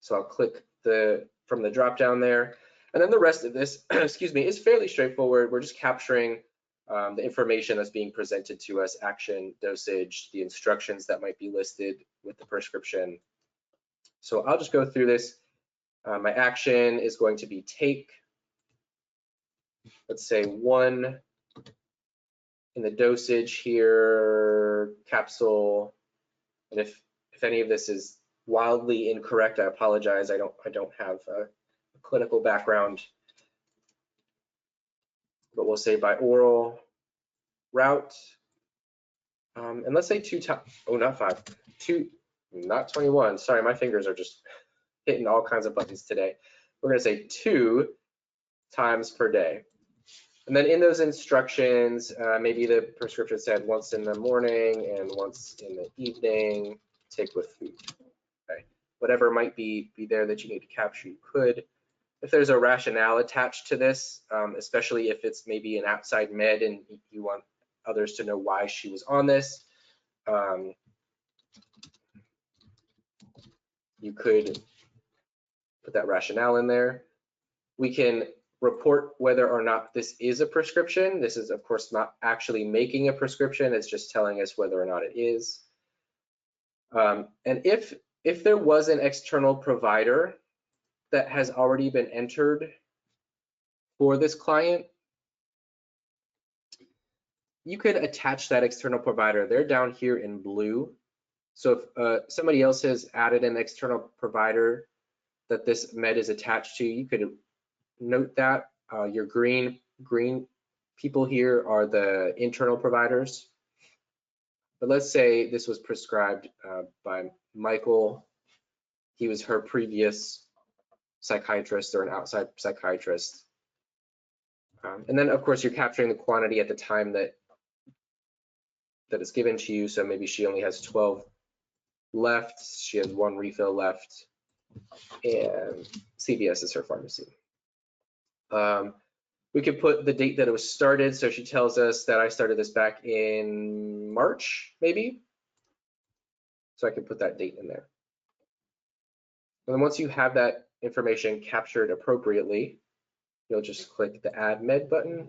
So I'll click from the drop down there. And then the rest of this, excuse me, is fairly straightforward. We're just capturing the information that's being presented to us, action, dosage, the instructions that might be listed with the prescription. So I'll just go through this. My action is going to be take, let's say 1 in the dosage here, capsule. And if any of this is wildly incorrect, I apologize. I don't have a clinical background, but we'll say by oral route. And let's say 2 times, oh, not 5, 2, not 21. Sorry, my fingers are just hitting all kinds of buttons today. We're gonna say 2 times per day. And then in those instructions, maybe the prescription said once in the morning and once in the evening, take with food. Okay. Whatever might be there that you need to capture, you could. If there's a rationale attached to this, especially if it's maybe an outside med and you want others to know why she was on this, you could put that rationale in there. We can report whether or not this is a prescription. This is, of course, not actually making a prescription. It's just telling us whether or not it is. And if there was an external provider that has already been entered for this client, you could attach that external provider. They're down here in blue. So if somebody else has added an external provider that this med is attached to, you could note that. Your green people here are the internal providers. But let's say this was prescribed by Michael. He was her previous psychiatrist or an outside psychiatrist. And then of course you're capturing the quantity at the time that is given to you. So maybe she only has 12 left, she has 1 refill left, and CVS is her pharmacy. We could put the date that it was started. So she tells us that I started this back in March, maybe. So I can put that date in there. And then once you have that information captured appropriately, you'll just click the Add Med button,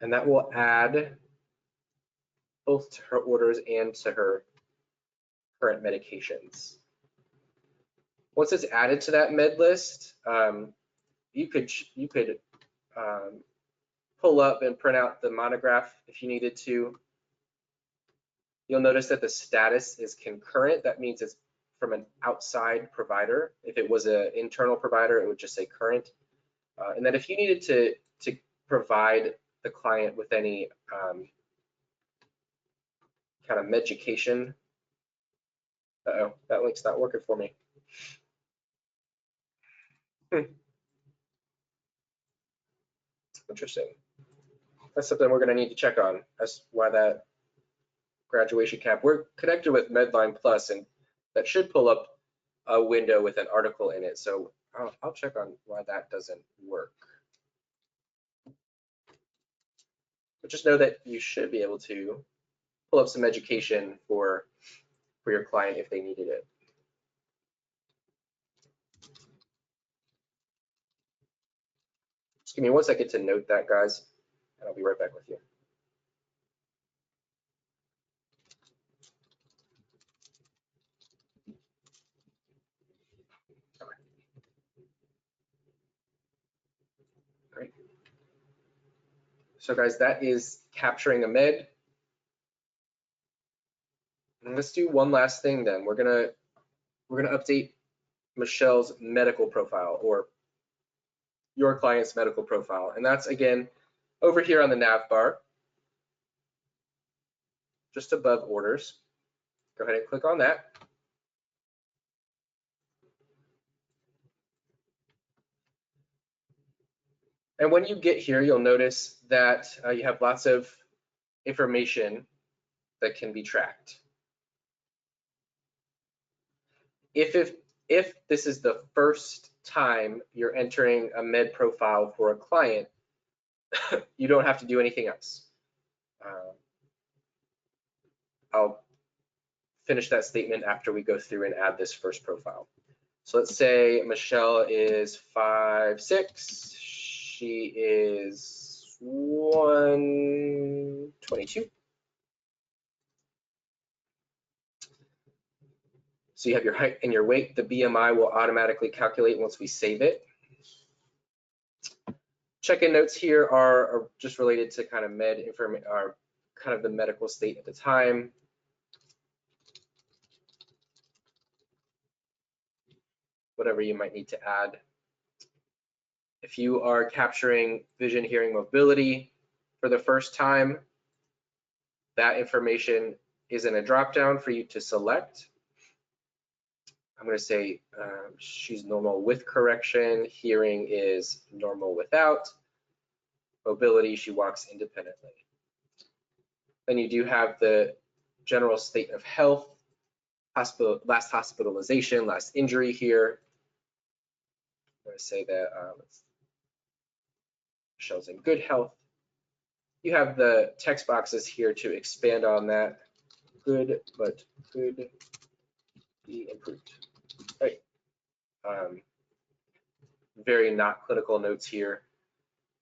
and that will add both to her orders and to her current medications. Once it's added to that med list, you could pull up and print out the monograph if you needed to. You'll notice that the status is concurrent. That means it's from an outside provider. If it was an internal provider, it would just say current. And then if you needed to provide the client with any kind of medication, uh-oh, that link's not working for me. Interesting. That's something we're going to need to check on. That's why that graduation cap. We're connected with Medline Plus, and that should pull up a window with an article in it. So I'll check on why that doesn't work. But just know that you should be able to pull up some education for your client if they needed it. Just give me 1 second to note that, guys, and I'll be right back with you. Great. So guys, that is capturing a med. And let's do one last thing then. We're gonna update Michelle's medical profile, or your client's medical profile. And that's again over here on the nav bar, just above orders. Go ahead and click on that. And when you get here, you'll notice that you have lots of information that can be tracked. If this is the first time you're entering a med profile for a client, you don't have to do anything else. I'll finish that statement after we go through and add this first profile. So let's say Michelle is 5'6", she is 122. So you have your height and your weight. The BMI will automatically calculate once we save it. Check-in notes here are just related to kind of med information, or kind of the medical state at the time. Whatever you might need to add. If you are capturing vision, hearing, mobility for the first time, that information is in a drop-down for you to select. I'm going to say she's normal with correction. Hearing is normal without. Mobility, she walks independently. Then you do have the general state of health, last hospitalization, last injury here. I'm going to say that Michelle's in good health. You have the text boxes here to expand on that. Good, but could be improved. Right. Very not clinical notes here,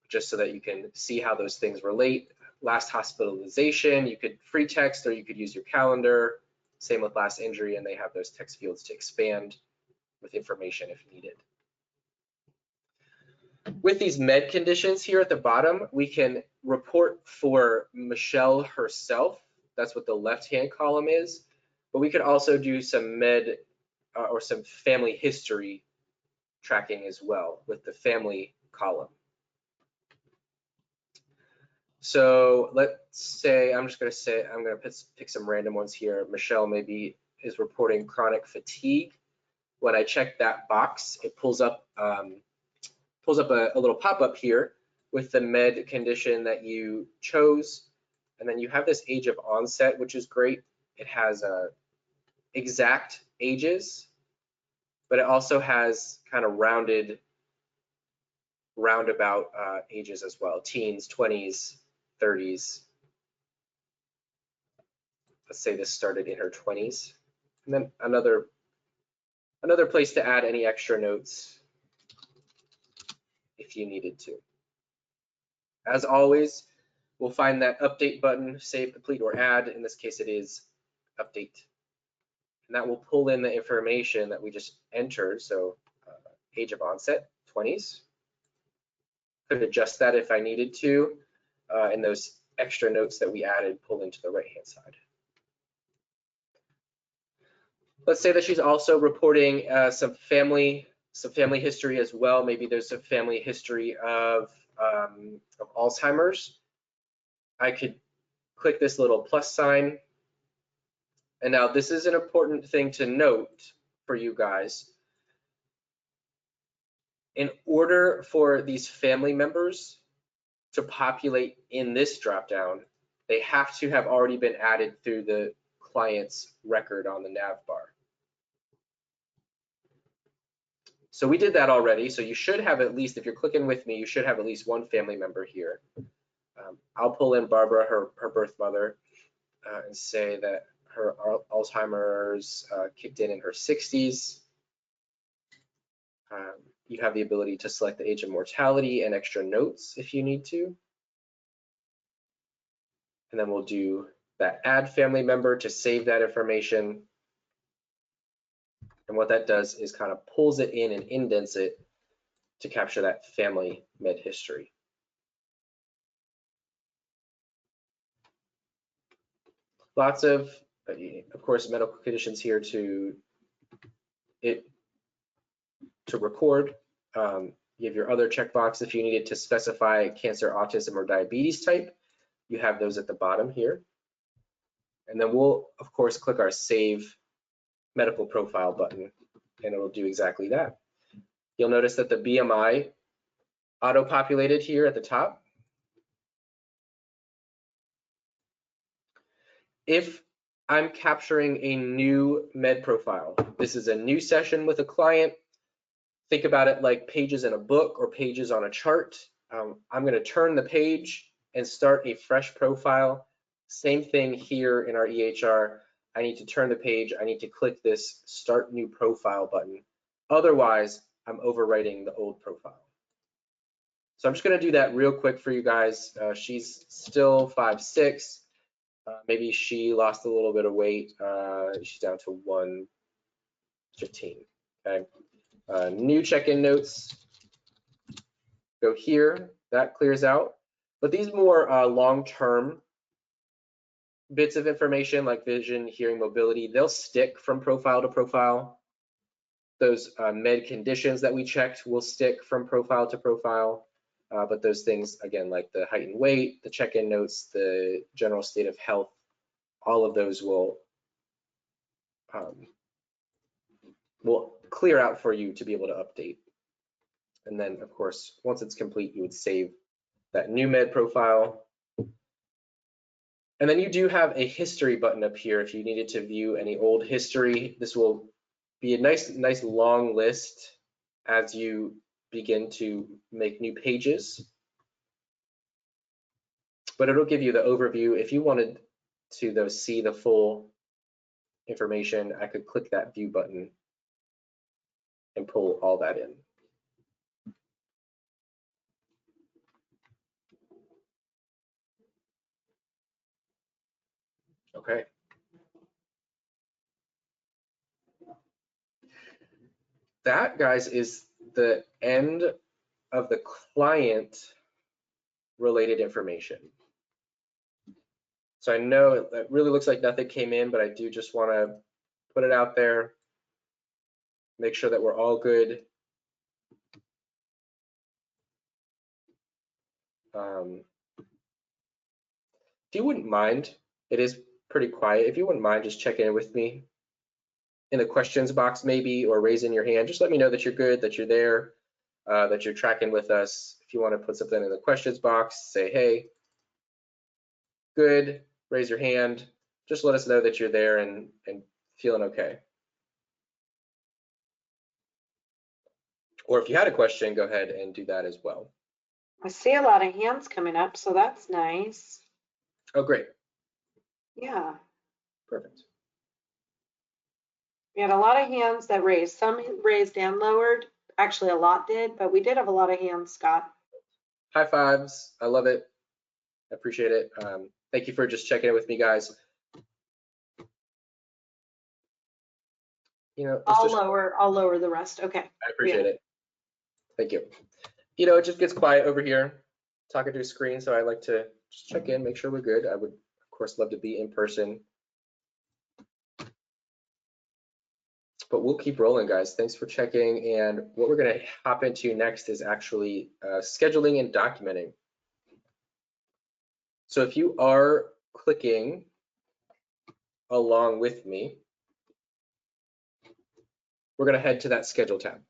just so that you can see how those things relate. Last hospitalization, you could free text or you could use your calendar. Same with last injury, and they have those text fields to expand with information if needed. With these med conditions here at the bottom, we can report for Michelle herself. That's what the left-hand column is. But we could also do some med or some family history tracking as well with the family column. So let's say, I'm going to pick some random ones here. Michelle maybe is reporting chronic fatigue. When I check that box, it pulls up a little pop-up here with the med condition that you chose. And then you have this age of onset, which is great. It has exact ages, but it also has kind of roundabout ages as well, teens, 20s, 30s. Let's say this started in her 20s. And then another place to add any extra notes if you needed to. As always, we'll find that update button, save, complete, or add. In this case, it is update. And that will pull in the information that we just entered. So age of onset, 20s. Could adjust that if I needed to. And those extra notes that we added pull into the right-hand side. Let's say that she's also reporting some family history as well. Maybe there's a family history of Alzheimer's. I could click this little plus sign. And now this is an important thing to note for you guys. In order for these family members to populate in this dropdown, they have to have already been added through the client's record on the nav bar. So we did that already. So you should have at least, if you're clicking with me, you should have at least one family member here. I'll pull in Barbara, her birth mother, and say that her Alzheimer's kicked in her 60s. You have the ability to select the age of mortality and extra notes if you need to. And then we'll do that add family member to save that information. And what that does is kind of pulls it in and indents it to capture that family med history. Lots of course, medical conditions here to record. You have your other checkbox if you needed to specify cancer, autism, or diabetes type. You have those at the bottom here. And then we'll, of course, click our Save Medical Profile button, and it'll do exactly that. You'll notice that the BMI auto-populated here at the top. If I'm capturing a new med profile, this is a new session with a client. Think about it like pages in a book or pages on a chart. I'm going to turn the page and start a fresh profile. Same thing here in our EHR. I need to turn the page. I need to click this Start New Profile button. Otherwise, I'm overwriting the old profile. So I'm just going to do that real quick for you guys. She's still 5'6". Maybe she lost a little bit of weight. She's down to 115. Okay. New check-in notes. Go here. That clears out. But these more long-term bits of information like vision, hearing, mobility, they'll stick from profile to profile. Those med conditions that we checked will stick from profile to profile. But those things, again, like the height and weight, the check-in notes, the general state of health, all of those will clear out for you to be able to update. And then, of course, once it's complete, you would save that new med profile. And then you do have a history button up here if you needed to view any old history. This will be a nice long list as you begin to make new pages. But it'll give you the overview. If you wanted to, though, see the full information, I could click that view button and pull all that in. Okay. That, guys, is the end of the client related information. So I know it really looks like nothing came in, but I do just want to put it out there, make sure that we're all good. If you wouldn't mind, it is pretty quiet. If you wouldn't mind just checking in with me in the questions box maybe, or raising your hand, just let me know that you're good, that you're there, that you're tracking with us. If you want to put something in the questions box, say, hey, good, raise your hand. Just let us know that you're there and feeling okay. Or if you had a question, go ahead and do that as well. I see a lot of hands coming up, so that's nice. Oh, great. Yeah. Perfect. We had a lot of hands that raised. Some raised and lowered. Actually, a lot did, but we did have a lot of hands, Scott. High fives. I love it. I appreciate it. Thank you for just checking in with me, guys. You know, I'll lower the rest. Okay. I appreciate it. Thank you. You know, it just gets quiet over here talking to a screen, so I like to just check in, make sure we're good. I would, of course, love to be in person. But we'll keep rolling, guys. Thanks for checking. And what we're going to hop into next is actually scheduling and documenting. So if you are clicking along with me, we're going to head to that schedule tab.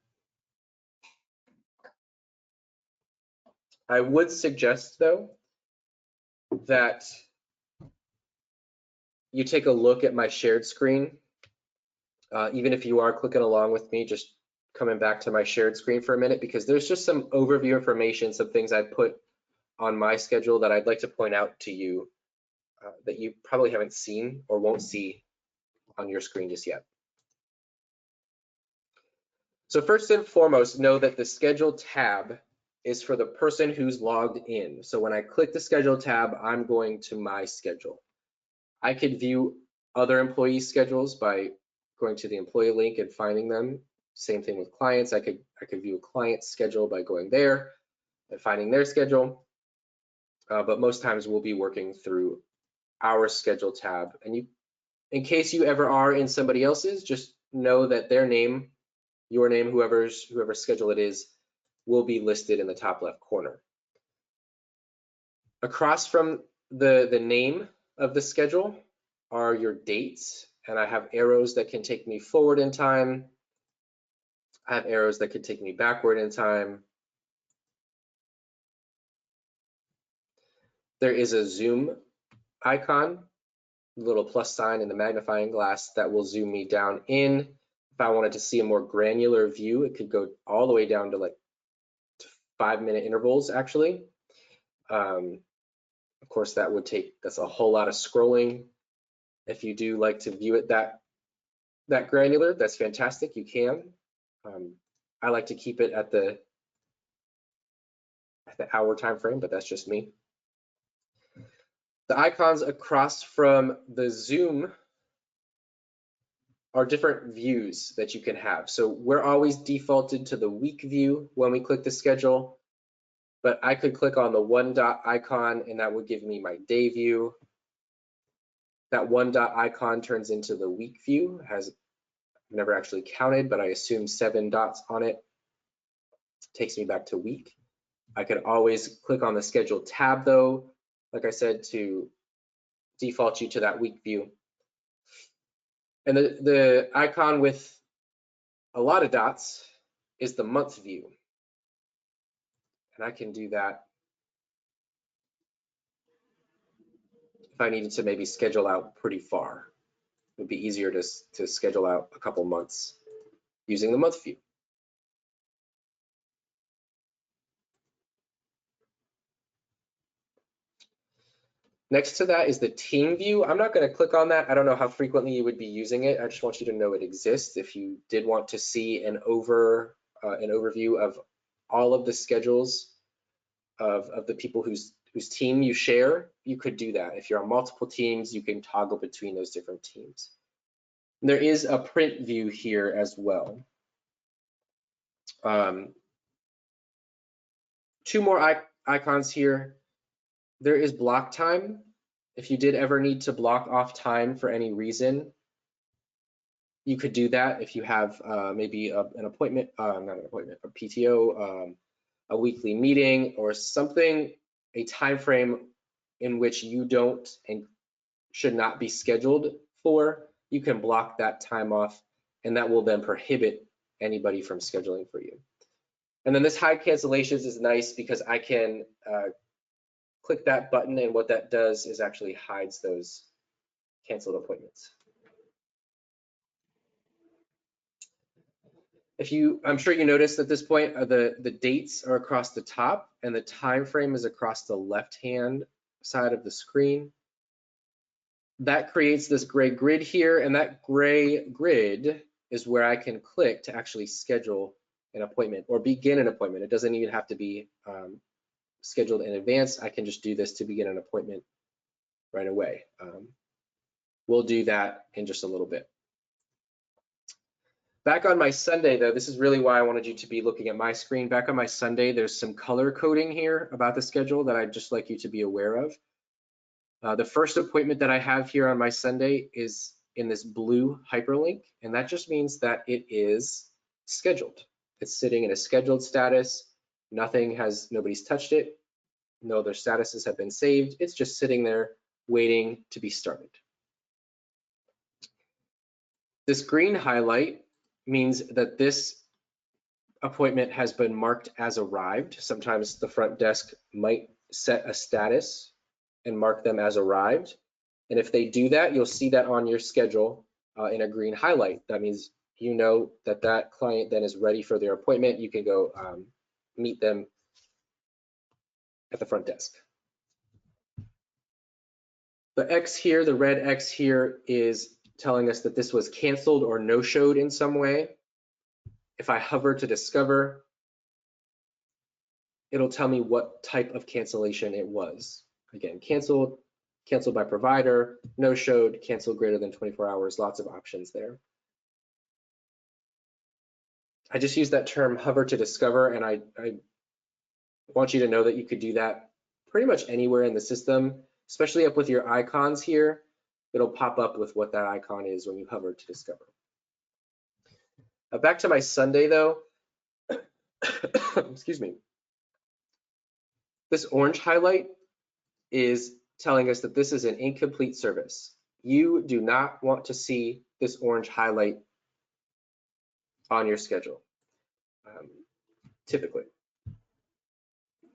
I would suggest, though, that you take a look at my shared screen. Even if you are clicking along with me, just coming back to my shared screen for a minute, because there's just some overview information, some things I put on my schedule that I'd like to point out to you that you probably haven't seen or won't see on your screen just yet. So first and foremost, know that the schedule tab is for the person who's logged in. So when I click the schedule tab, I'm going to my schedule. I could view other employee schedules by going to the employee link and finding them. Same thing with clients. I could view a client's schedule by going there and finding their schedule. But most times we'll be working through our schedule tab. And you, in case you ever are in somebody else's, just know that their name, your name, whoever's schedule it is, will be listed in the top left corner. Across from the name of the schedule are your dates, and I have arrows that can take me forward in time. I have arrows that could take me backward in time. There is a zoom icon, little plus sign in the magnifying glass that will zoom me down in. If I wanted to see a more granular view, it could go all the way down to like 5-minute intervals, actually. Of course, that's a whole lot of scrolling. If you do like to view it that granular, that's fantastic, you can. I like to keep it at the hour time frame, but that's just me. The icons across from the zoom are different views that you can have. So we're always defaulted to the week view when we click the schedule, but I could click on the 1 dot icon and that would give me my day view. That 1 dot icon turns into the week view. I've never actually counted, but I assume 7 dots on it. Takes me back to week. I could always click on the schedule tab though, like I said, to default you to that week view. And the icon with a lot of dots is the month view. And I can do that if I needed to maybe schedule out pretty far. It would be easier to schedule out a couple months using the month view. Next to that is the team view. I'm not going to click on that. I don't know how frequently you would be using it. I just want you to know it exists. If you did want to see an overview of all of the schedules of the people whose team you share, you could do that. If you're on multiple teams, you can toggle between those different teams. And there is a print view here as well. 2 more icons here. There is block time. If you did ever need to block off time for any reason, you could do that. If you have maybe an appointment, not an appointment, a PTO, a weekly meeting or something, a time frame in which you don't and should not be scheduled for, you can block that time off, and that will then prohibit anybody from scheduling for you. And then this hide cancellations is nice because I can click that button, and what that does is actually hides those canceled appointments. I'm sure you noticed at this point the dates are across the top and the time frame is across the left-hand side of the screen. That creates this gray grid here, and that gray grid is where I can click to actually schedule an appointment or begin an appointment. It doesn't even have to be scheduled in advance. I can just do this to begin an appointment right away. We'll do that in just a little bit. Back on my Sunday though, this is really why I wanted you to be looking at my screen. Back on my Sunday, there's some color coding here about the schedule that I'd just like you to be aware of. The first appointment that I have here on my Sunday is in this blue hyperlink, and that just means that it is scheduled. It's sitting in a scheduled status. Nobody's touched it. No other statuses have been saved. It's just sitting there waiting to be started. This green highlight means that this appointment has been marked as arrived. Sometimes the front desk might set a status and mark them as arrived. And if they do that, you'll see that on your schedule in a green highlight. That means you know that that client then is ready for their appointment. You can go meet them at the front desk. The X here, the red X here, is telling us that this was canceled or no-showed in some way. If I hover to discover, it'll tell me what type of cancellation it was. Again, canceled, canceled by provider, no-showed, canceled greater than 24 hours, lots of options there. I just use that term hover to discover, and I want you to know that you could do that pretty much anywhere in the system, especially up with your icons here. It'll pop up with what that icon is when you hover to discover. Back to my Sunday though, excuse me. This orange highlight is telling us that this is an incomplete service. You do not want to see this orange highlight on your schedule, typically.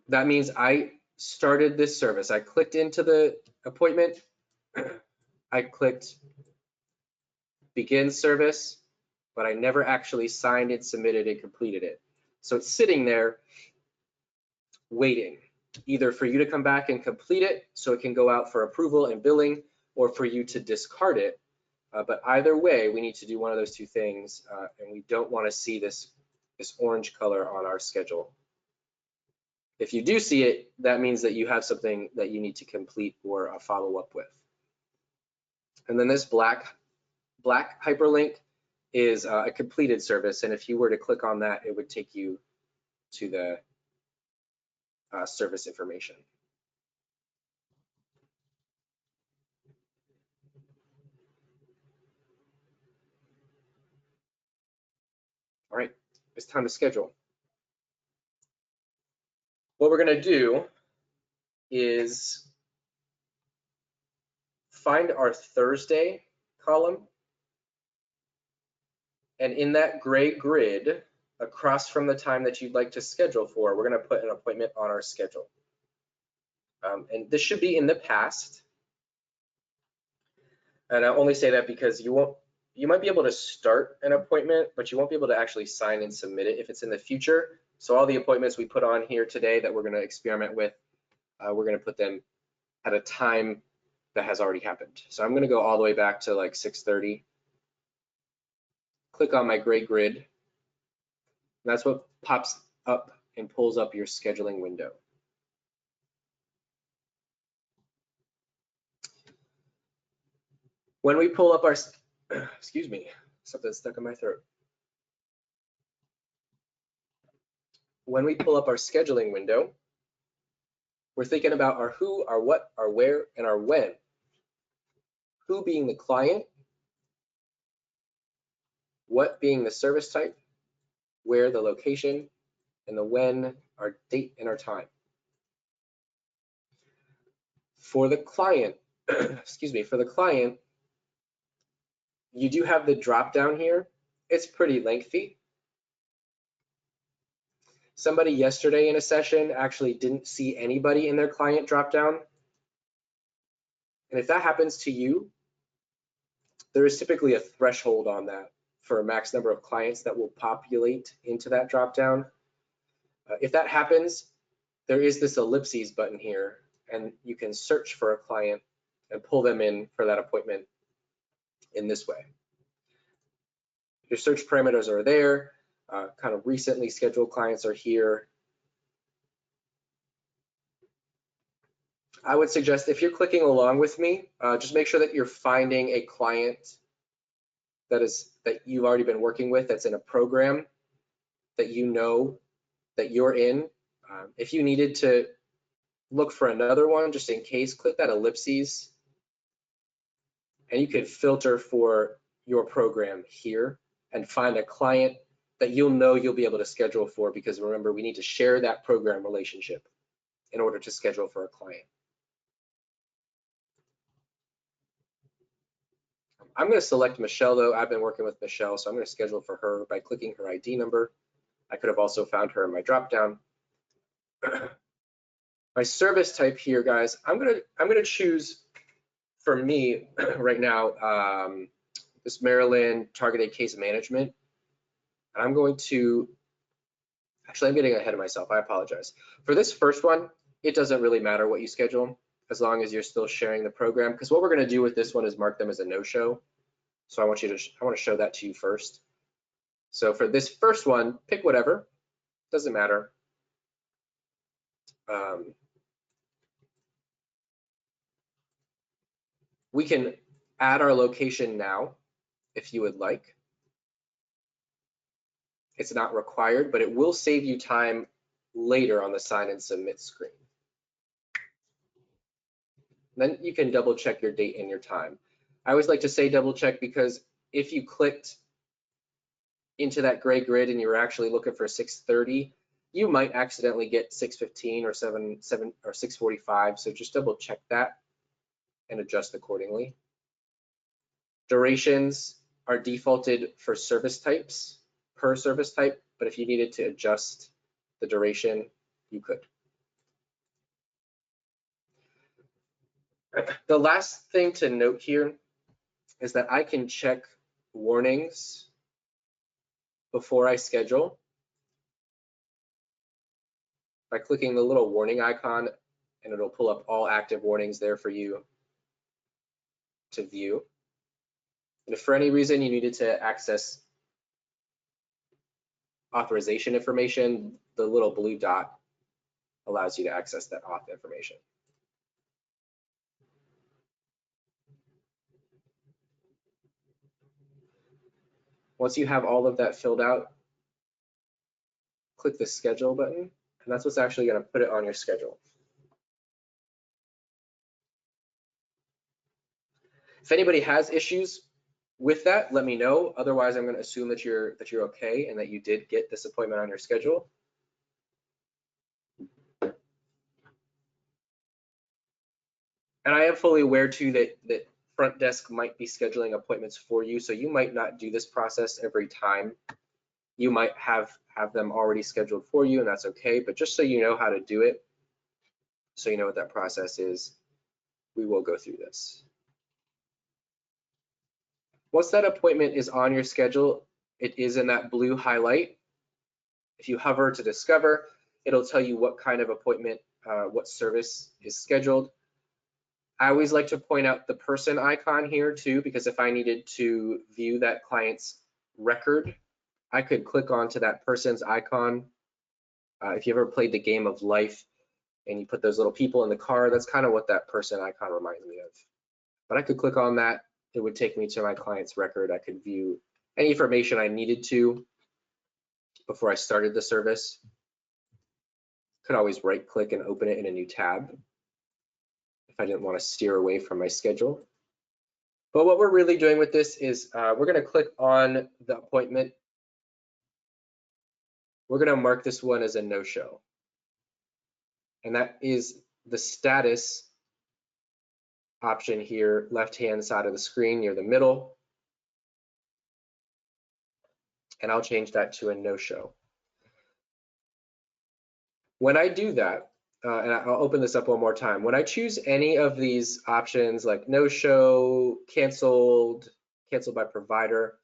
That means I started this service. I clicked into the appointment. I clicked begin service, but I never actually signed it, submitted it, completed it. So it's sitting there waiting, either for you to come back and complete it so it can go out for approval and billing, or for you to discard it. But either way, we need to do one of those two things, and we don't want to see this orange color on our schedule. If you do see it, that means that you have something that you need to complete or follow up with. And then this black hyperlink is a completed service, and if you were to click on that, it would take you to the service information. All right, it's time to schedule. What we're gonna do is find our Thursday column, and in that gray grid, across from the time that you'd like to schedule for, we're gonna put an appointment on our schedule. And this should be in the past. And I only say that because you might be able to start an appointment, but you won't be able to actually sign and submit it if it's in the future. So all the appointments we put on here today that we're gonna experiment with, we're gonna put them at a time that has already happened. So I'm gonna go all the way back to like 6:30. Click on my gray grid. And that's what pops up and pulls up your scheduling window. When we pull up our, excuse me, something stuck in my throat. When we pull up our scheduling window, we're thinking about our who, our what, our where, and our when. Who being the client, what being the service type, where the location, and the when, our date and our time. For the client, excuse me, for the client, you do have the drop down here. It's pretty lengthy. somebody yesterday in a session actually didn't see anybody in their client dropdown. And if that happens to you, there is typically a threshold on that for a max number of clients that will populate into that dropdown. If that happens, there is this ellipses button here, and you can search for a client and pull them in for that appointment in this way. Your search parameters are there. Kind of recently scheduled clients are here. I would suggest if you're clicking along with me, just make sure that you're finding a client that you've already been working with, that's in a program that you know that you're in. If you needed to look for another one, just in case, click that ellipses, and you could filter for your program here and find a client that you'll know you'll be able to schedule for, because remember, we need to share that program relationship in order to schedule for a client. I'm going to select Michelle though. I've been working with Michelle, so I'm going to schedule for her by clicking her ID number. I could have also found her in my dropdown. My service type here, guys, I'm gonna choose for me right now this Maryland targeted case management. And I'm going to, actually I'm getting ahead of myself, I apologize. For this first one, it doesn't really matter what you schedule as long as you're still sharing the program, because what we're gonna do with this one is mark them as a no-show. So I want to show that to you first. So for this first one, pick whatever, doesn't matter. We can add our location now if you would like. It's not required, but it will save you time later on the sign and submit screen. Then you can double check your date and your time. I always like to say double check, because if you clicked into that gray grid and you were actually looking for 6:30, you might accidentally get 6:15 or 7 or 6:45. So just double check that and adjust accordingly. Durations are defaulted for service types, per service type, but if you needed to adjust the duration, you could. The last thing to note here is that I can check warnings before I schedule by clicking the little warning icon, and it'll pull up all active warnings there for you to view. And if for any reason you needed to access authorization information, the little blue dot allows you to access that auth information. Once you have all of that filled out, click the schedule button, and that's what's actually going to put it on your schedule. If anybody has issues with that, let me know. Otherwise, I'm going to assume that you're okay and that you did get this appointment on your schedule. And I am fully aware too that front desk might be scheduling appointments for you, so you might not do this process every time. You might have them already scheduled for you, and that's okay. But just so you know how to do it, so you know what that process is, we will go through this. Once that appointment is on your schedule, it is in that blue highlight. If you hover to discover, it'll tell you what kind of appointment, what service is scheduled. I always like to point out the person icon here too, because if I needed to view that client's record, I could click onto that person's icon. If you ever played the game of life and you put those little people in the car, that's kind of what that person icon reminds me of. But I could click on that. It would take me to my client's record. I could view any information I needed to before I started the service. Could always right click and open it in a new tab if I didn't want to steer away from my schedule. But what we're really doing with this is we're going to click on the appointment. We're going to mark this one as a no-show. And that is the status option here, left-hand side of the screen near the middle. And I'll change that to a no-show. When I do that, and I'll open this up one more time. When I choose any of these options like no show, canceled, canceled by provider,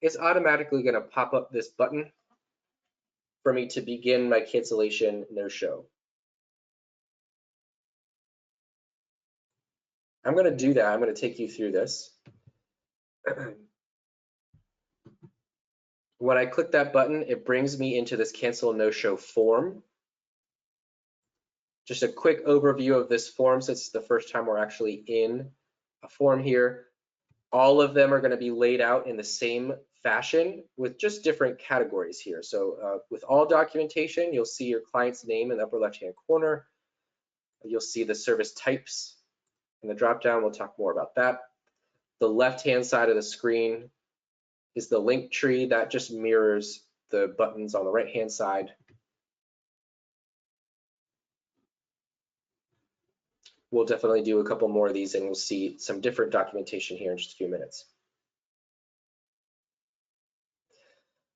it's automatically going to pop up this button for me to begin my cancellation no show. I'm going to do that. I'm going to take you through this. When I click that button, it brings me into this cancel no show form. Just a quick overview of this form since it's the first time we're actually in a form here. All of them are going to be laid out in the same fashion with just different categories here. So with all documentation, you'll see your client's name in the upper left-hand corner. You'll see the service types in the drop-down. We'll talk more about that. The left-hand side of the screen is the link tree that just mirrors the buttons on the right-hand side. We'll definitely do a couple more of these and we'll see some different documentation here in just a few minutes.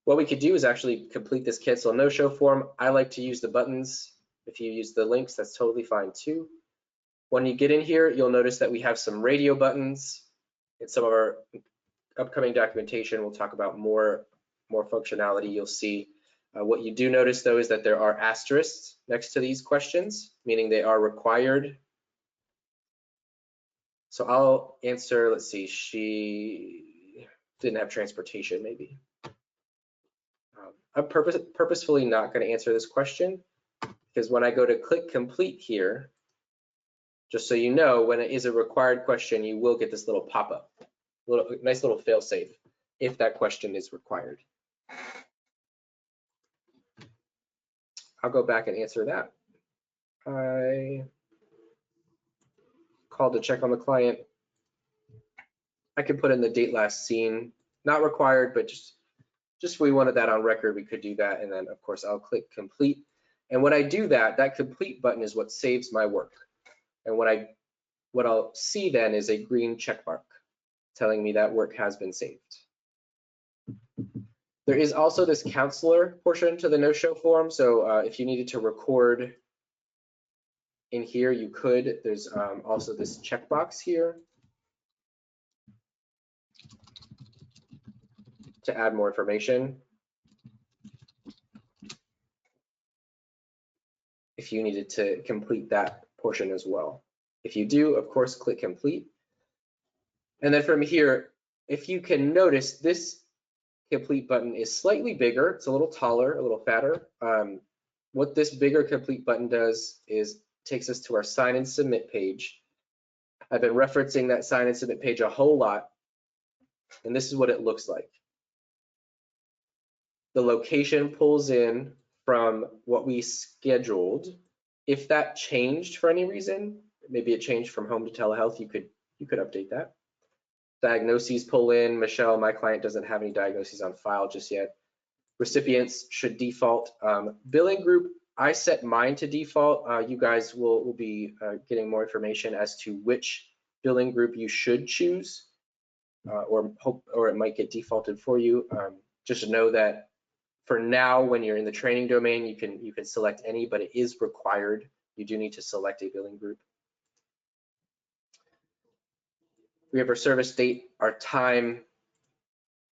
What we could do is actually complete this cancel no-show form. I like to use the buttons. If you use the links, that's totally fine too. When you get in here, you'll notice that we have some radio buttons. In some of our upcoming documentation, we'll talk about more functionality. You'll see what you do notice though is that there are asterisks next to these questions, meaning they are required. So I'll answer, let's see, she didn't have transportation maybe. I'm purposefully not going to answer this question because when I go to click complete here, just so you know, when it is a required question, you will get this little pop-up, nice little fail-safe if that question is required. I'll go back and answer that. I called to check on the client. I could put in the date last seen, not required, but just if we wanted that on record, we could do that. And then of course I'll click complete. And when I do that, that complete button is what saves my work. And what I'll see then is a green check mark telling me that work has been saved. There is also this counselor portion to the no-show form. So if you needed to record in here, you could. There's also this checkbox here to add more information. If you needed to complete that portion as well. If you do, of course, click complete. And then from here, if you can notice, this complete button is slightly bigger. It's a little taller, a little fatter. What this bigger complete button does is takes us to our sign and submit page. I've been referencing that sign and submit page a whole lot, and this is what it looks like. The location pulls in from what we scheduled. If that changed for any reason, maybe it changed from home to telehealth, you could update that. Diagnoses pull in. Michelle, my client, doesn't have any diagnoses on file just yet. Recipients should default. Billing group, I set mine to default. You guys will be getting more information as to which billing group you should choose, or it might get defaulted for you. Just know that for now, when you're in the training domain, you can select any, but it is required. You do need to select a billing group. We have our service date, our time,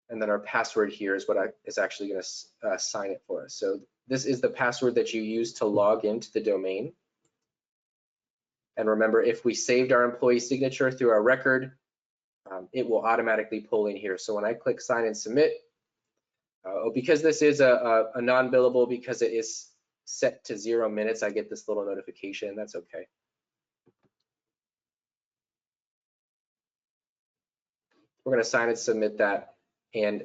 and then our password here is what is actually going to sign it for us. So this is the password that you use to log into the domain. And remember, if we saved our employee signature through our record, it will automatically pull in here. So when I click sign and submit, because this is a non-billable, because it is set to 0 minutes, I get this little notification. That's okay. We're going to sign and submit that, and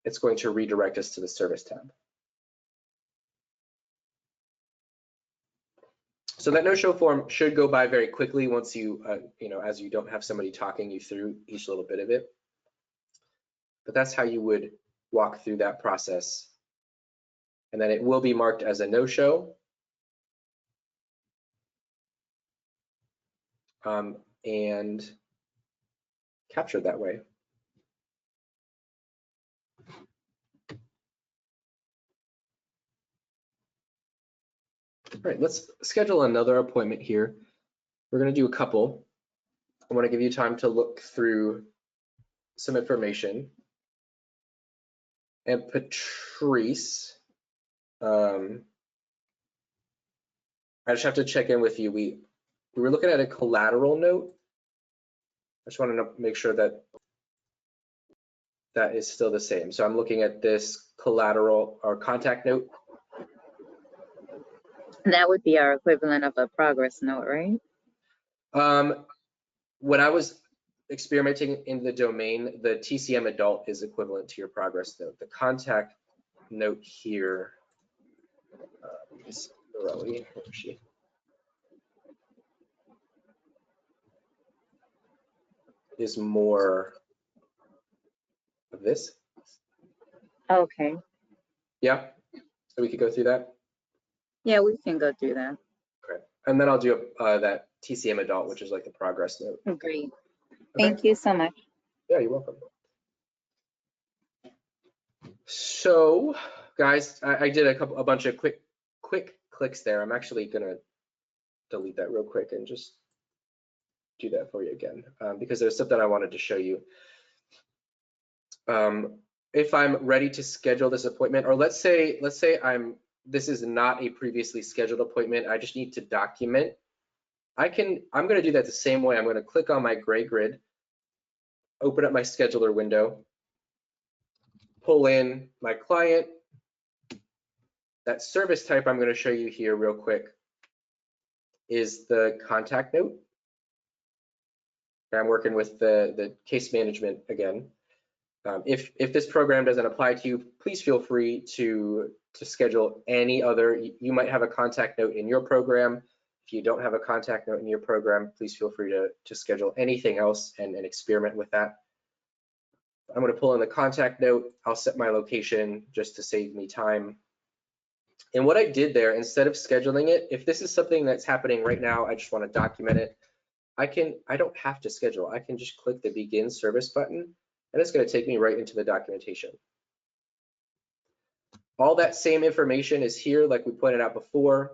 it's going to redirect us to the service tab. So that no-show form should go by very quickly once you, as you don't have somebody talking you through each little bit of it. But that's how you would walk through that process. And then it will be marked as a no-show. And captured that way. All right, let's schedule another appointment here. We're going to do a couple. I want to give you time to look through some information. And Patrice, I just have to check in with you. We were looking at a collateral note. I just want to make sure that that is still the same. So I'm looking at this collateral or contact note. That would be our equivalent of a progress note, right? When I was experimenting in the domain, the TCM adult is equivalent to your progress note. The contact note here is Morelli. Where is she? Is more of this. Okay. Yeah, so we could go through that. Yeah, we can go through that. Okay, and then I'll do that TCM adult, which is like the progress note. Great. Okay. Thank you so much. Yeah, you're welcome. So, guys, I did a bunch of quick clicks there. I'm actually gonna delete that real quick and just do that for you again, because there's stuff that I wanted to show you. If I'm ready to schedule this appointment, or let's say this is not a previously scheduled appointment, I just need to document. I'm going to do that the same way. I'm going to click on my gray grid, open up my scheduler window, pull in my client. That service type I'm going to show you here real quick is the contact note. I'm working with the case management again. If this program doesn't apply to you, please feel free to schedule any other. You might have a contact note in your program. If you don't have a contact note in your program, please feel free to schedule anything else and experiment with that. I'm going to pull in the contact note. I'll set my location just to save me time. And what I did there, instead of scheduling it, if this is something that's happening right now, I just want to document it. I don't have to schedule. I can just click the begin service button, and it's going to take me right into the documentation. All that same information is here, like we pointed out before.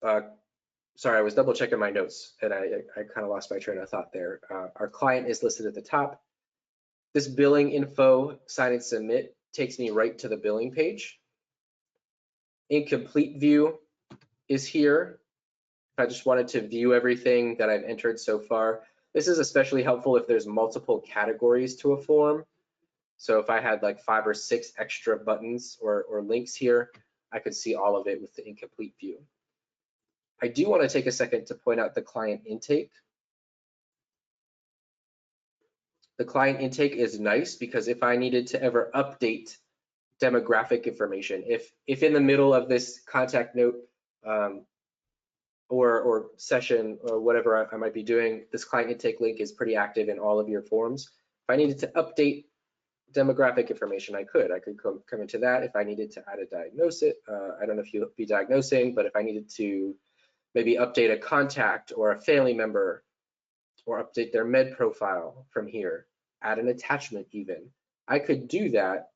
Sorry, I was double checking my notes and I kind of lost my train of thought there. Our client is listed at the top. This billing info, sign and submit, takes me right to the billing page. Incomplete view is here. If I just wanted to view everything that I've entered so far. This is especially helpful if there's multiple categories to a form. So if I had like 5 or 6 extra buttons or links here, I could see all of it with the incomplete view. I do want to take a second to point out the client intake. The client intake is nice because if I needed to ever update demographic information, if in the middle of this contact note or session or whatever I might be doing, this client intake link is pretty active in all of your forms. If I needed to update demographic information, I could come into that. If I needed to add a diagnosis, I don't know if you'll be diagnosing, but if I needed to maybe update a contact or a family member or update their med profile from here, add an attachment even, I could do that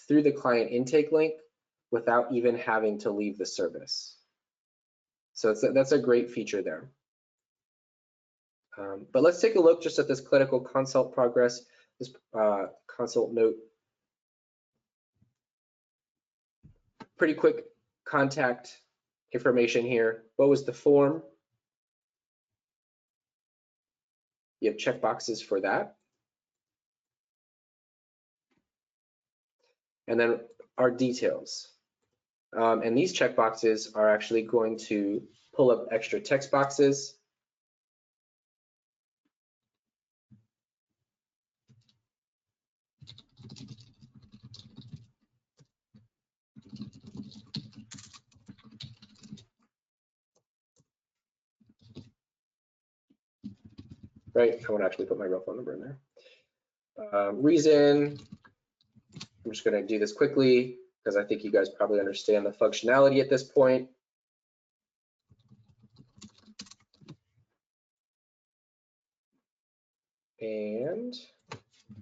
through the client intake link without even having to leave the service. So that's a great feature there. But let's take a look just at this clinical consult progress, this consult note. Pretty quick contact information here. What was the form? You have check boxes for that. And then our details. And these check boxes are actually going to pull up extra text boxes. Right, I want to actually put my real phone number in there. Reason, I'm just going to do this quickly because I think you guys probably understand the functionality at this point. And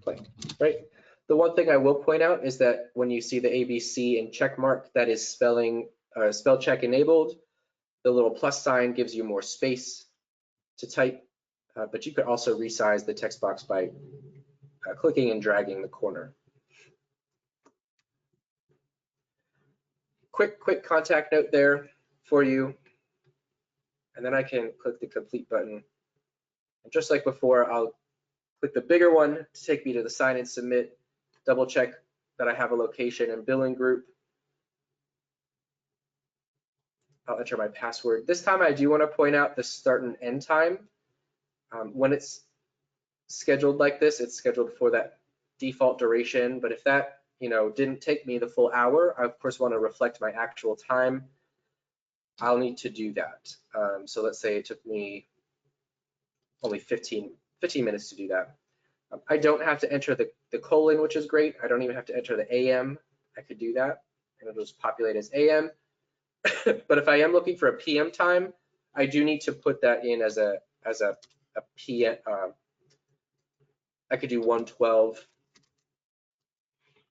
play, right? The one thing I will point out is that when you see the ABC and check mark, that is spell check enabled. The little plus sign gives you more space to type, but you could also resize the text box by clicking and dragging the corner. Quick contact note there for you. And then I can click the complete button. And just like before, I'll click the bigger one to take me to the sign and submit, double check that I have a location and billing group. I'll enter my password. This time I do want to point out the start and end time. When it's scheduled like this, it's scheduled for that default duration, but if that didn't take me the full hour, I of course want to reflect my actual time. I'll need to do that. So let's say it took me only 15 minutes to do that. I don't have to enter the colon, which is great. I don't even have to enter the AM. I could do that, and it'll just populate as AM. But if I am looking for a PM time, I do need to put that in as a PM. I could do 112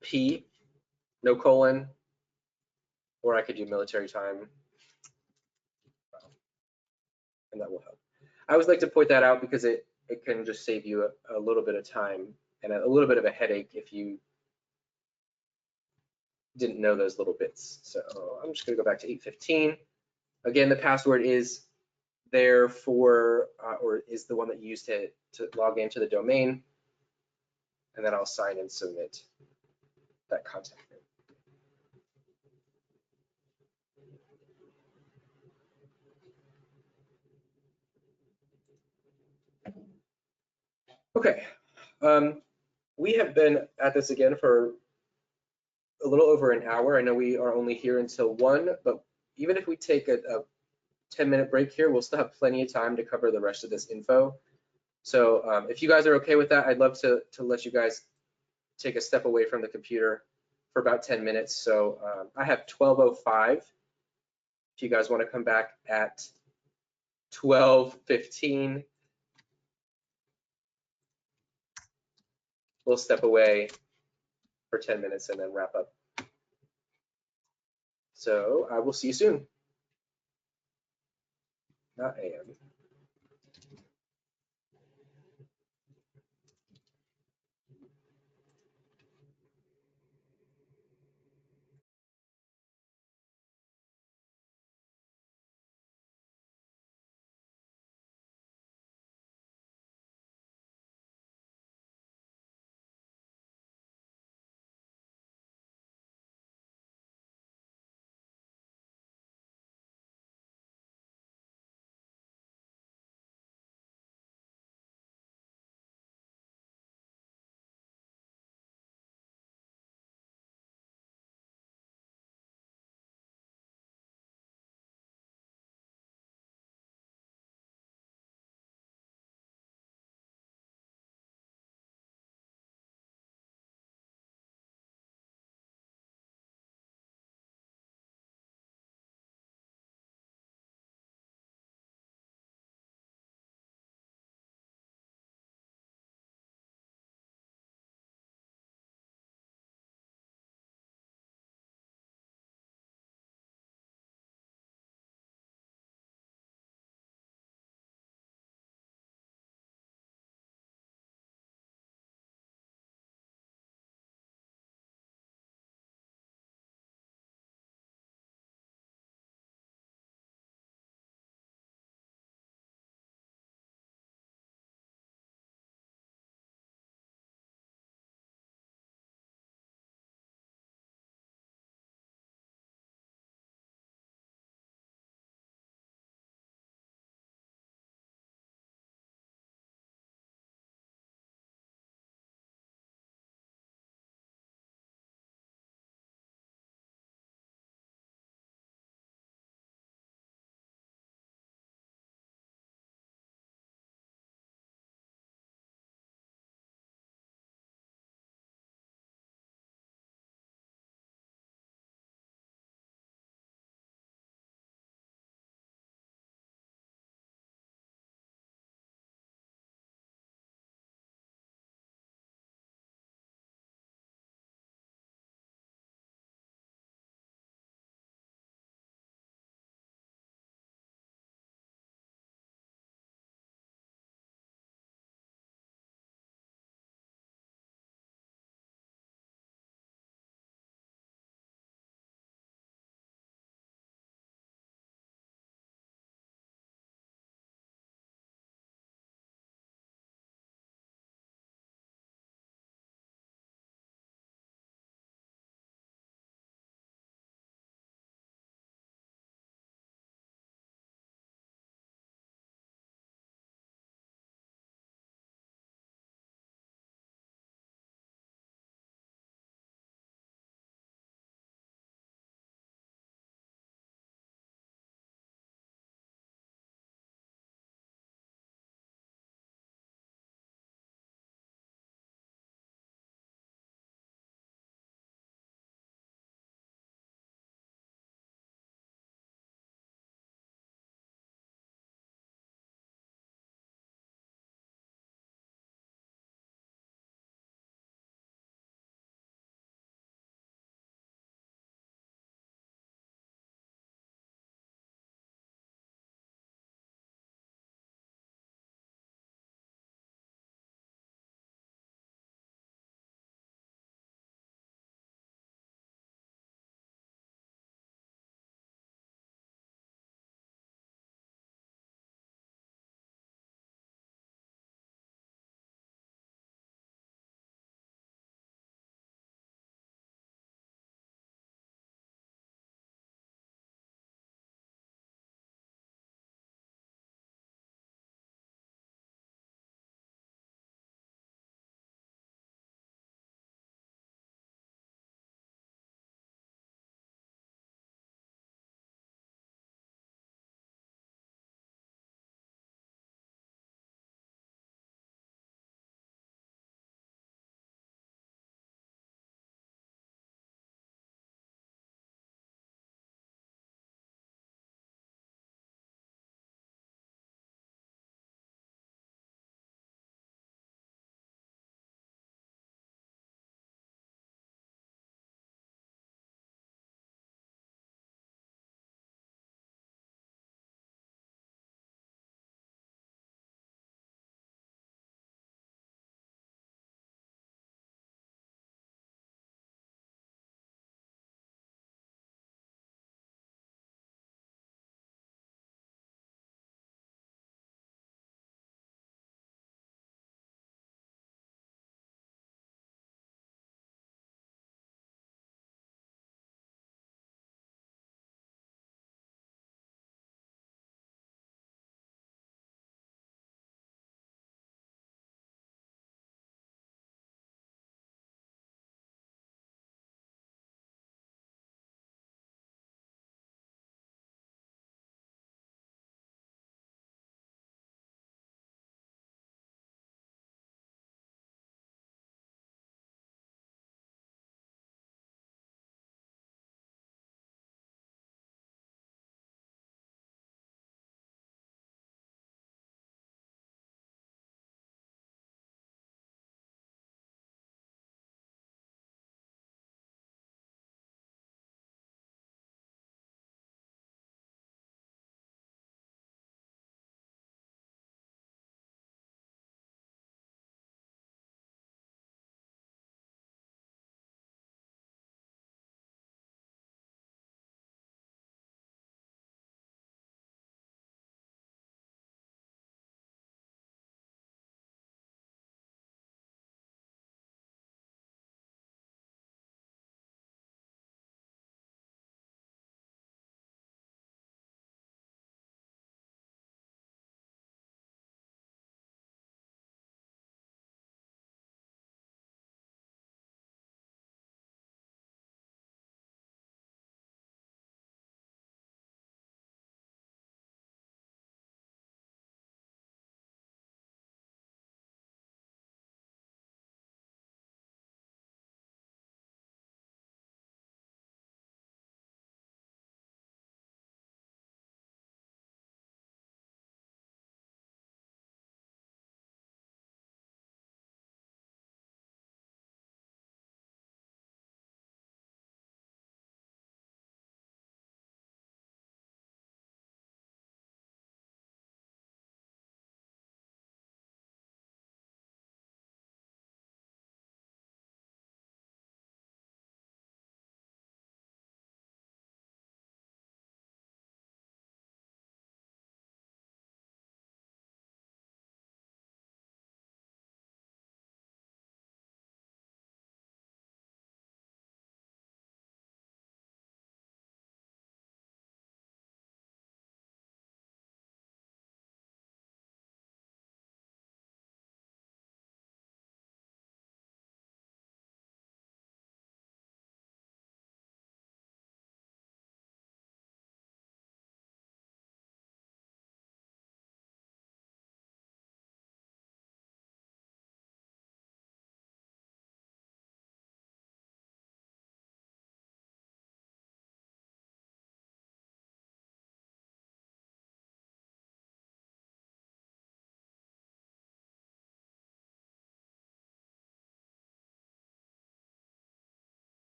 P, no colon, or I could do military time, and that will help. I always like to point that out because it can just save you a little bit of time and a little bit of a headache if you didn't know those little bits. So I'm just going to go back to 8:15. Again, the password is there for, or is the one that you use to log into the domain. And then I'll sign and submit that contact name. Okay, we have been at this again for a little over an hour. I know we are only here until 1, but even if we take a 10-minute break here, we'll still have plenty of time to cover the rest of this info. So if you guys are okay with that, I'd love to let you guys take a step away from the computer for about 10 minutes. So I have 12:05. If you guys want to come back at 12:15, we'll step away for 10 minutes and then wrap up. So I will see you soon. Not AM.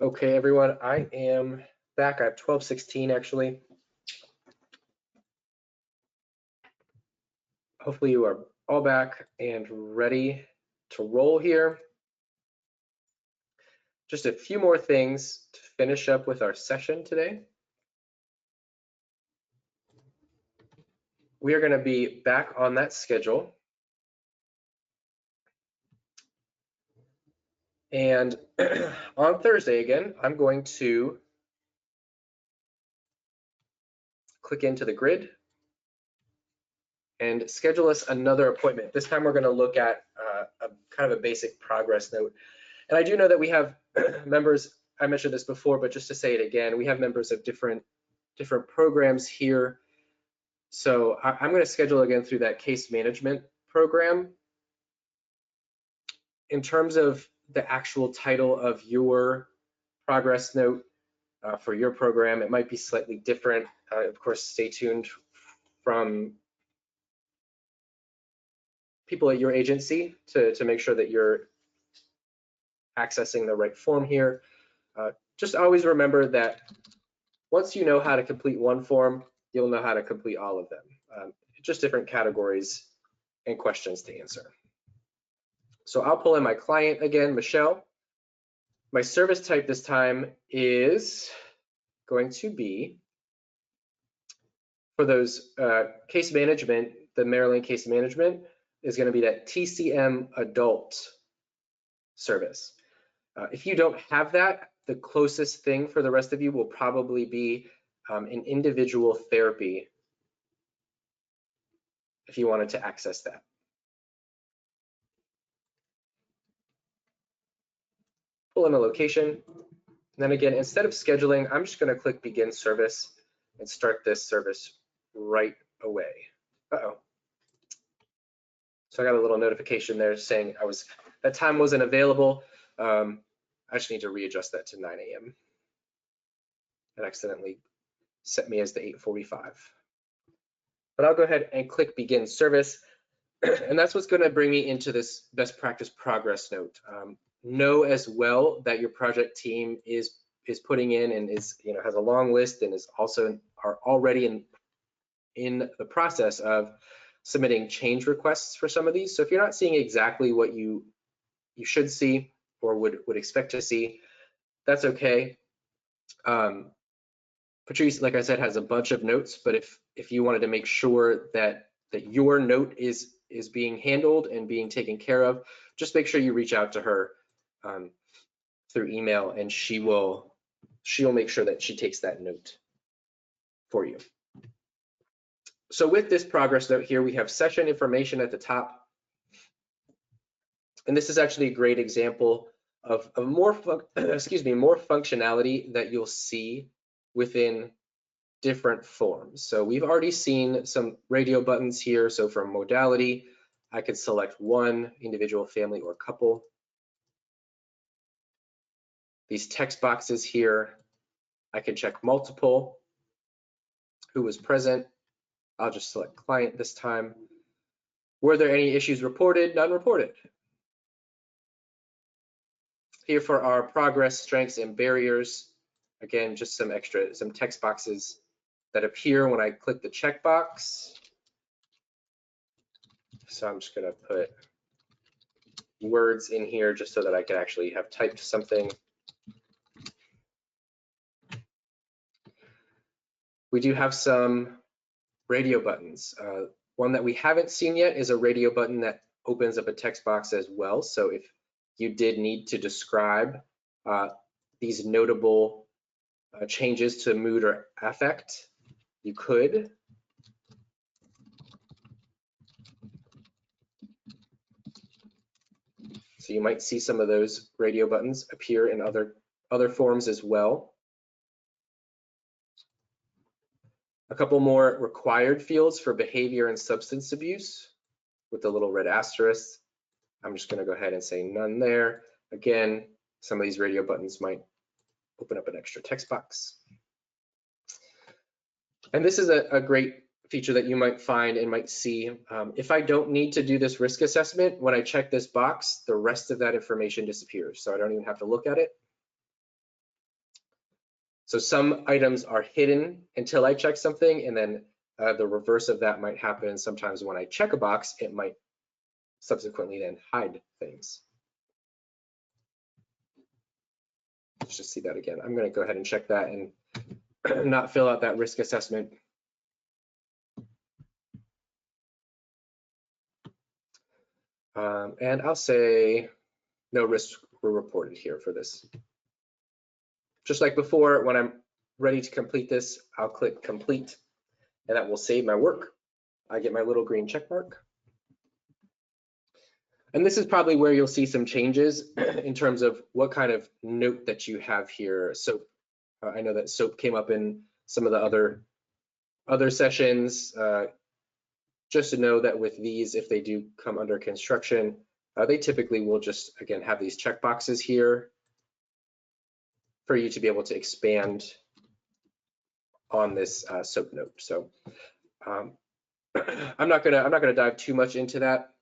Okay, everyone, I am back. I have 12:16 actually. Hopefully you are all back and ready to roll here. Just a few more things to finish up with our session today. We are going to be back on that schedule. And on Thursday again, I'm going to click into the grid and schedule us another appointment. This time we're going to look at a kind of a basic progress note. And I do know that we have members, I mentioned this before, but just to say it again, we have members of different programs here. So I'm going to schedule again through that case management program. In terms of the actual title of your progress note for your program, it might be slightly different. Of course, stay tuned from people at your agency to make sure that you're accessing the right form here. Just always remember that once you know how to complete one form, you'll know how to complete all of them. Just different categories and questions to answer. So I'll pull in my client again, Michelle. My service type this time is going to be, for those case management, the Maryland case management is going to be that TCM adult service. If you don't have that, the closest thing for the rest of you will probably be an individual therapy if you wanted to access that. Pull in a location. And then again, instead of scheduling, I'm just going to click begin service and start this service right away. Uh-oh. So I got a little notification there saying that time wasn't available. I just need to readjust that to 9 a.m. It accidentally set me as the 8:45. But I'll go ahead and click begin service. And that's what's going to bring me into this best practice progress note. Know as well that your project team is putting in and is, has a long list and is also are already in the process of submitting change requests for some of these. So if you're not seeing exactly what you should see or would expect to see, that's okay. Patrice, like I said, has a bunch of notes, but if you wanted to make sure that your note is being handled and being taken care of, just make sure you reach out to her through email, and she'll make sure that she takes that note for you. So with this progress note here, we have session information at the top. And this is actually a great example of more functionality that you'll see within different forms. So we've already seen some radio buttons here. So for modality, I could select one, individual, family, or couple. These text boxes here, I can check multiple, who was present. I'll just select client this time. Were there any issues reported? None reported. Here for our progress, strengths, and barriers, again, just some text boxes that appear when I click the checkbox. So I'm just gonna put words in here just so that I can actually have typed something. We do have some radio buttons. One that we haven't seen yet is a radio button that opens up a text box as well. So if you did need to describe these notable changes to mood or affect, you could. So you might see some of those radio buttons appear in other forms as well. A couple more required fields for behavior and substance abuse with the little red asterisk. I'm just going to go ahead and say none there. Again, some of these radio buttons might open up an extra text box. And this is a great feature that you might find and might see. If I don't need to do this risk assessment, when I check this box, the rest of that information disappears. So I don't even have to look at it. So some items are hidden until I check something, and then the reverse of that might happen. Sometimes when I check a box, it might subsequently then hide things. Let's just see that again. I'm going to go ahead and check that and not fill out that risk assessment. And I'll say no risks were reported here for this. Just like before, when I'm ready to complete this, I'll click complete, and that will save my work. I get my little green check mark. And this is probably where you'll see some changes in terms of what kind of note that you have here. So I know that SOAP came up in some of the other sessions. Just to know that with these, if they do come under construction, they typically will just, again, have these check boxes here for you to be able to expand on this SOAP note. So I'm not gonna dive too much into that,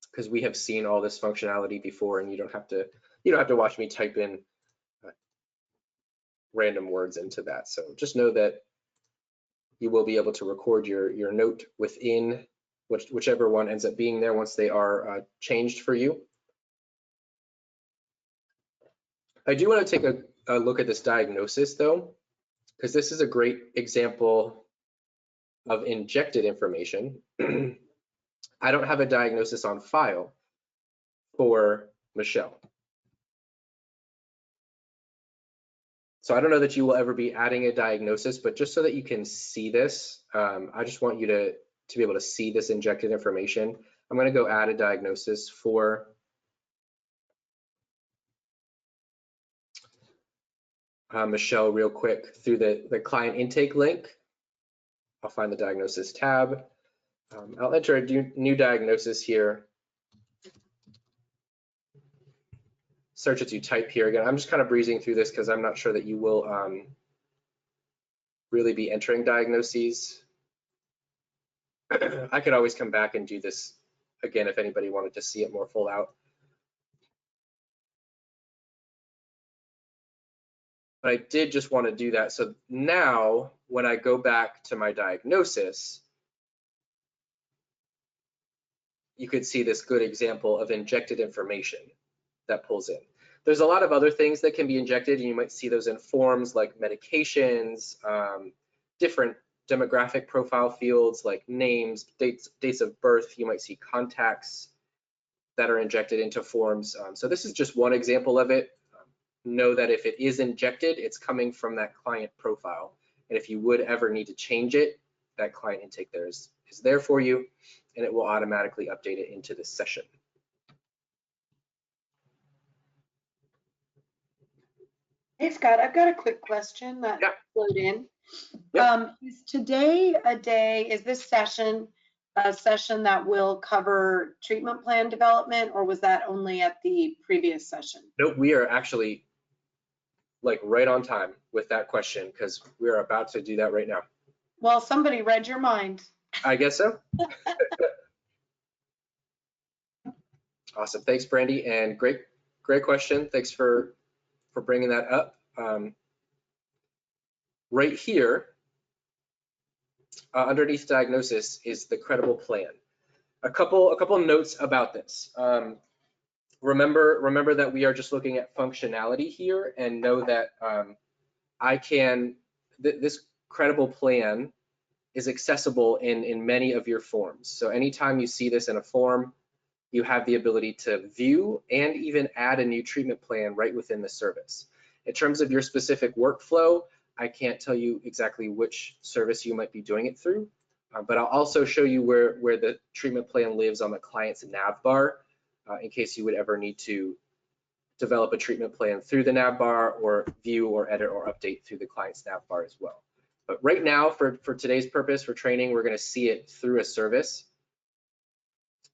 because we have seen all this functionality before, and you don't have to watch me type in random words into that. So just know that you will be able to record your note within whichever one ends up being there once they are changed for you. I do want to take a look at this diagnosis though, because this is a great example of injected information. I don't have a diagnosis on file for Michelle. So I don't know that you will ever be adding a diagnosis, but just so that you can see this, I just want you to be able to see this injected information. I'm going to go add a diagnosis for Michelle real quick through the client intake link. I'll find the diagnosis tab. I'll enter a new diagnosis here. Search as you type here. Again, I'm just kind of breezing through this because I'm not sure that you will really be entering diagnoses. I could always come back and do this again if anybody wanted to see it more full out. But I did just want to do that. So now when I go back to my diagnosis, you could see this good example of injected information that pulls in. There's a lot of other things that can be injected, and you might see those in forms like medications, different demographic profile fields like names, dates of birth. You might see contacts that are injected into forms. So this is just one example of it. Know that if it is injected, it's coming from that client profile. And if you would ever need to change it, that client intake there is there for you, and it will automatically update it into this session. Hey, Scott, I've got a quick question that flowed in. Yep. Is today a day, is this session a session that will cover treatment plan development, or was that only at the previous session? Nope, we are actually like right on time with that question, because we're about to do that right now. Well, somebody read your mind. I guess so. Awesome, thanks, Brandy, and great question. Thanks for bringing that up. Right here, underneath diagnosis is the credible plan. A couple notes about this. Remember that we are just looking at functionality here, and know that this credible plan is accessible in many of your forms. So anytime you see this in a form, you have the ability to view and even add a new treatment plan right within the service. In terms of your specific workflow, I can't tell you exactly which service you might be doing it through, but I'll also show you where the treatment plan lives on the client's nav bar, in case you would ever need to develop a treatment plan through the nav bar, or view or edit or update through the client's nav bar as well. But right now, for today's purpose, for training, we're going to see it through a service.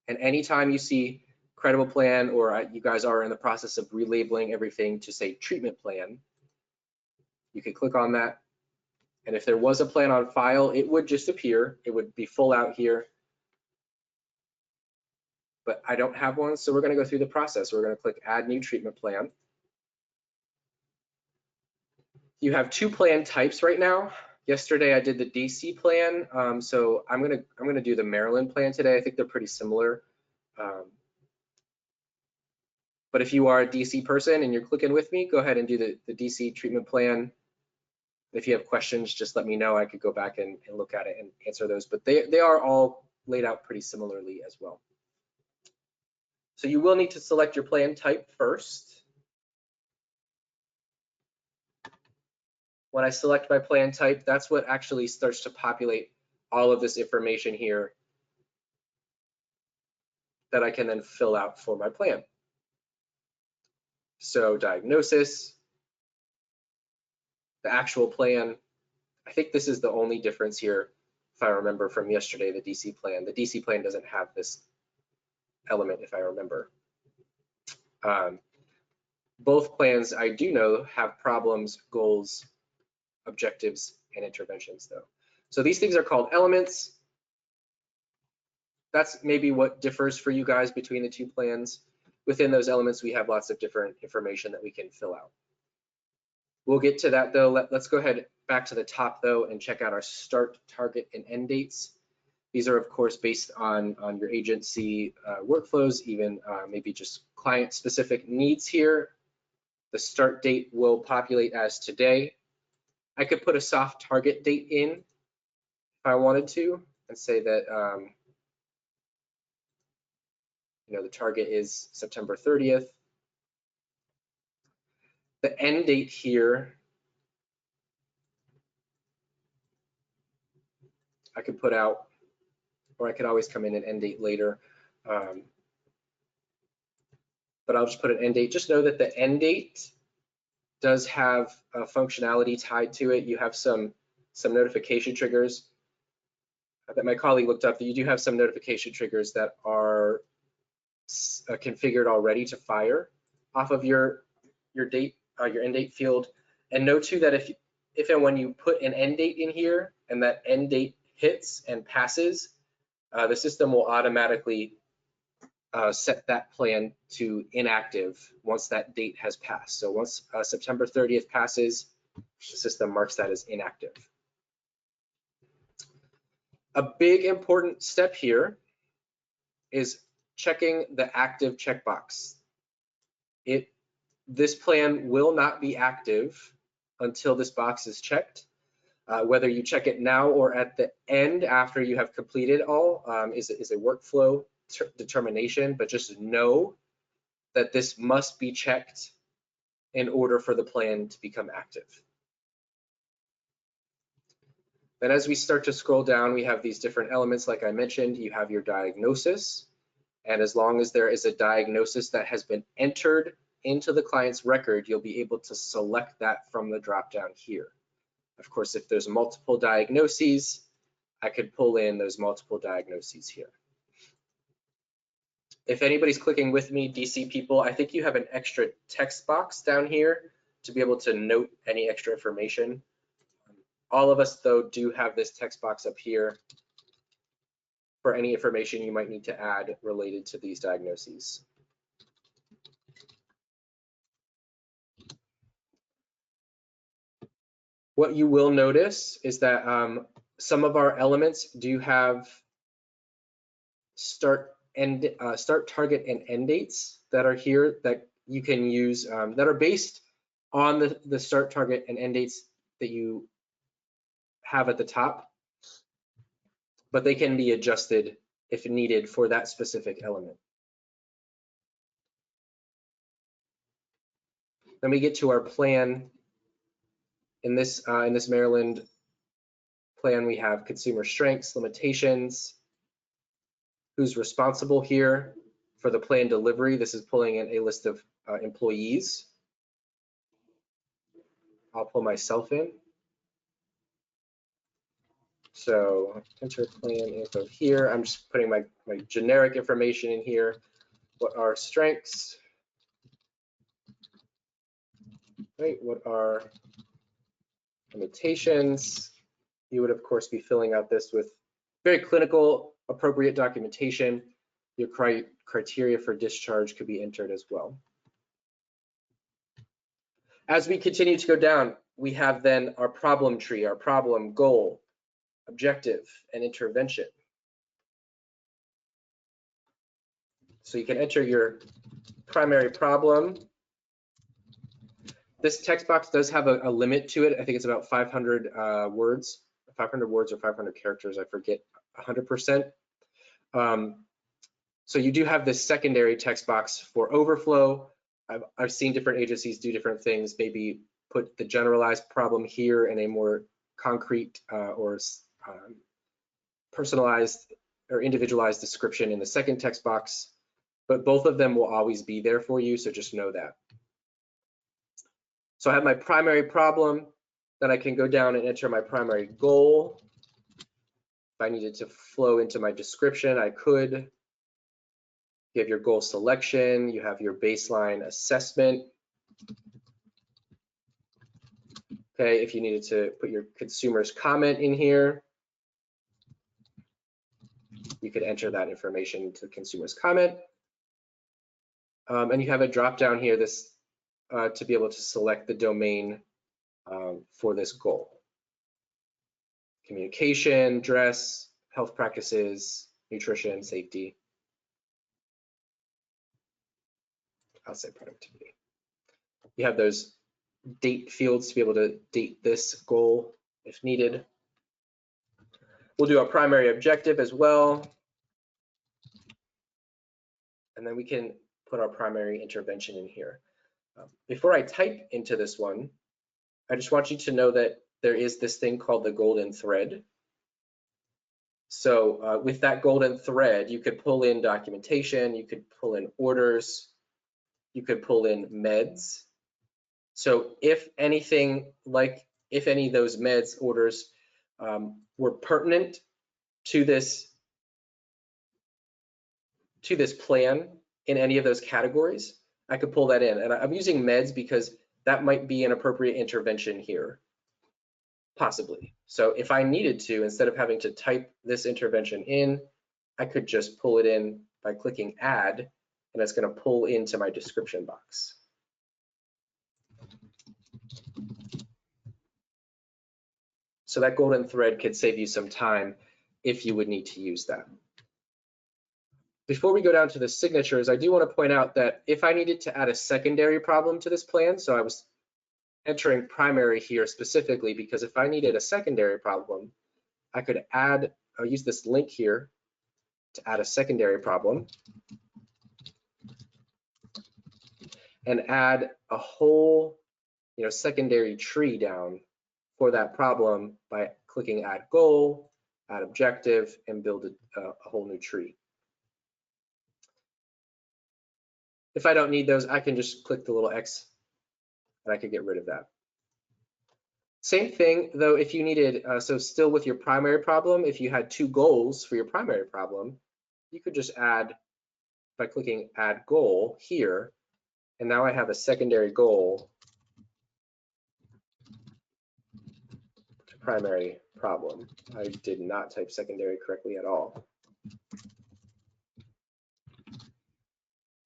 And anytime you see credible plan, or you guys are in the process of relabeling everything to say treatment plan, you could click on that. And if there was a plan on file, it would just appear. It would be full out here. But I don't have one, so we're going to go through the process. We're going to click add new treatment plan. You have two plan types right now. Yesterday I did the DC plan, so I'm gonna do the Maryland plan today. I think they're pretty similar. But if you are a DC person and you're clicking with me, go ahead and do the DC treatment plan. If you have questions, just let me know. I could go back and look at it and answer those, but they are all laid out pretty similarly as well. So you will need to select your plan type first. When I select my plan type, that's what actually starts to populate all of this information here that I can then fill out for my plan. So diagnosis, the actual plan. I think this is the only difference here, if I remember from yesterday, the DC plan. The DC plan doesn't have this element, if I remember. Both plans, I do know, have problems, goals, objectives, and interventions though. So these things are called elements. That's maybe what differs for you guys between the two plans. Within those elements, we have lots of different information that we can fill out. We'll get to that though. Let's go ahead back to the top though and check out our start, target, and end dates. These are of course based on your agency workflows, even maybe just client specific needs here. The start date will populate as today. I could put a soft target date in if I wanted to and say that you know, the target is September 30th. The end date here, I could put out, or I could always come in and end date later. But I'll just put an end date. Just know that the end date does have a functionality tied to it. You have some notification triggers that my colleague looked up, that you do have some notification triggers that are configured already to fire off of your date, your end date field. And know too that if and when you put an end date in here and that end date hits and passes, the system will automatically set that plan to inactive once that date has passed. So once September 30th passes, the system marks that as inactive. A big important step here is checking the active checkbox. This plan will not be active until this box is checked. Whether you check it now or at the end after you have completed all is a workflow determination, but just know that this must be checked in order for the plan to become active. Then as we start to scroll down, we have these different elements. Like I mentioned, you have your diagnosis. And as long as there is a diagnosis that has been entered into the client's record, you'll be able to select that from the drop-down here. Of course, if there's multiple diagnoses, I could pull in those multiple diagnoses here. If anybody's clicking with me, DC people, I think you have an extra text box down here to be able to note any extra information. All of us, though, do have this text box up here for any information you might need to add related to these diagnoses. What you will notice is that some of our elements do have start, target, and end dates that are here that you can use that are based on the start, target, and end dates that you have at the top, but they can be adjusted if needed for that specific element. Then we get to our plan. In this Maryland plan, we have consumer strengths, limitations, who's responsible here for the plan delivery. This is pulling in a list of employees. I'll pull myself in. So enter plan info here. I'm just putting my generic information in here. What are strengths? Right, what are limitations? You would of course be filling out this with very clinical, appropriate documentation. Your criteria for discharge could be entered as well. As we continue to go down, we have then our problem tree, our problem, goal, objective, and intervention. So you can enter your primary problem. This text box does have a limit to it. I think it's about 500 words, 500 words or 500 characters. I forget 100%. So you do have this secondary text box for overflow. I've seen different agencies do different things, maybe put the generalized problem here in a more concrete or personalized or individualized description in the second text box, but both of them will always be there for you, so just know that. So I have my primary problem, then I can go down and enter my primary goal. If I needed to flow into my description, I could. You have your goal selection, you have your baseline assessment. Okay, if you needed to put your consumer's comment in here, you could enter that information into the consumer's comment. And you have a drop down here to be able to select the domain for this goal. Communication, dress, health practices, nutrition, safety. I'll say productivity. You have those date fields to be able to date this goal if needed. We'll do our primary objective as well. And then we can put our primary intervention in here. Before I type into this one, I just want you to know that there is this thing called the golden thread. So with that golden thread, you could pull in documentation, you could pull in orders, you could pull in meds. So if anything, like if any of those meds orders were pertinent to this plan in any of those categories, I could pull that in. And I'm using meds because that might be an appropriate intervention here, possibly. So if I needed to, instead of having to type this intervention in, I could just pull it in by clicking add, and it's going to pull into my description box. So that golden thread could save you some time if you would need to use that. Before we go down to the signatures, I do want to point out that if I needed to add a secondary problem to this plan, so I was entering primary here specifically because if I needed a secondary problem, I could add, I'll use this link here to add a secondary problem and add a whole, secondary tree down for that problem by clicking add goal, add objective, and build a whole new tree. If I don't need those, I can just click the little X and I could get rid of that. Same thing though, if you needed, so still with your primary problem, if you had two goals for your primary problem, you could just add by clicking add goal here. And now I have a secondary goal to primary problem. I did not type secondary correctly at all.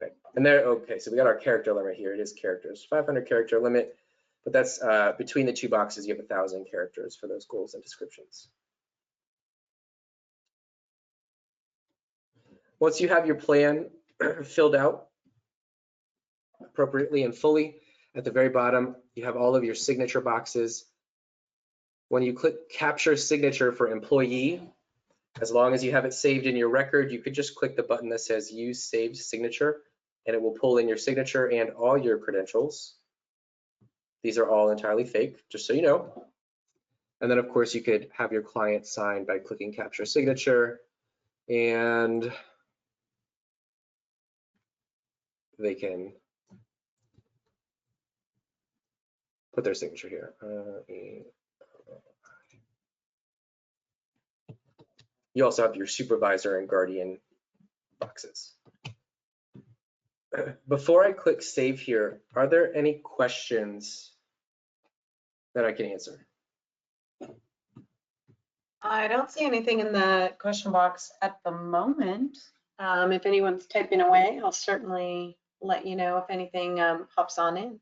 Okay, and there, okay, so we got our character limit here. It is characters, 500 character limit, but that's between the two boxes, you have 1,000 characters for those goals and descriptions. Once you have your plan filled out appropriately and fully, at the very bottom, you have all of your signature boxes. When you click capture signature for employee, as long as you have it saved in your record, you could just click the button that says use saved signature, and it will pull in your signature and all your credentials. These are all entirely fake, just so you know. And then of course you could have your client sign by clicking capture signature, and they can put their signature here. You also have your supervisor and guardian boxes. Before I click save here, are there any questions that I can answer? I don't see anything in the question box at the moment. If anyone's typing away, I'll certainly let you know if anything hops on in.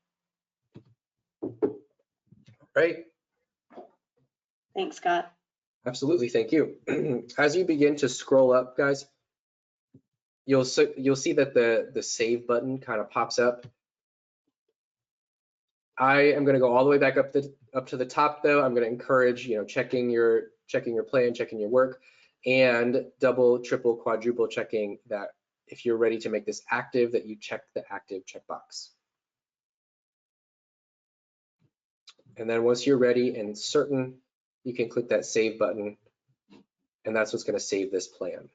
Right? Thanks, Scott. Absolutely, thank you. As you begin to scroll up, guys, you'll see that the save button kind of pops up. I am going to go all the way back up to the top, though. I'm going to encourage, checking your plan, checking your work, and double, triple, quadruple checking that if you're ready to make this active, that you check the active checkbox. And then once you're ready and certain, you can click that save button, and that's what's going to save this plan.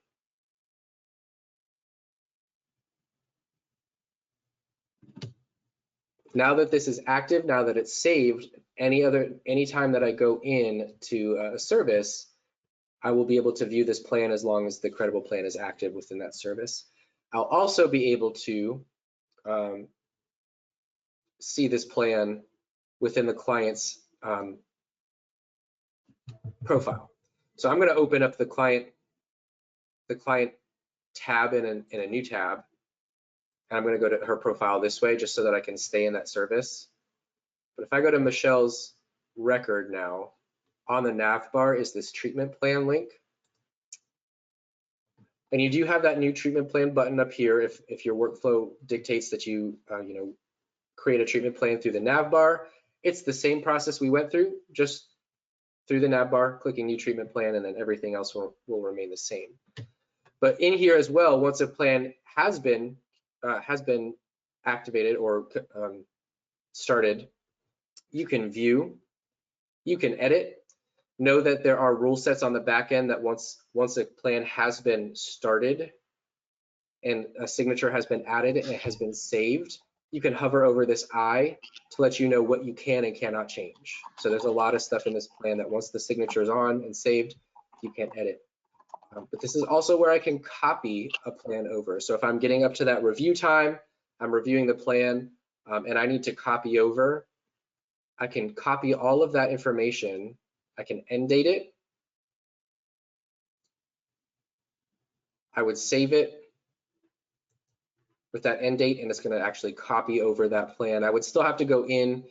Now that this is active, now that it's saved, anytime that I go in to a service, I will be able to view this plan as long as the Credible plan is active within that service. I'll also be able to see this plan within the client's profile. So I'm going to open up the client tab in a new tab. And I'm going to go to her profile this way just so that I can stay in that service. But if I go to Michelle's record now, on the nav bar is this treatment plan link. And you do have that new treatment plan button up here if your workflow dictates that you create a treatment plan through the nav bar. It's the same process we went through, just through the nav bar, clicking new treatment plan, and then everything else will remain the same. But in here as well, once a plan has been activated or started, you can view, you can edit. Know that there are rule sets on the back end that once a plan has been started and a signature has been added and it has been saved, you can hover over this eye to let you know what you can and cannot change. So there's a lot of stuff in this plan that once the signature is on and saved, you can edit. But this is also where I can copy a plan over. So if I'm getting up to that review time, I'm reviewing the plan, and I need to copy over, I can copy all of that information. I can end date it. I would save it with that end date, and it's going to actually copy over that plan. I would still have to go in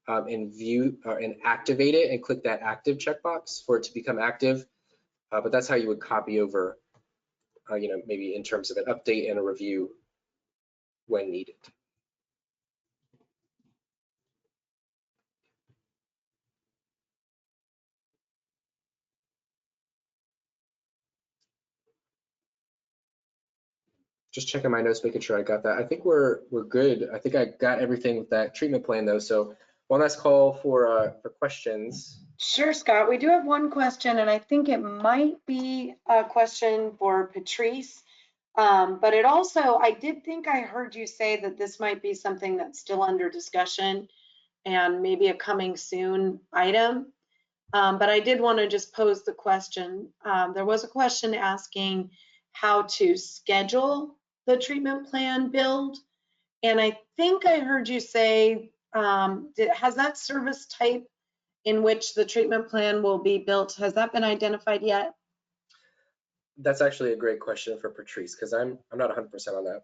and view and activate it and click that active checkbox for it to become active. But that's how you would copy over, maybe in terms of an update and a review when needed. Just checking my notes, making sure I got that. I think we're good. I think I got everything with that treatment plan though. So one last call for questions. Sure, Scott. We do have one question, and I think it might be a question for Patrice. But it also, I did think I heard you say that this might be something that's still under discussion and maybe a coming soon item. But I did want to just pose the question. There was a question asking how to schedule the treatment plan build. And I think I heard you say, has that service type in which the treatment plan will be built, has that been identified yet? That's actually a great question for Patrice, because I'm not 100% on that.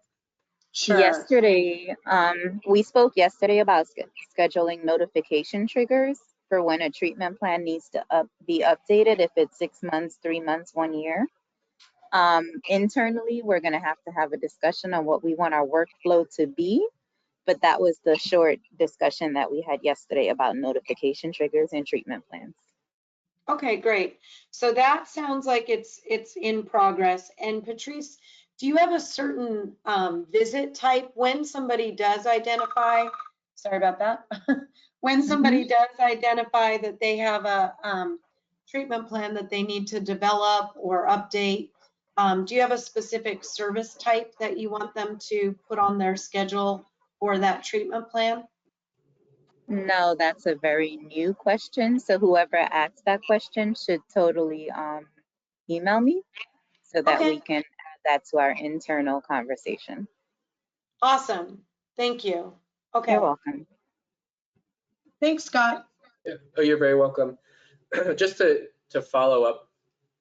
Sure. Yesterday, we spoke yesterday about scheduling notification triggers for when a treatment plan needs to be updated, if it's 6 months, 3 months, 1 year. Internally, we're going to have a discussion on what we want our workflow to be, but that was the short discussion that we had yesterday about notification triggers and treatment plans. Okay, great. So that sounds like it's in progress. And Patrice, do you have a certain visit type when somebody does identify, sorry about that, when somebody does identify that they have a treatment plan that they need to develop or update, do you have a specific service type that you want them to put on their schedule for that treatment plan? No, that's a very new question. So whoever asked that question should totally email me so that we can add that to our internal conversation. Awesome. Thank you. Okay. You're welcome. Thanks, Scott. Yeah. Oh, you're very welcome. Just to follow up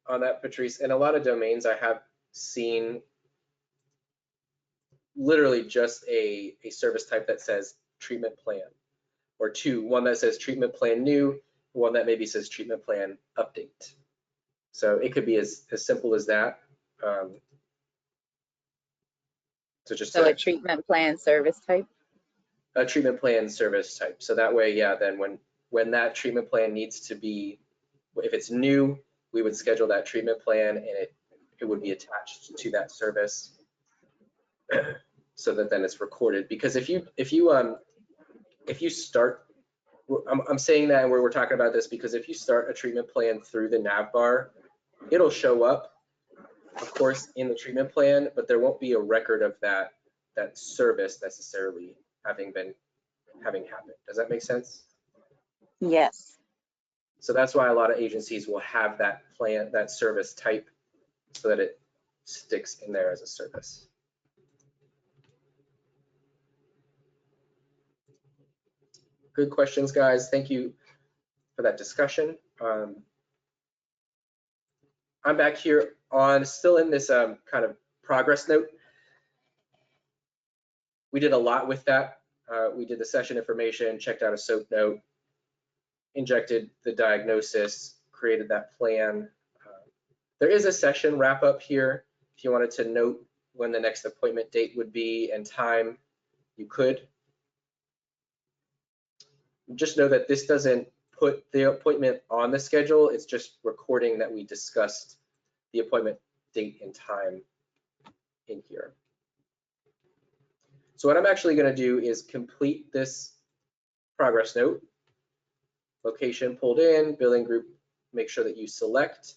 on that, Patrice, in a lot of domains I have seen literally just a service type that says treatment plan or two, one that says treatment plan new, one that maybe says treatment plan update. So it could be as simple as that. So just So a treatment plan service type? a treatment plan service type. So that way, yeah, then when that treatment plan needs to be, if it's new, we would schedule that treatment plan and it would be attached to that service so that then it's recorded. Because if you start, I'm saying that and we're talking about this because if you start a treatment plan through the nav bar, it'll show up, of course, in the treatment plan, but there won't be a record of that service necessarily having happened. Does that make sense? Yes. So that's why a lot of agencies will have that plan, that service type, so that it sticks in there as a service. Good questions, guys. Thank you for that discussion. I'm back here on still in this kind of progress note. We did a lot with that. We did the session information, checked out a SOAP note, injected the diagnosis, created that plan. There is a session wrap up here. If you wanted to note when the next appointment date would be and time, you could. Just know that this doesn't put the appointment on the schedule. It's just recording that we discussed the appointment date and time in here. So what I'm actually going to do is complete this progress note. Location pulled in, billing group, make sure that you select.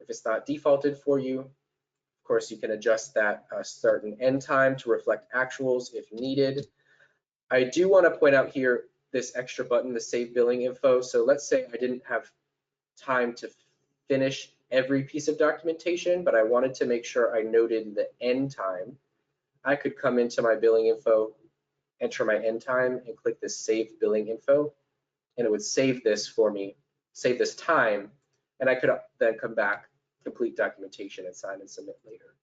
If it's not defaulted for you, of course, you can adjust that start and end time to reflect actuals if needed. I do want to point out here this extra button, the save billing info. So let's say I didn't have time to finish every piece of documentation, but I wanted to make sure I noted the end time. I could come into my billing info, enter my end time, and click this save billing info, and it would save this for me, save this time, and I could then come back, complete documentation, and sign and submit later.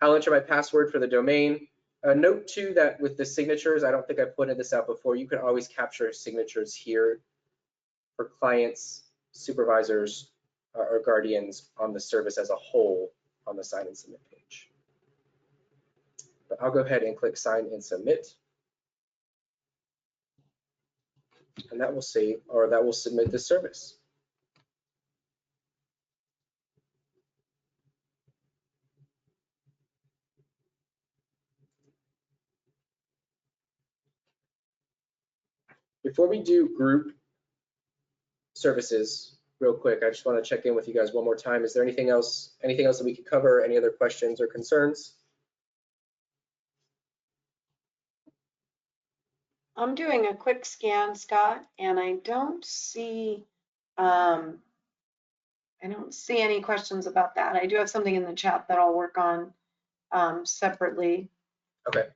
I'll enter my password for the domain. Note too that with the signatures, I don't think I pointed this out before, you can always capture signatures here for clients, supervisors, or guardians on the service as a whole on the sign and submit page. But I'll go ahead and click sign and submit. And that will save, or that will submit the service. Before we do group services, real quick, I just want to check in with you guys one more time. Is there anything else that we could cover? Any other questions or concerns? I'm doing a quick scan, Scott, and I don't see any questions about that. I do have something in the chat that I'll work on separately. Okay.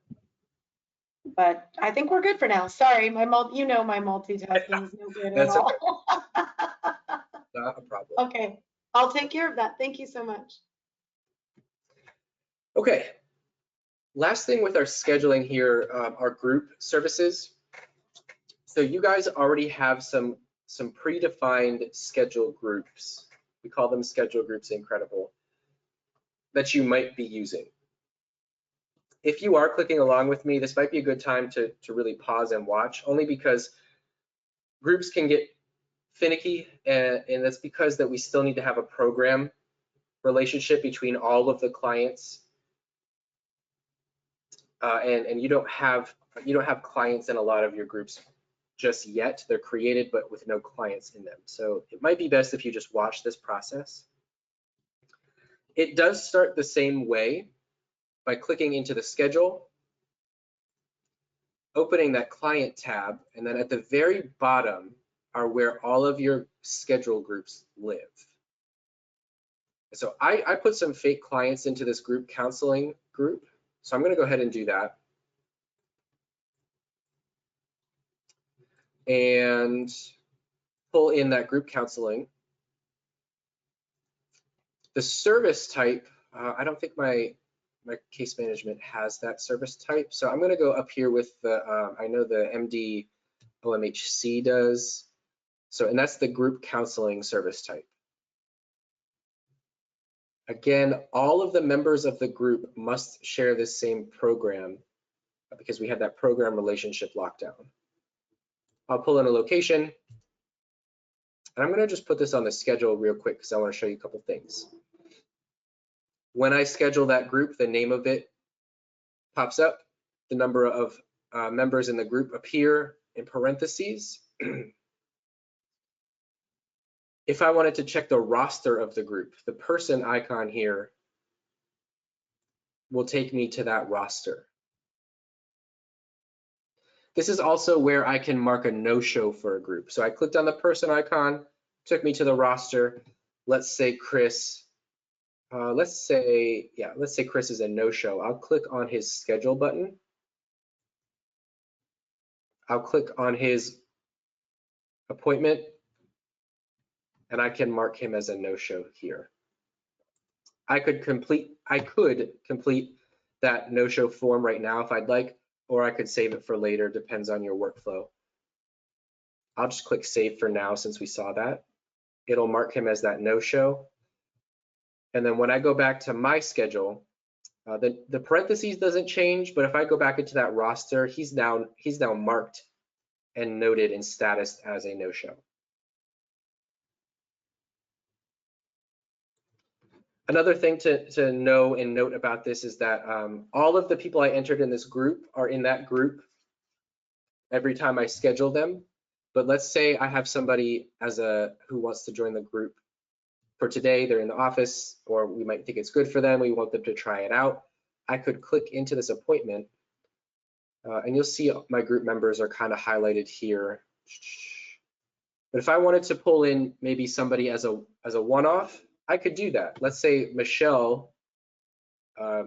But I think we're good for now. Sorry, my multitasking is no good at all. Not a problem. Okay, I'll take care of that. Thank you so much. Okay. Last thing with our scheduling here, our group services. So you guys already have some predefined schedule groups. We call them schedule groups in Credible that you might be using. If you are clicking along with me, this might be a good time to really pause and watch, only because groups can get finicky, and that's because that we still need to have a program relationship between all of the clients, and you don't have clients in a lot of your groups just yet. They're created but with no clients in them. So it might be best if you just watch this process. It does start the same way by clicking into the schedule, opening that client tab, and then at the very bottom are where all of your schedule groups live. So I put some fake clients into this group counseling group. So I'm going to go ahead and do that. And pull in that group counseling. The service type, I don't think my my case management has that service type. So I'm going to go up here with the, I know the MD OMHC does. So, and that's the group counseling service type. Again, all of the members of the group must share this same program because we have that program relationship lockdown. I'll pull in a location, and I'm going to just put this on the schedule real quick because I want to show you a couple things. When I schedule that group, the name of it pops up. The number of members in the group appear in parentheses. If I wanted to check the roster of the group, the person icon here will take me to that roster. This is also where I can mark a no-show for a group. So I clicked on the person icon, took me to the roster. Let's say Chris, let's say Chris is a no-show. I'll click on his schedule button. I'll click on his appointment, and I can mark him as a no-show here. I could complete that no-show form right now if I'd like, or I could save it for later, depends on your workflow. I'll just click save for now since we saw that. It'll mark him as that no-show. And then when I go back to my schedule, the parentheses doesn't change, but if I go back into that roster, he's now marked and noted in status as a no-show. Another thing to know and note about this is that all of the people I entered in this group are in that group every time I schedule them. But let's say I have somebody who wants to join the group for today, they're in the office, or we might think it's good for them, we want them to try it out. I could click into this appointment, and you'll see my group members are kind of highlighted here. But if I wanted to pull in maybe somebody as a one-off, I could do that. Let's say Michelle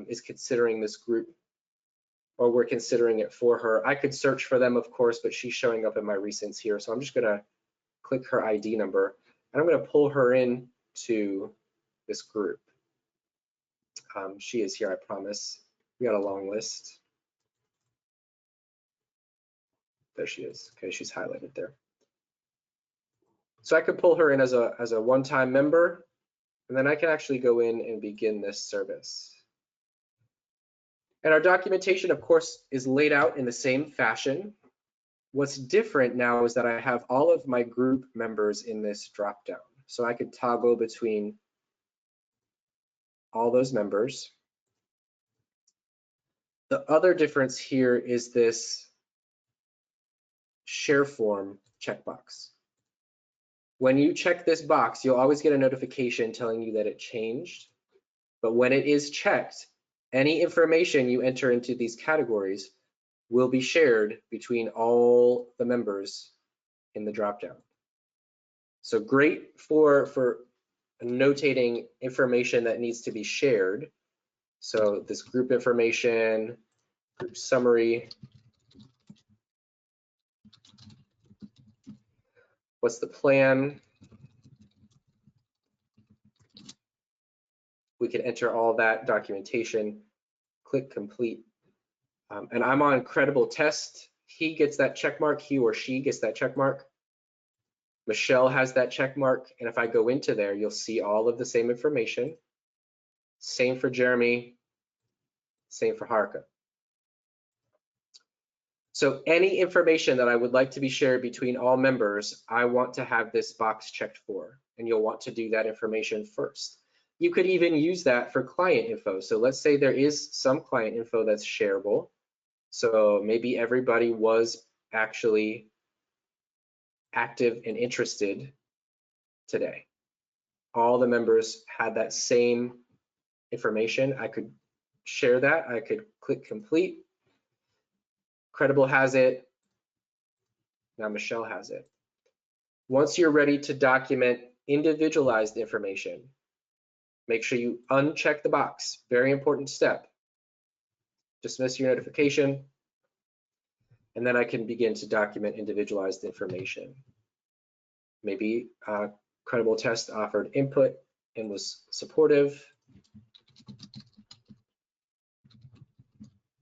is considering this group, or we're considering it for her. I could search for them, of course, but she's showing up in my recents here. So I'm just gonna click her ID number, and I'm gonna pull her in to this group. She is here, I promise. We got a long list. There she is. Okay, she's highlighted there. So I could pull her in as a one-time member, and then I can actually go in and begin this service. And our documentation, of course, is laid out in the same fashion. What's different now is that I have all of my group members in this dropdown. So I could toggle between all those members. The other difference here is this share form checkbox. When you check this box, you'll always get a notification telling you that it changed. But when it is checked, any information you enter into these categories will be shared between all the members in the dropdown. So great for notating information that needs to be shared. So this group information, group summary, what's the plan? We can enter all that documentation, click complete. And I'm on Credible test. He gets that check mark, he or she gets that check mark. Michelle has that check mark. And if I go into there, you'll see all of the same information. Same for Jeremy, same for Harka. So any information that I would like to be shared between all members, I want to have this box checked for, and you'll want to do that information first. You could even use that for client info. So let's say there is some client info that's shareable. So maybe everybody was actually active and interested today. All the members had that same information. I could share that. I could click complete. Credible has it. Now Michelle has it. Once you're ready to document individualized information, make sure you uncheck the box. Very important step. Dismiss your notification. And then I can begin to document individualized information. Maybe Credible Test offered input and was supportive.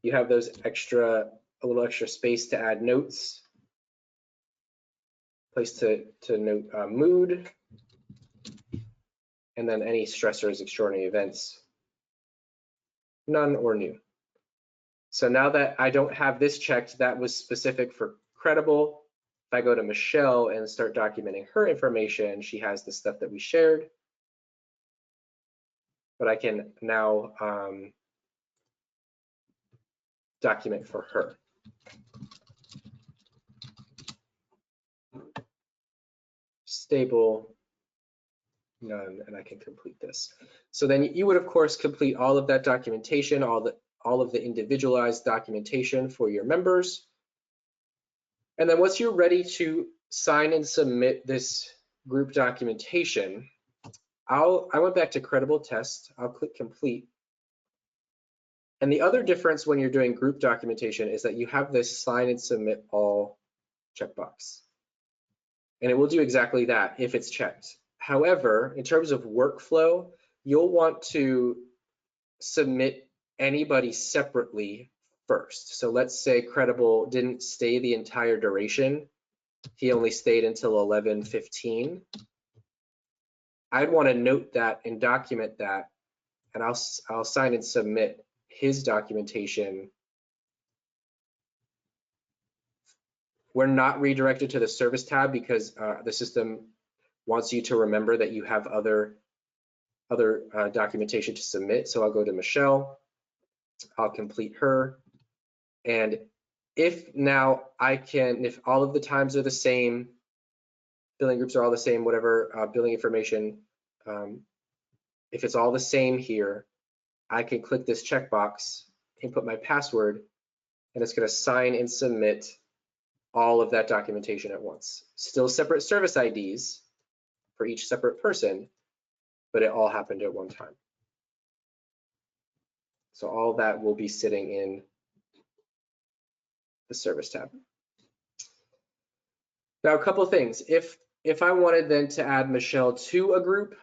you have those a little extra space to add notes, place to note mood, and then any stressors, extraordinary events, none or new. So now that I don't have this checked, that was specific for Credible. If I go to Michelle and start documenting her information, she has the stuff that we shared. But I can now document for her. Stable, none, and I can complete this. So then you would of course complete all of that documentation, all of the individualized documentation for your members. And then once you're ready to sign and submit this group documentation, I went back to Credible Test, I'll click complete. And the other difference when you're doing group documentation is that you have this sign and submit all checkbox. And it will do exactly that if it's checked. However, in terms of workflow, you'll want to submit anybody separately first. So let's say Credible didn't stay the entire duration. He only stayed until 11:15. I'd want to note that and document that, and I'll sign and submit his documentation. We're not redirected to the service tab because the system wants you to remember that you have other documentation to submit. So I'll go to Michelle, I'll complete her. And if now if all of the times are the same, billing groups are all the same, whatever billing information, if it's all the same here, I can click this checkbox, input my password, and it's going to sign and submit all of that documentation at once. Still separate service IDs for each separate person, but it all happened at one time. So all that will be sitting in the service tab. Now, a couple of things. If I wanted then to add Michelle to a group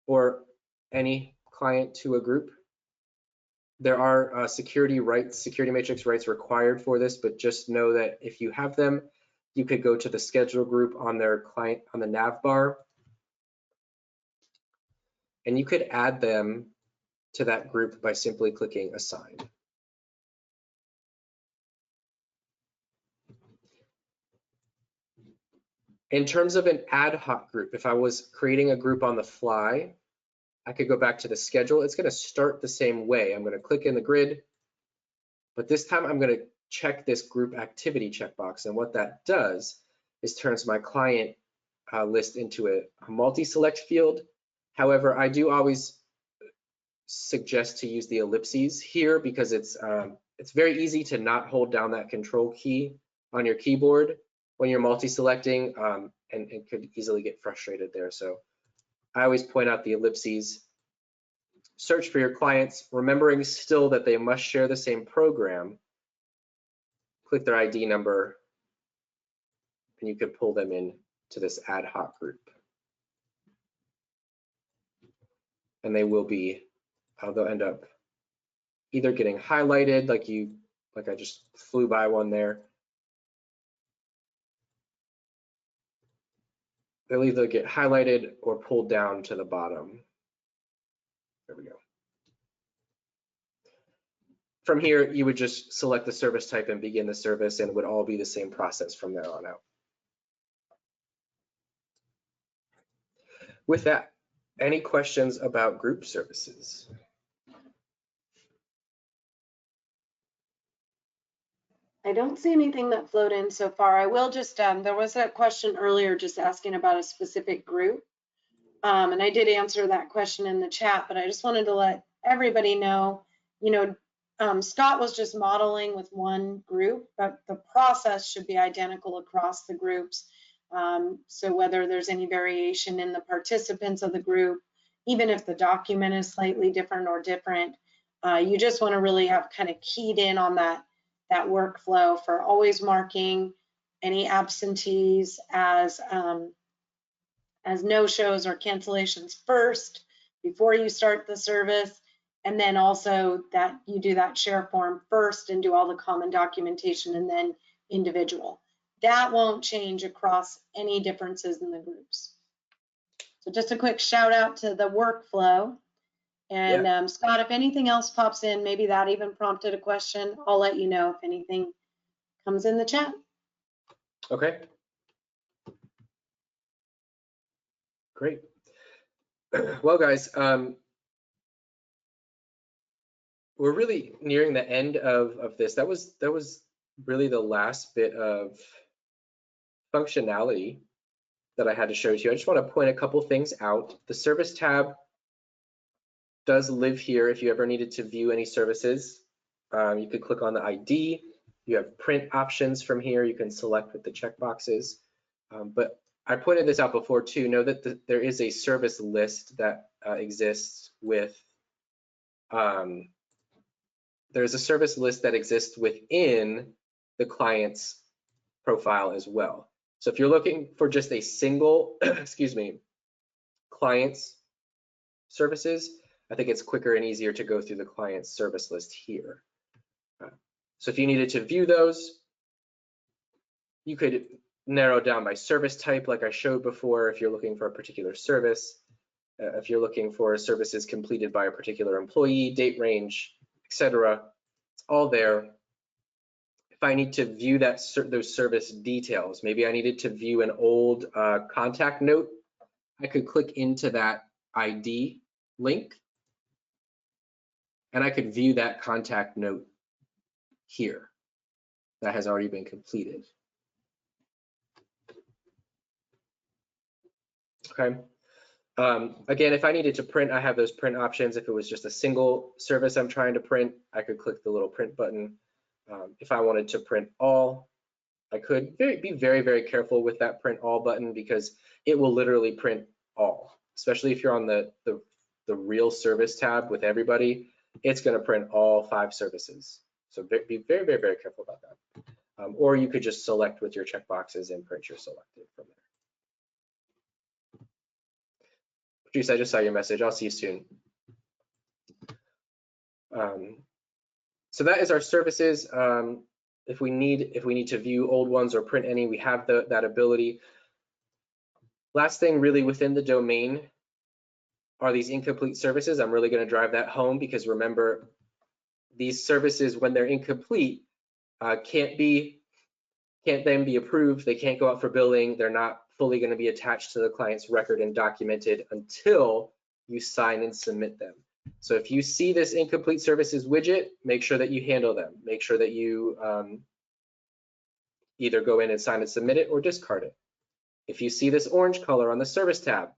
or any client to a group, there are security matrix rights required for this, but just know that if you have them, you could go to the schedule group on their client on the nav bar, and you could add them to that group by simply clicking assign. In terms of an ad hoc group, if I was creating a group on the fly, I could go back to the schedule. It's going to start the same way. I'm going to click in the grid, but this time I'm going to check this group activity checkbox. And what that does is turns my client list into a multi-select field. However, I do always suggest to use the ellipses here because it's very easy to not hold down that control key on your keyboard when you're multi-selecting, and could easily get frustrated there. So I always point out the ellipses. Search for your clients, remembering still that they must share the same program. Click their ID number, and you can pull them in to this ad hoc group. And they will be, they'll end up either getting highlighted like I just flew by one there. They'll either get highlighted or pulled down to the bottom. There we go. From here, you would just select the service type and begin the service, and it would all be the same process from there on out. With that, any questions about group services? I don't see anything that flowed in so far. I will just, there was a question earlier just asking about a specific group. And I did answer that question in the chat, but I just wanted to let everybody know, Scott was just modeling with one group, but the process should be identical across the groups. So whether there's any variation in the participants of the group, even if the document is slightly different or different, you just want to really have kind of keyed in on that workflow for always marking any absentees as no-shows or cancellations first before you start the service, And then also that you do that share form first and do all the common documentation and then individual. That won't change across any differences in the groups. So just a quick shout out to the workflow. And Scott, if anything else pops in, maybe that even prompted a question, I'll let you know if anything comes in the chat. Okay. Great. Well, guys, we're really nearing the end of this. That was really the last bit of functionality that I had to show to you. I just want to point a couple things out. The service tab does live here if you ever needed to view any services. You could click on the ID. You have print options from here. You can select with the checkboxes. But I pointed this out before too. Know that there is a service list that exists with there's a service list that exists within the client's profile as well. So if you're looking for just a single, excuse me, client's services, I think it's quicker and easier to go through the client's service list here. So if you needed to view those, you could narrow down by service type, like I showed before, if you're looking for a particular service, if you're looking for services completed by a particular employee, date range, etc. It's all there. If I need to view those service details, maybe I needed to view an old contact note, I could click into that ID link and I could view that contact note here that has already been completed. Okay. Again, if I needed to print, I have those print options. If it was just a single service I'm trying to print, I could click the little print button. If I wanted to print all, I could be very, very careful with that print all button because it will literally print all, especially if you're on the real service tab with everybody, it's going to print all 5 services. So be very, very, very careful about that. Or you could just select with your checkboxes and print your selected from there. Patrice, I just saw your message. I'll see you soon. So that is our services. If we need to view old ones or print any, we have that ability. Last thing really within the domain are these incomplete services. I'm really going to drive that home because remember, these services, when they're incomplete, can't then be approved. They can't go out for billing. They're not fully going to be attached to the client's record and documented until you sign and submit them. So if you see this incomplete services widget, make sure that you handle them. Make sure that you either go in and sign and submit it or discard it. If you see this orange color on the service tab,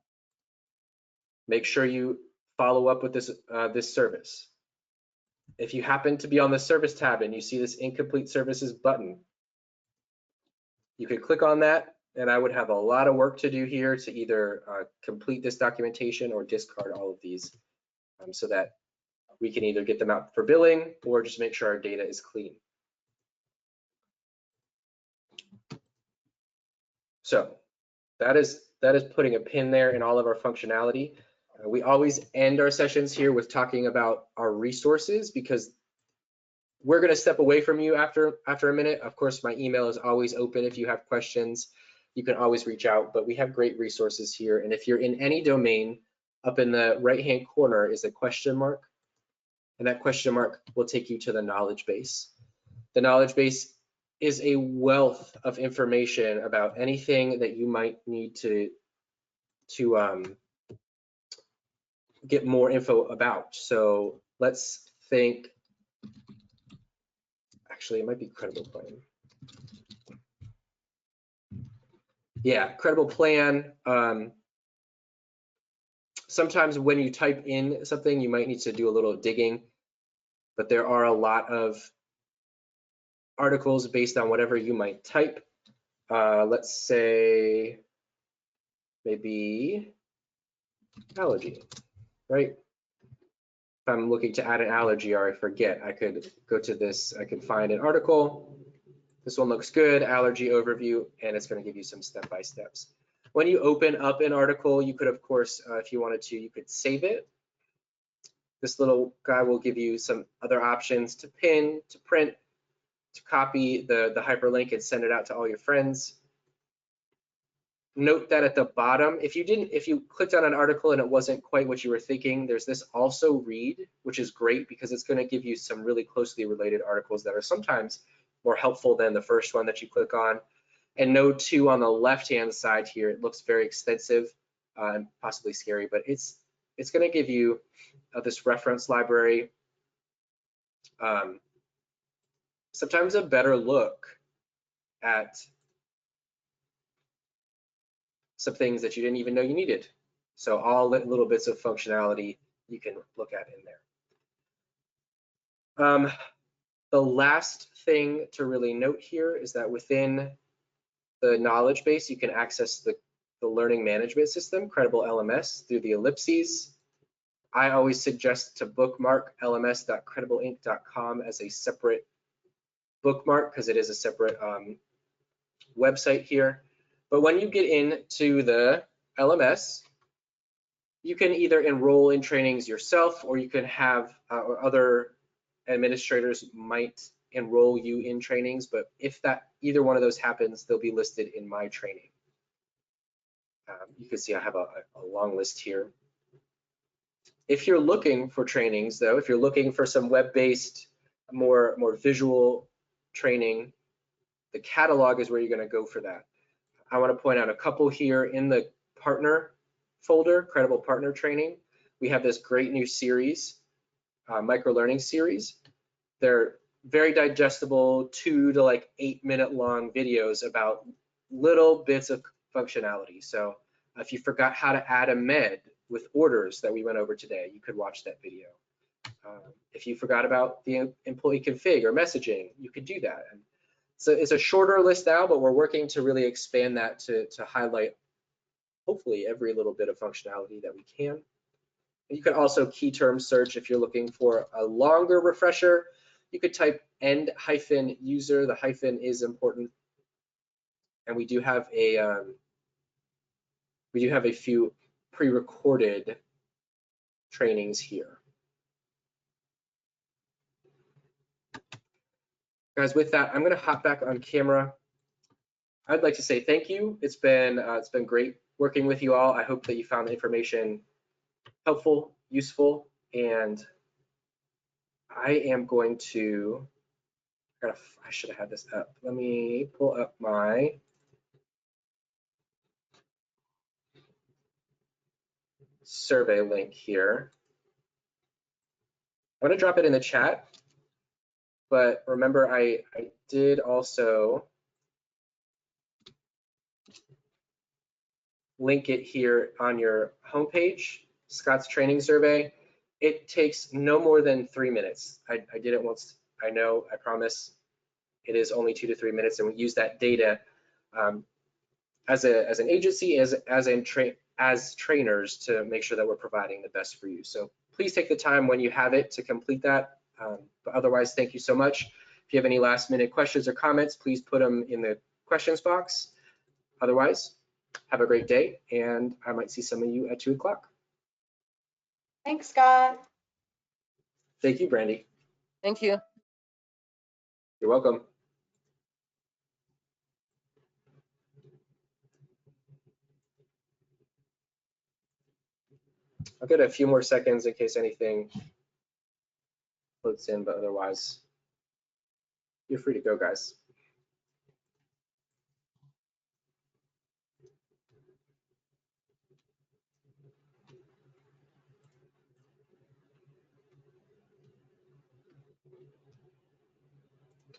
make sure you follow up with this service. If you happen to be on the service tab and you see this incomplete services button, you could click on that, and I would have a lot of work to do here to either complete this documentation or discard all of these so that we can either get them out for billing or just make sure our data is clean. So that is putting a pin there in all of our functionality. We always end our sessions here with talking about our resources because we're going to step away from you after a minute. Of course, my email is always open. If you have questions, you can always reach out, but we have great resources here. And if you're in any domain, up in the right-hand corner is a question mark, and that question mark will take you to the knowledge base. The knowledge base is a wealth of information about anything that you might need to get more info about. So let's think, actually it might be Credible Plan. Yeah, Credible Plan. Sometimes when you type in something, you might need to do a little digging, but there are a lot of articles based on whatever you might type. Let's say maybe allergy, right? If I'm looking to add an allergy or I forget, I could go to this, I could find an article. This one looks good, allergy overview, and it's going to give you some step-by-steps. When you open up an article, you could, of course, if you wanted to, you could save it. This little guy will give you some other options to pin, to print, to copy the hyperlink and send it out to all your friends. Note that at the bottom, if you clicked on an article and it wasn't quite what you were thinking, there's this also read, which is great because it's going to give you some really closely related articles that are sometimes more helpful than the first one that you click on. And note too, on the left-hand side here, it looks very extensive and possibly scary, but it's going to give you this reference library. Sometimes a better look at some things that you didn't even know you needed. So all little bits of functionality you can look at in there. The last thing to really note here is that within the knowledge base, you can access the learning management system, Credible LMS, through the ellipses. I always suggest to bookmark lms.credibleinc.com as a separate bookmark because it is a separate website here. But when you get into the LMS, you can either enroll in trainings yourself, or you can have or other administrators might enroll you in trainings. But if either one of those happens, they'll be listed in my training. You can see I have a long list here. If you're looking for trainings, though, if you're looking for some web-based, more visual training, the catalog is where you're going to go for that. I want to point out a couple here in the partner folder, Credible Partner Training. We have this great new series, micro-learning series. They're very digestible, 2 to like 8-minute long videos about little bits of functionality. So if you forgot how to add a med with orders that we went over today, you could watch that video. If you forgot about the employee config or messaging, you could do that. And so it's a shorter list now, but we're working to really expand that to highlight hopefully every little bit of functionality that we can. You can also key term search if you're looking for a longer refresher. You could type end-user. The hyphen is important. And we do have a few pre-recorded trainings here. Guys, with that, I'm going to hop back on camera. I'd like to say thank you. It's been great working with you all. I hope that you found the information helpful, useful, and I am going to, I should have had this up. Let me pull up my survey link here. I'm going to drop it in the chat, but remember I did also link it here on your homepage, Scott's training survey. It takes no more than 3 minutes. I did it once. I know, I promise. It is only 2 to 3 minutes, and we use that data as an agency, as trainers to make sure that we're providing the best for you. So please take the time when you have it to complete that. But otherwise, thank you so much. If you have any last minute questions or comments, please put them in the questions box. Otherwise, have a great day, and I might see some of you at 2 o'clock. Thanks, Scott. Thank you, Brandy. Thank you. You're welcome. I'll get a few more seconds in case anything floats in, but otherwise, you're free to go, guys.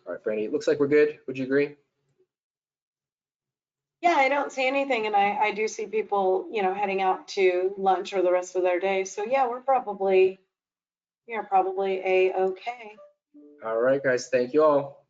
All right, Brandy, it looks like we're good. Would you agree? Yeah, I don't see anything, and I do see people, heading out to lunch or the rest of their day. So yeah, we're probably A-okay. All right, guys, thank you all.